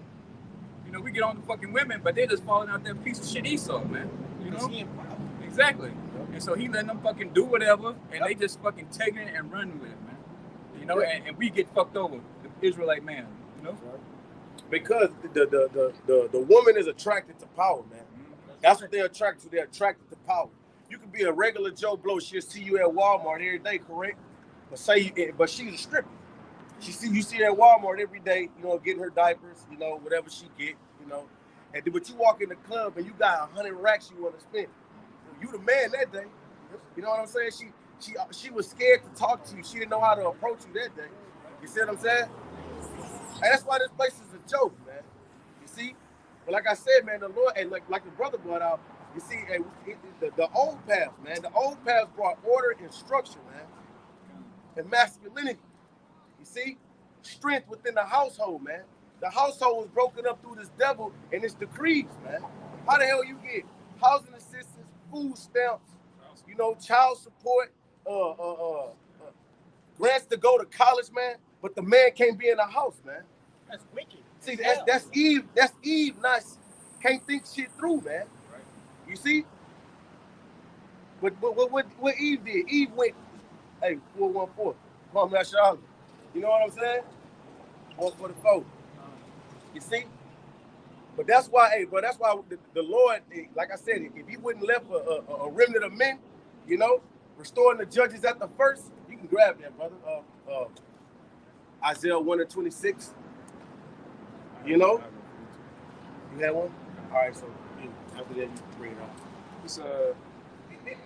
You know, we get on the fucking women, but they just falling out that piece of shit Esau, man. You know? Exactly. Yeah. And so he letting them fucking do whatever, and they just fucking taking it and running with it, man. You know, and we get fucked over, the Israelite man. You know? Right. Because the woman is attracted to power, man. That's what they're attracted to. They're attracted to power. You could be a regular Joe Blow. She'll see you at Walmart every day, correct? But she's a stripper. You see her at Walmart every day, you know, getting her diapers, you know, whatever she get, you know. But you walk in the club and you got 100 racks you want to spend. You the man that day. You know what I'm saying? She was scared to talk to you. She didn't know how to approach you that day. You see what I'm saying? And that's why this place is a joke, man. You see? But like I said, man, the Lord, and like the brother brought out, you see, the old path, man. The old path brought order and structure, man. And masculinity. You see? Strength within the household, man. The household was broken up through this devil and its decrees, man. How the hell you get housing assistance, food stamps, you know, child support, grants to go to college, man. But the man can't be in the house, man. That's wicked. See, that's Eve. That's Eve. Can't think shit through, man. Right. You see? But what Eve did? Eve went, hey, 414. Come on, man, Charlotte. You know what I'm saying? 144. You see? But that's why, the Lord, like I said, if he wouldn't left a remnant of men, you know, restoring the judges at the first, you can grab that, brother. Isaiah 1:26. You know? You had one? All right, so after that, you bring it up. It's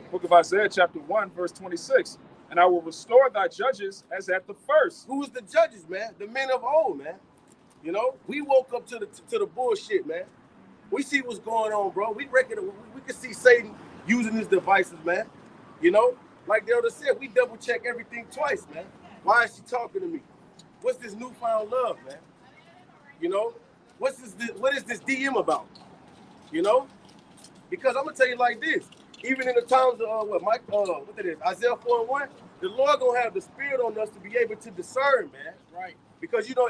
book of Isaiah, chapter 1, verse 26. And I will restore thy judges as at the first. Who's the judges, man? The men of old, man. You know? We woke up to the bullshit, man. We see what's going on, bro. We can see Satan using his devices, man. You know? Like the elder said, we double check everything twice, man. Why is she talking to me? What's this newfound love, man? You know? What is this DM about? You know? Because I'm gonna tell you like this. Even in the times of Isaiah 4:1, the Lord gonna have the spirit on us to be able to discern, man. Right. Because you know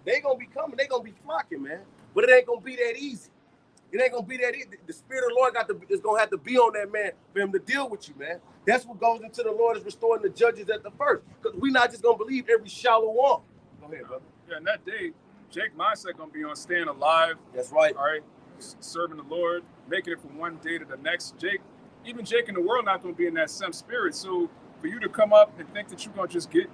they gonna be coming, they gonna be flocking, man. But it ain't gonna be that easy. It ain't gonna be that easy. The spirit of the Lord is gonna have to be on that man for him to deal with you, man. That's what goes into the Lord is restoring the judges at the first. Because we're not just gonna believe every shallow one. Go ahead, brother. Yeah, and that day, Jake mindset gonna be on staying alive. That's right. All right, serving the Lord, making it from one day to the next. Jake in the world not gonna be in that same spirit. So for you to come up and think that you're gonna just get,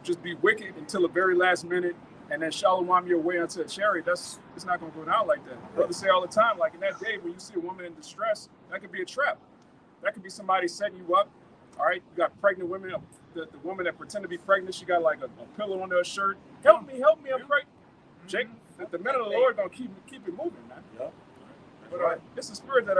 just be wicked until the very last minute and then shalom your way onto a chariot, it's not gonna go down like that. Brothers say all the time, like in that day when you see a woman in distress, that could be a trap. That could be somebody setting you up. All right, you got pregnant women. The woman that pretend to be pregnant, she got like a pillow under her shirt. Help me, I'm pregnant. Jake, the men of the Lord gonna keep it moving, man. Yeah. But this is spirit that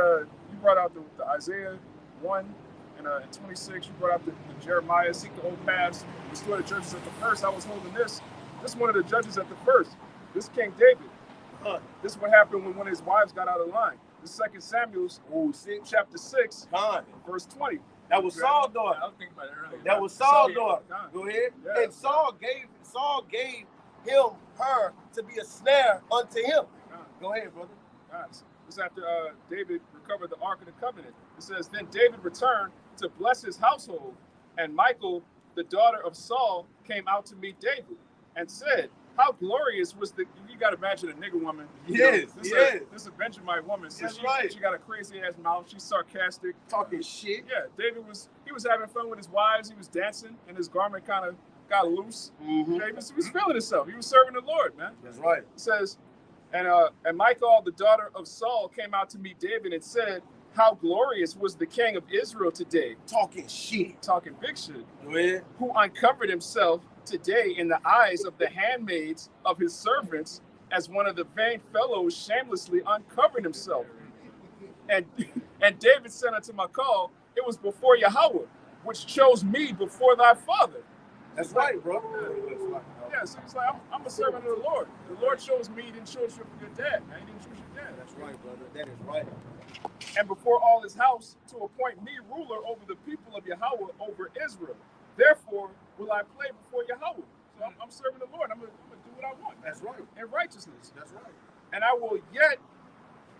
you brought out the Isaiah 1 and 26. You brought out the Jeremiah, seek the old paths, restore the judges at the first. I was holding this. This is one of the judges at the first. This is King David. This is what happened when one of his wives got out of line. This is 2 Samuel chapter 6, verse 20. That was Saul's daughter. I was thinking about it earlier. That was Saul's Saul, daughter. yeah. Go ahead. Yeah. And Saul gave him her to be a snare unto him. Go ahead, brother. Guys, this is after David recovered the Ark of the Covenant. It says, then David returned to bless his household, and Michal, the daughter of Saul, came out to meet David and said, how glorious was the, you got to imagine a nigger woman. Yes, This is a Benjamite woman. So That's right. She got a crazy ass mouth. She's sarcastic. Talking shit. Yeah, David was having fun with his wives. He was dancing, and his garment kind of got loose. Mm-hmm. Yeah, he was feeling himself. He was serving the Lord, man. That's right. It says, and Michal, the daughter of Saul, came out to meet David and said, how glorious was the king of Israel today. Talking shit. Talking big shit. Go ahead. Who uncovered himself today in the eyes of the handmaids of his servants, as one of the vain fellows shamelessly uncovered himself. And David said unto Michal, it was before Yahweh, which chose me before thy father. That's right, bro. Yeah, so he's like, I'm a servant of the Lord. The Lord chose me, he didn't choose your dad, man. He didn't choose your dad. That's right, brother. That is right. And before all his house, to appoint me ruler over the people of Yahweh, over Israel. Therefore will I play before Yahweh. So I'm serving the Lord. I'm gonna do what I want. That's right. In righteousness. That's right. And I will yet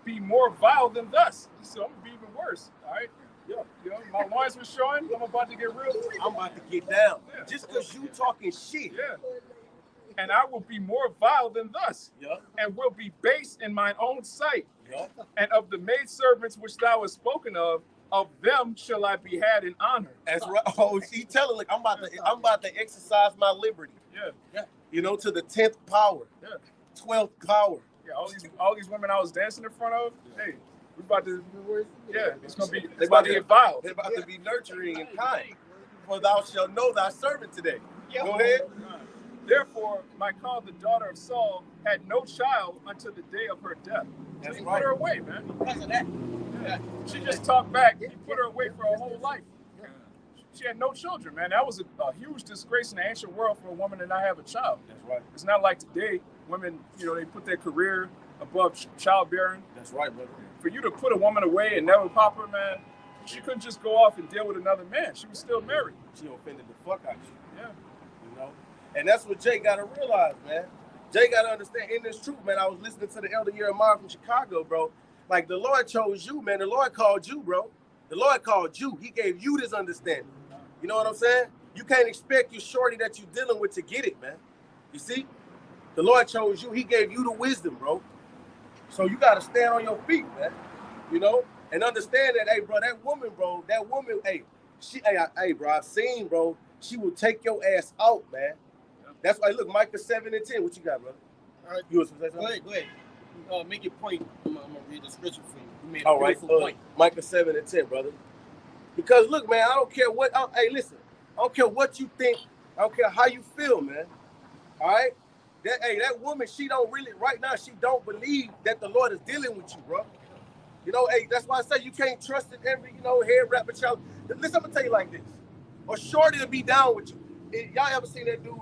be more vile than thus. So I'm gonna be even worse. All right. Yeah. You know, my loins were showing. I'm about to get real. I'm about to get down. Yeah. Just because you talking shit. Yeah. And I will be more vile than thus. Yeah. And will be base in mine own sight. Yeah. And of the maidservants which thou hast spoken of them shall I be had in honor. That's right. Oh, he telling like I'm about to exercise my liberty. Yeah. Yeah. You know, to the 10th power. Yeah. 12th power. Yeah. All these women I was dancing in front of. Hey, we about to. Yeah. It's gonna be. They about to get vile. They're about to be nurturing and kind. For thou shalt know thy servant today. Yeah. Go ahead. Therefore, Michal, the daughter of Saul, had no child until the day of her death. That's so he right. put her away, man. Because of that. Yeah. She just talked back. He put her away for her whole life. She had no children, man. That was a huge disgrace in the ancient world for a woman to not have a child. That's right. It's not like today. Women, you know, they put their career above childbearing. That's right, brother. For you to put a woman away and never pop her, man, she couldn't just go off and deal with another man. She was still married. She offended the fuck out of you. Yeah. You know? And that's what Jay got to realize, man. Jay got to understand in this truth, man. I was listening to the Elder Jeremiah from Chicago, bro. Like, the Lord chose you, man. The Lord called you, bro. The Lord called you. He gave you this understanding. You know what I'm saying? You can't expect your shorty that you're dealing with to get it, man. You see? The Lord chose you. He gave you the wisdom, bro. So you got to stand on your feet, man. You know? And understand that, hey, bro, that woman, hey, bro, I've seen, bro, she will take your ass out, man. That's why, look, Micah 7 and 10. What you got, brother? All right. You was going to say something? Go ahead. Make your point. I'm going to read the scripture for you. You made a All right. beautiful point. Micah 7 and 10, brother. Because, look, man, I don't care what, hey, listen. I don't care what you think. I don't care how you feel, man. All right? That woman, she don't really, right now, she don't believe that the Lord is dealing with you, bro. You know, hey, that's why I say you can't trust in every, head rapper child. Listen, I'm going to tell you like this. A shorty will be down with you. Y'all ever seen that dude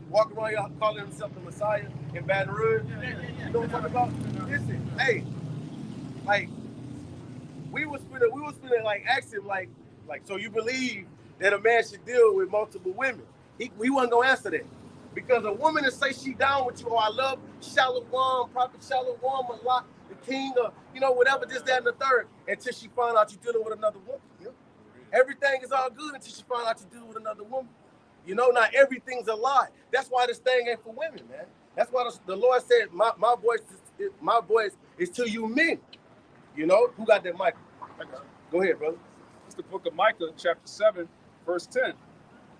walking around here calling himself the Messiah in Baton Rouge? Yeah. You know what I'm talking about? Listen, hey, like, we was finna like ask him like, so you believe that a man should deal with multiple women? He wasn't gonna answer that. Because a woman to say she down with you, I love Shalom, Prophet Shalom, Malak, the king, whatever, this, that, and the third, until she find out you're dealing with another woman. Everything is all good until she find out you're dealing with another woman. Not everything's a lie. That's why this thing ain't for women, man. That's why the Lord said, my voice is to you men. Who got that mic? Go ahead, brother. It's the book of Micah, chapter 7, verse 10.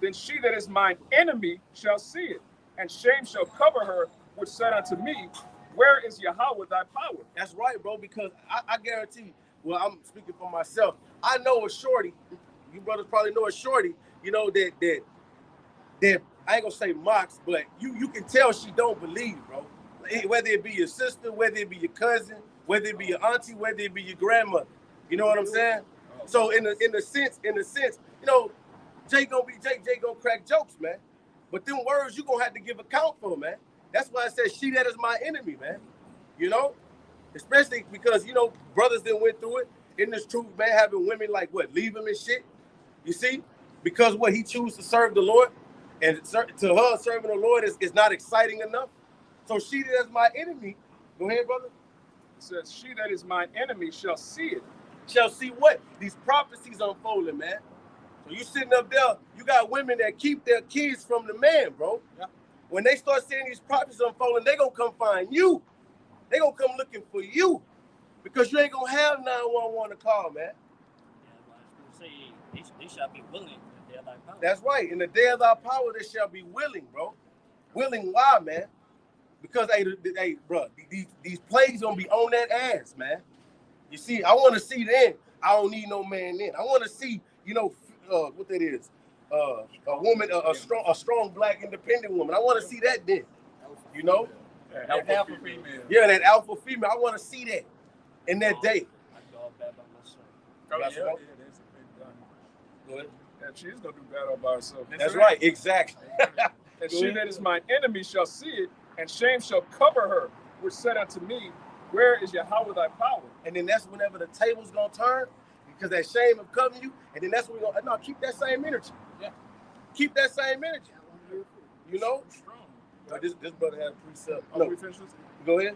Then she that is mine enemy shall see it, and shame shall cover her, which said unto me, where is Yahweh thy power? That's right, bro, because I guarantee you, well, I'm speaking for myself. I know a shorty, you brothers probably know a shorty, that I ain't gonna say mocks, but you can tell she don't believe, bro. Whether it be your sister, whether it be your cousin, whether it be your auntie, whether it be your grandmother. You know what I'm saying? So in the sense, Jay gonna be Jay gonna crack jokes, man. But them words you gonna have to give account for, man. That's why I said she that is my enemy, man. Especially because brothers that went through it. Isn't this truth, man? Having women like what, leave him and shit? You see? Because what, he chooses to serve the Lord, and to her serving the Lord is not exciting enough. So she that is my enemy, go ahead, brother. It says, she that is my enemy shall see it. Shall see what? These prophecies unfolding, man. So you sitting up there, you got women that keep their kids from the man, bro. Yeah. When they start seeing these prophecies unfolding, they gonna come find you. They gonna come looking for you. Because you ain't gonna have 911 to call, man. Say they shall be willing in the day of thy power. That's right. In the day of thy power, they shall be willing, bro. Willing, why, man? Because hey, bro, these plagues gonna be on that ass, man. You see, I want to see then. I don't need no man then. I want to see, you know, what that is. A woman, a strong black independent woman. I want to see that then. You know? That alpha female. Yeah, that alpha female. I want to see that in that day. I go all bad by myself. Oh, That's yeah, right. yeah, that's a big done. Go ahead. And she's gonna do bad all by herself. That's right, exactly. And she that is mine enemy shall see it, and shame shall cover her, which said unto me, where is Yahweh thy power? And then that's whenever the table's gonna turn, because that shame of covering you, and then that's when we're gonna keep that same energy. Yeah. Keep that same energy. You know? Strong. This brother had a precept. Oh, No. we finished this? Go ahead.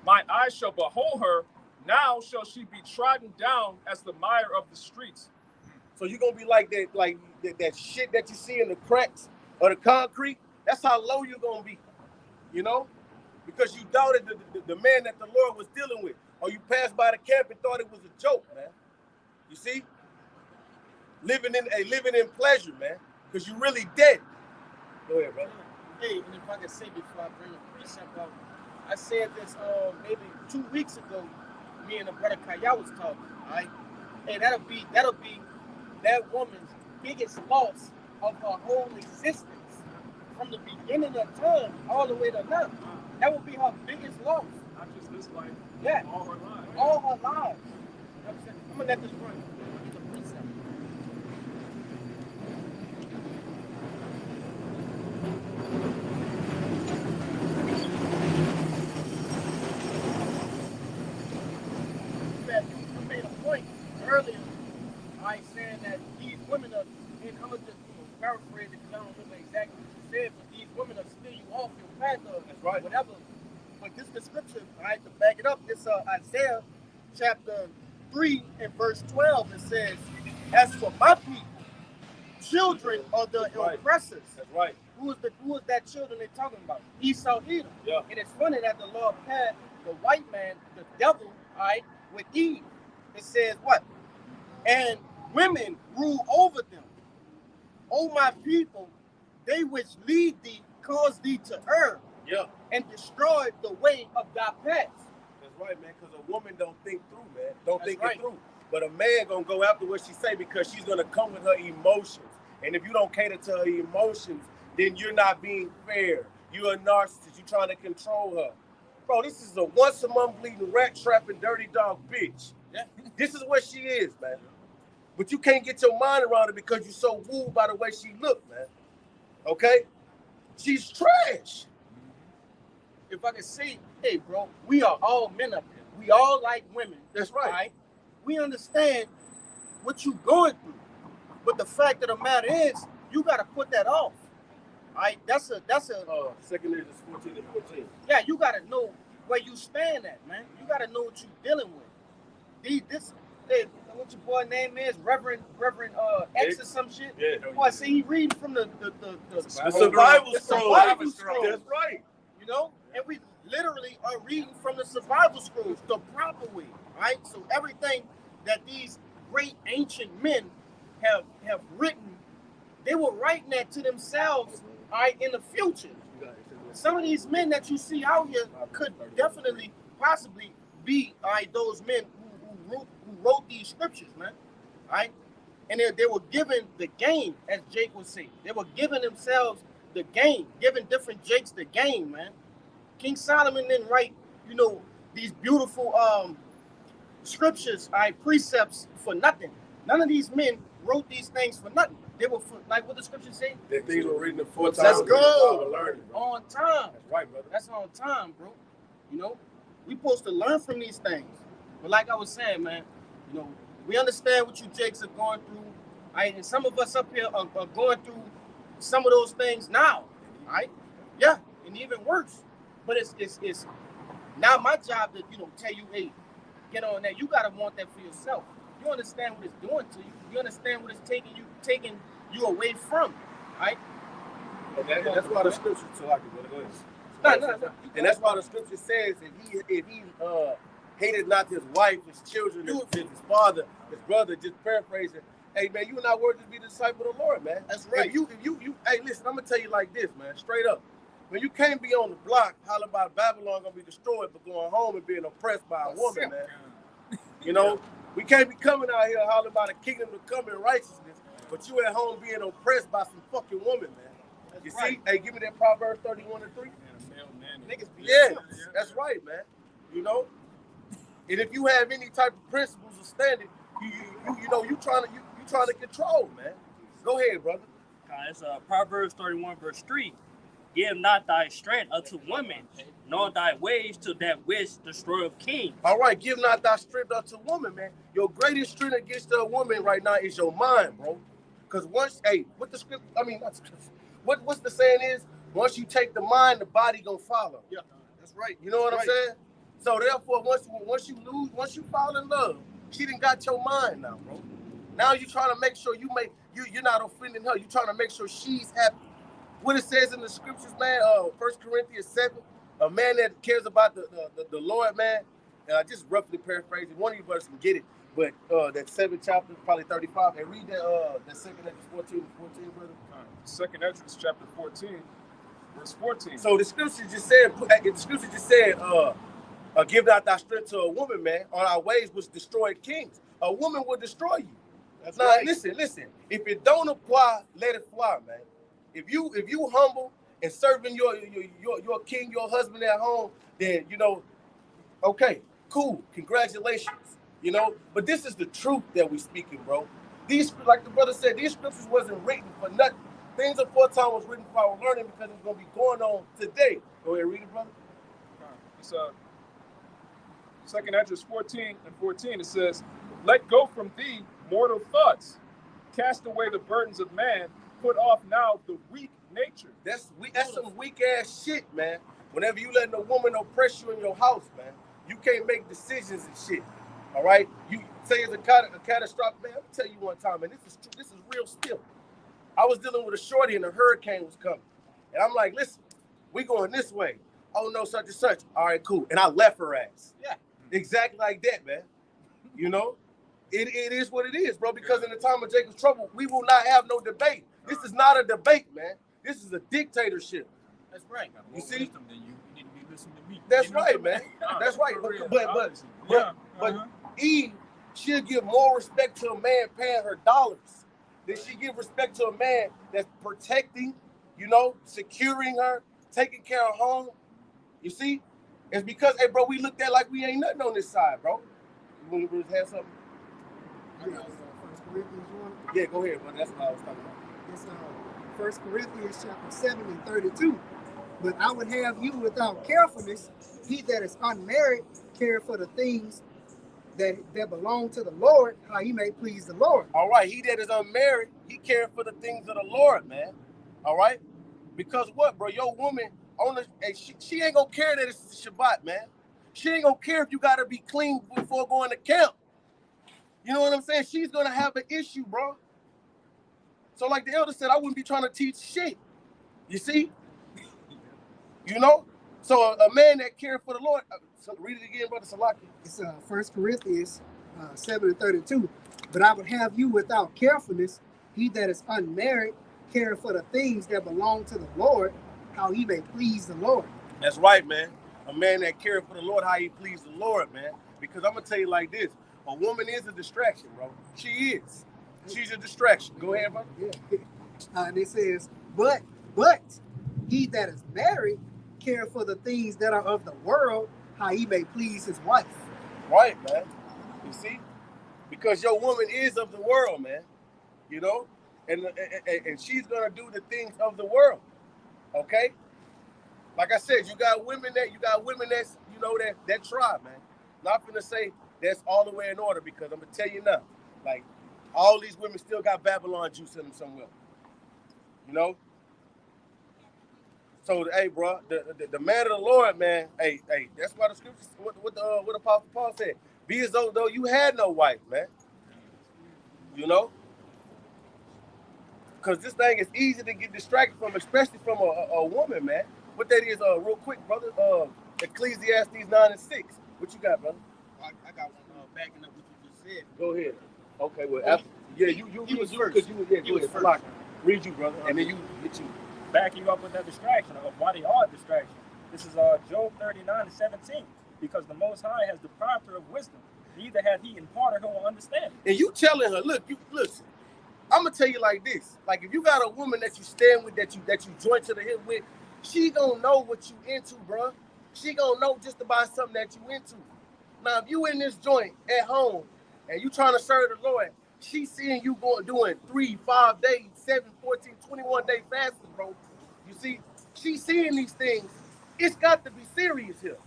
Mine eyes shall behold her, now shall she be trodden down as the mire of the streets. So you're gonna be like that shit that you see in the cracks of the concrete. That's how low you're gonna be, you know, because you doubted the man that the Lord was dealing with, or you passed by the camp and thought it was a joke, man. You see, living in pleasure, man, because you really dead. Go ahead, brother. Hey, and if I can say before I bring a precept out, I said this maybe 2 weeks ago. Me and the brother Kaya was talking, all right? And that'll be that woman's biggest loss of her whole existence from the beginning of time all the way to now. That will be her biggest loss. Not just this life, Yeah. all her life. All her lives. You know what I'm saying? I'm gonna let this run. It's a precept. You made a point earlier, I saying that these women are, and I'm gonna just paraphrase it because I don't remember exactly what you said, but these women are steer you off your path of whatever. But this description, all right, to back it up, it's Isaiah chapter 3 and verse 12. It says, as for my people, children are the oppressors. That's right. Who is that children they're talking about? Esau, Edom. Yeah. And it's funny that the Lord paired the white man, the devil, all right, with Eve. It says what? And women rule over them. O my people, they which lead thee cause thee to err. Yeah. And destroy the way of thy paths. That's right, man, because a woman don't think through, man. Don't That's think right. it through. But a man gonna go after what she say because she's gonna come with her emotions. And if you don't cater to her emotions, then you're not being fair. You're a narcissist. You're trying to control her. Bro, this is a once-a-month bleeding rat trapping dirty dog bitch. Yeah. This is what she is, man. But you can't get your mind around it because you're so wooed by the way she look, man. Okay? She's trash. If I can say, hey, bro, we are all men up here. We all like women. That's right. Right? We understand what you're going through. But the fact of the matter is, you got to put that off. All right? That's a. 2nd Corinthians 14 and 14. Yeah, you got to know where you stand at, man. You got to know what you're dealing with. What your boy name is? Reverend X or some shit? Yeah. Boy, see, he reading from the survival scroll. scroll. That's right. You know? And we literally are reading from the survival scrolls the proper way, right? So everything that these great ancient men have written, they were writing that to themselves, all right, in the future. Some of these men that you see out here could definitely, possibly be, all right, those men who wrote these scriptures, man, all right? And they were given the game, as Jake would say. They were giving themselves the game, giving different Jakes the game, man. King Solomon didn't write, you know, these beautiful scriptures, precepts for nothing. None of these men wrote these things for nothing. They were for, like what the scriptures say. The things were written 4 times. Let's go. Learning, on time. That's right, brother. That's on time, bro. You know, we supposed to learn from these things. But like I was saying, man, You know, we understand what you Jakes are going through. Right? And some of us up here are going through some of those things now. Right? Yeah, and even worse. But it's now my job to, you know, tell you, hey, get on that. You gotta want that for yourself. You understand what it's doing to you. You understand what it's taking you away from. Right? And that's why the scripture go ahead. No. And that's why the scripture says if he hated not his wife, his children, his father, his brother, just paraphrasing, hey man, you not worthy to be the disciple of the Lord, man. That's right. If you hey, listen, I'm gonna tell you like this, man, straight up. When you can't be on the block hollering about Babylon gonna be destroyed, but going home and being oppressed by a woman, man. You know, we can't be coming out here hollering about a kingdom to come in righteousness, but you at home being oppressed by some fucking woman, man. You see? Hey, give me that Proverbs 31:3. Niggas be that's right, man. You know? And if you have any type of principles or standard, you know, you trying to control, man. Go ahead, brother. It's Proverbs 31 verse 3. Give not thy strength unto women, nor thy ways to that which destroyeth kings. All right, give not thy strength unto woman, man. Your greatest strength against a woman right now is your mind, bro. Because once, hey, what the script, I mean, not script, what's the saying is, once you take the mind, the body gonna follow. Yeah, that's right. You know what I'm saying? So therefore, once you fall in love, she done got your mind now, bro. Now you trying to make sure you're not offending her. You trying to make sure she's happy. What it says in the scriptures, man, 1 Corinthians 7, a man that cares about the Lord, man, just roughly paraphrasing, one of you brothers can get it, but that 7th chapter, probably 35, and read that 2nd Ezra 14, brother. Second Ezra chapter 14, verse 14. So the scripture just said, give not thy strength to a woman, man, on our ways which destroy kings. A woman will destroy you. That's now, right. listen. If it don't apply, let it fly, man. If you humble and serving your king, your husband at home, then you know, okay, cool, congratulations, you know. But this is the truth that we speaking, bro. These, like the brother said, these scriptures wasn't written for nothing. Things aforetime was written for our learning because it's gonna be going on today. Go ahead, read it, brother. It's Second Ezra 14 and 14. It says, "Let go from thee mortal thoughts, cast away the burdens of man. Put off now the weak nature." That's some weak ass shit, man. Whenever you letting a woman oppress you in your house, man, you can't make decisions and shit. All right, you say it's a catastrophic, man. I'll tell you one time, man. This is real still. I was dealing with a shorty and a hurricane was coming, and I'm like, listen, we going this way. Oh no, such and such. All right, cool. And I left her ass. Yeah, exactly like that, man. You know, it is what it is, bro. Because in the time of Jacob's trouble, we will not have no debate. This is not a debate, man. This is a dictatorship. That's right. You see? You need to be listening to me. That's right, man. That's right. But Eve, she'll give more respect to a man paying her dollars than she give respect to a man that's protecting, you know, securing her, taking care of home. You see? It's because, hey, bro, we looked at like we ain't nothing on this side, bro. You want to have something? Yeah, go ahead, bro. That's what I was talking about. It's 1 Corinthians chapter 7 and 32. But I would have you without carefulness, he that is unmarried care for the things that belong to the Lord, how he may please the Lord. All right, he that is unmarried, he care for the things of the Lord, man. All right? Because what, bro? Your woman, she ain't gonna care that it's Shabbat, man. She ain't gonna care if you gotta be clean before going to camp. You know what I'm saying? She's gonna have an issue, bro. So like the elder said, I wouldn't be trying to teach shit. You see? You know? So a man that cares for the Lord, read it again, brother Salaki. It's 1 Corinthians 7 and 32. But I would have you without carefulness, he that is unmarried care for the things that belong to the Lord, how he may please the Lord. That's right, man. A man that cares for the Lord, how he please the Lord, man. Because I'm gonna tell you like this: a woman is a distraction, bro. She is. She's a distraction. Go ahead, bro. Yeah. And it says, but he that is married care for the things that are of the world, how he may please his wife. Right, man. You see? Because your woman is of the world, man. You know? And she's gonna do the things of the world. Okay? Like I said, you got women that's, you know, that try, man. Not gonna say that's all the way in order, because I'm gonna tell you now, like, all these women still got Babylon juice in them somewhere. You know? So, hey, bro, the man of the Lord, man, hey, that's why the scriptures, what Apostle Paul said, be as though you had no wife, man. You know? Because this thing is easy to get distracted from, especially from a woman, man. What that is, real quick, brother, Ecclesiastes 9:6. What you got, brother? I got one backing up what you just said. Go ahead. Okay, well, you was first. Go ahead. Read you, brother, and then you get you. Backing up with that distraction of why they are distractions. This is Job 39:17. Because the Most High has deprived her of wisdom, neither had he imparted her understanding. And you telling her, look, you listen. I'm gonna tell you like this: like, if you got a woman that you stand with, that you join to the hip with, she gonna know what you into, bro. She gonna know just about something that you into. Now, if you in this joint at home and you trying to serve the Lord, she seeing you doing 3, 5 days, 7, 14, 21 day fasting, bro. You see, she seeing these things. It's got to be serious here,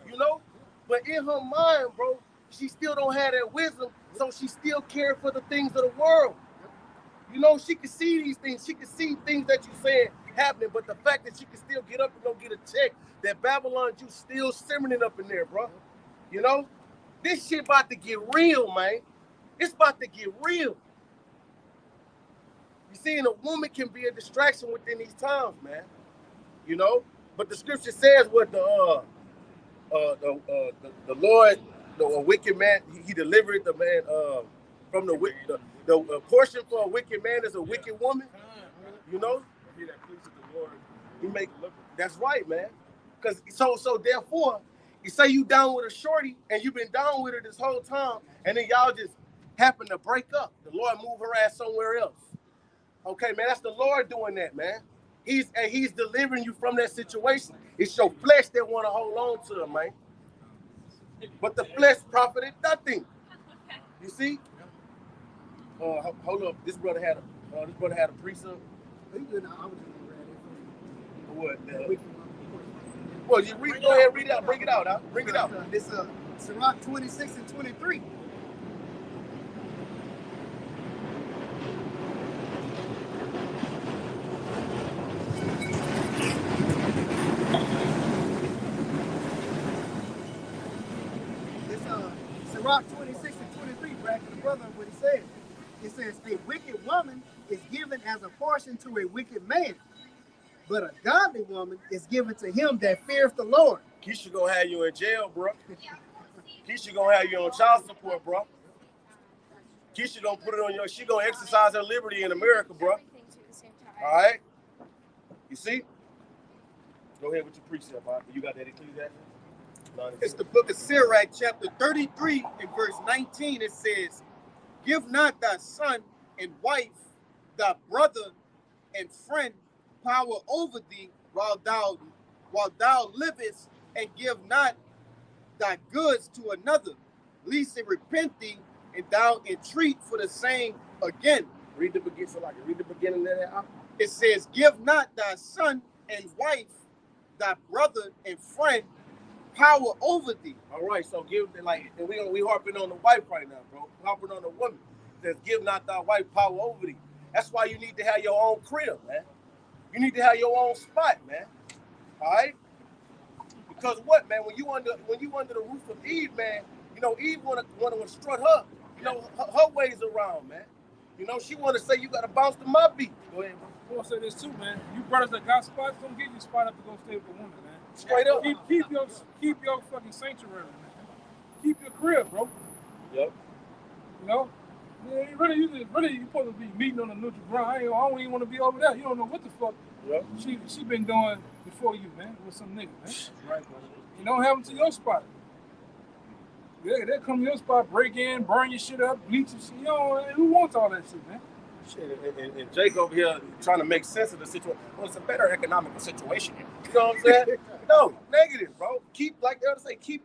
you know. But in her mind, bro, she still don't have that wisdom, so she still caring for the things of the world. You know, she can see these things. She can see things that you're saying happening, but the fact that she can still get up and go get a check, that Babylon juice still simmering up in there, bro. You know, this shit about to get real, man. It's about to get real. You see, and a woman can be a distraction within these times, man. You know, but the scripture says what the Lord, a wicked man, he delivered the man from the portion for a wicked man is a wicked woman. You know, He that pleases the Lord, he make that's right, man. Because so therefore, you say you down with a shorty and you've been down with her this whole time, and then y'all just happen to break up. The Lord move her ass somewhere else. Okay, man, that's the Lord doing that, man. He's delivering you from that situation. It's your flesh that want to hold on to him, man. But the flesh profited nothing. You see? Hold up. This brother had a precept. What? Well, you read. Go ahead, read it out. Bring it out. Huh? Bring it out. This Sirach 26 and 23. Sirach 26 and 23, back to the brother, what he said. It says, a wicked woman is given as a portion to a wicked man, but a godly woman is given to him that feareth the Lord. Keisha gonna have you in jail, bro. Keisha gonna have you on child support, bro. Keisha gonna put it on she gonna exercise her liberty in America, bro. All right? You see? Go ahead with your precept, Bob. You got that Ecclesiastes? It's the book of Sirach, chapter 33, and verse 19. It says, give not thy son and wife, thy brother and friend, power over thee while thou livest, and give not thy goods to another, lest it repent thee, and thou entreat for the same again. Read the beginning of that. It says, give not thy son and wife, thy brother and friend, power over thee. All right, so and we harping on the wife right now, bro. Harping on the woman. It says, give not thy wife power over thee. That's why you need to have your own crib, man. You need to have your own spot, man. All right? Because what, man? When you under the roof of Eve, man, you know, Eve wanna strut her, you know, her ways around, man. You know, she wanna say you gotta bounce to my beat. Go ahead, bro. I want to say this too, man. You brothers that got spots, don't get your spot up to go stay with a woman, man. Straight up. Keep your fucking sanctuary, man. Keep your crib, bro. Yep. You know? Yeah, you supposed to be meeting on a neutral ground. I don't even want to be over there. You don't know what the fuck she been doing before you, man, with some nigga, man. Right, brother. You don't have them to your spot. Yeah, they'll come to your spot, break in, burn your shit up, bleach your shit. You know, who wants all that shit, man? Shit, and Jake over here trying to make sense of the situation. Well, it's a better economical situation here. You know what I'm saying? No, negative, bro. Keep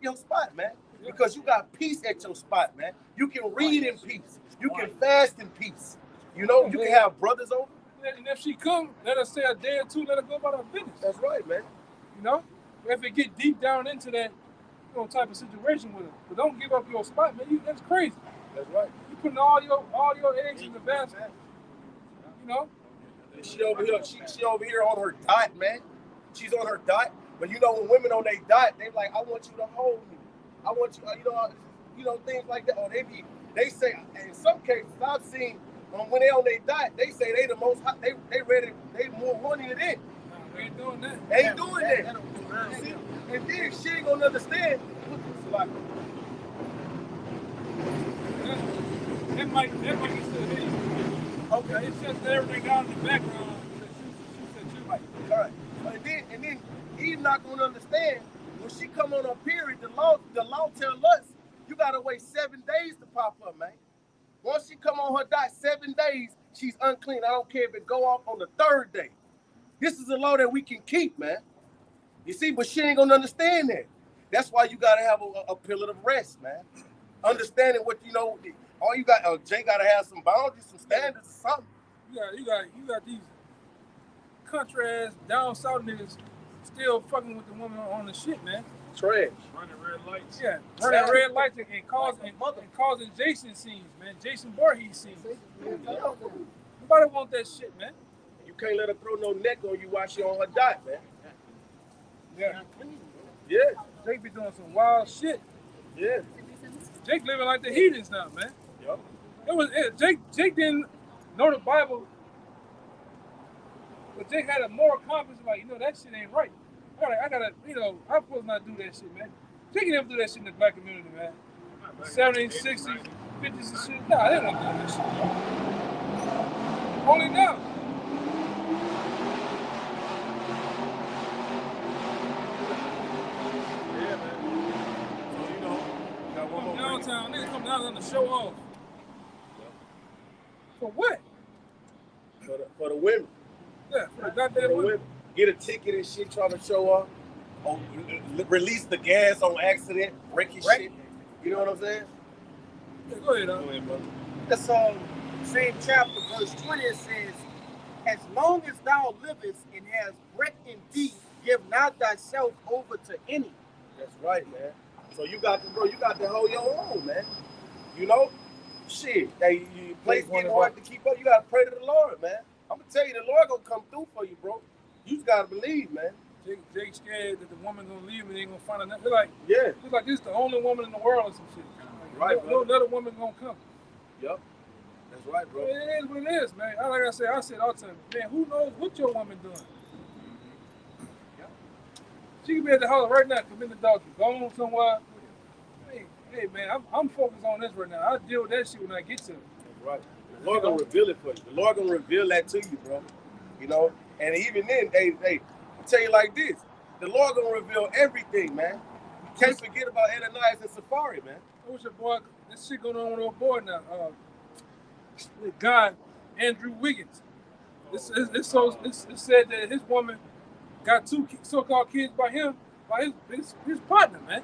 your spot, man. Because you got peace at your spot, man. You can read in peace. You can fast in peace. You know, you can have brothers over. And if she come, let her stay a day or two, let her go about her business. That's right, man. You know? If it get deep down into that, type of situation with her. But don't give up your spot, man. That's crazy. That's right. You putting all your eggs in the basket. You know. And she over here on her dot, man. She's on her dot. But you know, when women on their dot, they like, I want you to hold me. I want you, things like that. Or they say, in some cases, I've seen when they on their dot, they say they the most hot, they ready, they more horny than it. We ain't doing that. They ain't doing that. See? And then she ain't gonna understand. That might be still here. Okay, it's just that everything down in the background. All right. And then he's not gonna understand when she come on her period. The law tell us you gotta wait 7 days to pop up, man. Once she come on her dot 7 days, she's unclean. I don't care if it go off on the 3rd day. This is a law that we can keep, man. You see, but she ain't gonna understand that. That's why you gotta have a pillar of rest, man. Understanding what all you got. Jay gotta have some boundaries, some standards, or something. You got these country ass down south niggas still fucking with the woman on the shit, man. Trash. Running red lights. Yeah, running red lights and causing Jason scenes, man. Jason Voorhees scenes. Nobody want that shit, man. You can't let her throw no neck on you while she on her dot, man. Yeah. Yeah. Jake be doing some wild shit. Yeah. Jake living like the heathens now, man. Yep. Jake didn't know the Bible, but Jake had a moral compass like, that shit ain't right. I gotta, I'm supposed to not do that shit, man. Jake never do that shit in the black community, man. 70s, 60s, 50s and shit. Nah, they don't do that shit. Only now. Yeah, man. So, got one more downtown, niggas come downtown to show off. Yep. For what? For the women. Yeah, for the goddamn women. Get a ticket and shit trying to show off. Oh, release the gas on accident, break your shit. You know what I'm saying? Yeah, go ahead, brother. That's same chapter, verse 20, it says, as long as thou livest and hast breath in thee, give not thyself over to any. That's right, man. So you got to hold your own, man. Shit. Hey, place getting hard to keep up. You got to pray to the Lord, man. I'm going to tell you, the Lord going to come through for you, bro. You just got to believe, man. Jake scared that the woman going to leave him and they ain't going to find another. They're like, yeah. It's like this is the only woman in the world or some shit. Like, no other woman going to come. Yep. That's right, bro. It is what it is, man. Like I said all the time, man, who knows what your woman doing? Yep. She could be at the house right now, committing adultery, going somewhere. Hey, man, I'm focused on this right now. I'll deal with that shit when I get to it. That's right. The Lord gonna reveal it for you. The Lord gonna reveal that to you, bro. And even then, hey, I tell you like this: the Lord gonna reveal everything, man. You can't forget about Ananias and Sapphira, man. I wish a boy, this shit going on with our boy now. The guy, Andrew Wiggins. It said that his woman got 2 so-called kids by his partner, man.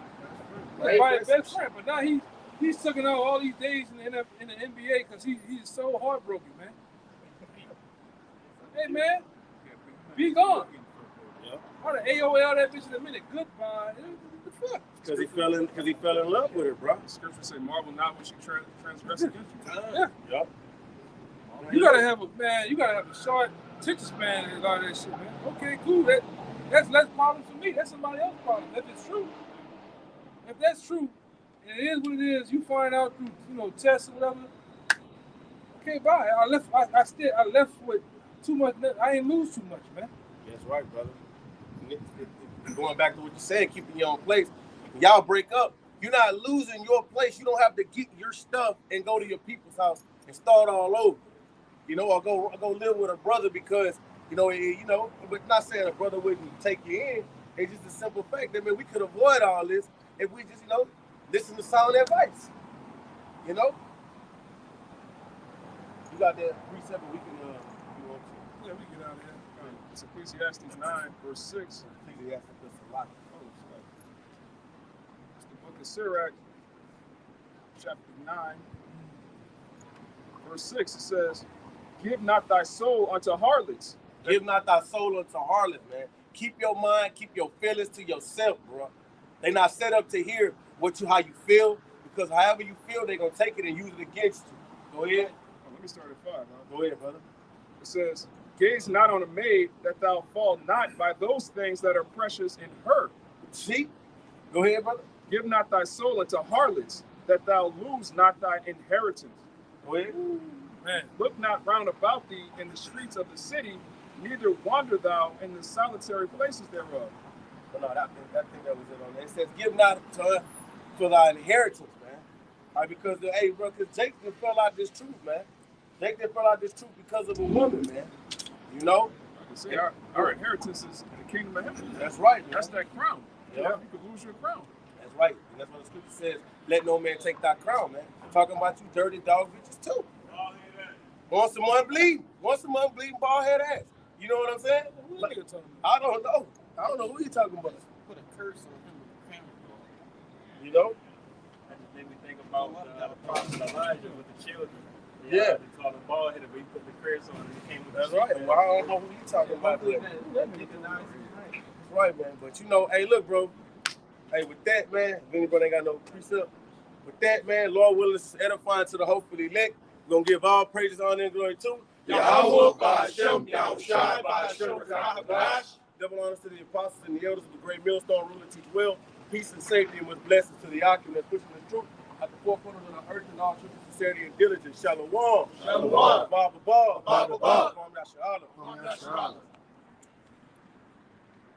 By his best friend. But now he's sucking out all these days in the NBA because he's so heartbroken, man. Hey, man, be gone. Yeah. How the AOL that bitch in a minute? Goodbye. What the fuck? Because he fell in love with her, bro. Scripture say, marvel not when she transgress against you. Yeah. Yep. You gotta have a short attention span and all that shit, man. Okay, cool. That's less problem for me. That's somebody else's problem. If it's true. If that's true, and it is what it is, you find out through tests or whatever. Okay, bye. I left with too much. I ain't lose too much, man. That's right, brother. Going back to what you said, keeping your own place. Y'all break up. You're not losing your place. You don't have to get your stuff and go to your people's house and start all over. Or go live with a brother because but not saying a brother wouldn't take you in. It's just a simple fact that we could avoid all this if we just listen to sound advice. You got that precept we can Yeah, we get out of here. It's Ecclesiastes 9, verse 6. Ecclesiastes a lot. It's the book of Sirach, chapter 9, verse 6. It says, give not thy soul unto harlots. Give not thy soul unto harlots, man. Keep your mind, keep your feelings to yourself, bro. They not set up to hear how you feel, because however you feel, they're gonna take it and use it against you. Go ahead. Oh, let me start at 5. Huh? Go ahead, brother. It says, gaze not on a maid, that thou fall not by those things that are precious in her. See? Go ahead, brother. Give not thy soul unto harlots, that thou lose not thy inheritance. Go ahead. Man, look not round about thee in the streets of the city, neither wander thou in the solitary places thereof. But no, that thing that was it on there. It says, give not to thy inheritance, man. All right, because, hey, bro, because Jake done fell out this truth, man. Jake done fell out this truth because of a woman, man. You know? See, our inheritance is the kingdom of heaven. That's right, man. That's that crown. Yeah. You could lose your crown. That's right. And that's what the scripture says. Let no man take thy crown, man. Talking about you dirty dog bitches too. Once a month bleeding. Once a month bleeding bald head ass. You know what I'm saying? Like, I don't know. I don't know who you talking about. Put a curse on him with the family. You know? That just made me think about the prophet Elijah with the children. Yeah. They called him bald headed, but he put the curse on and he came with That's the right. Well, I don't know who you talking about. That's right, man. But you know, hey, look, bro. Hey, with that, man, if anybody ain't got no precept, with that, man, Lord willing, this is edifying to the hopefully elect. We're going to give all praises, honor, and glory to Yahweh Ba'Shem, Yahushai Ba'Shem, Yahweh. Double honors to the apostles and the elders of the great millstone, rule and teach well, peace and safety, and with blessings to the occupant pushing the truth at the four corners of the earth in all truth, sincerity, and diligence. Shalom. Shalom. Baba Ba. Baba Ba. Kwam Yashala.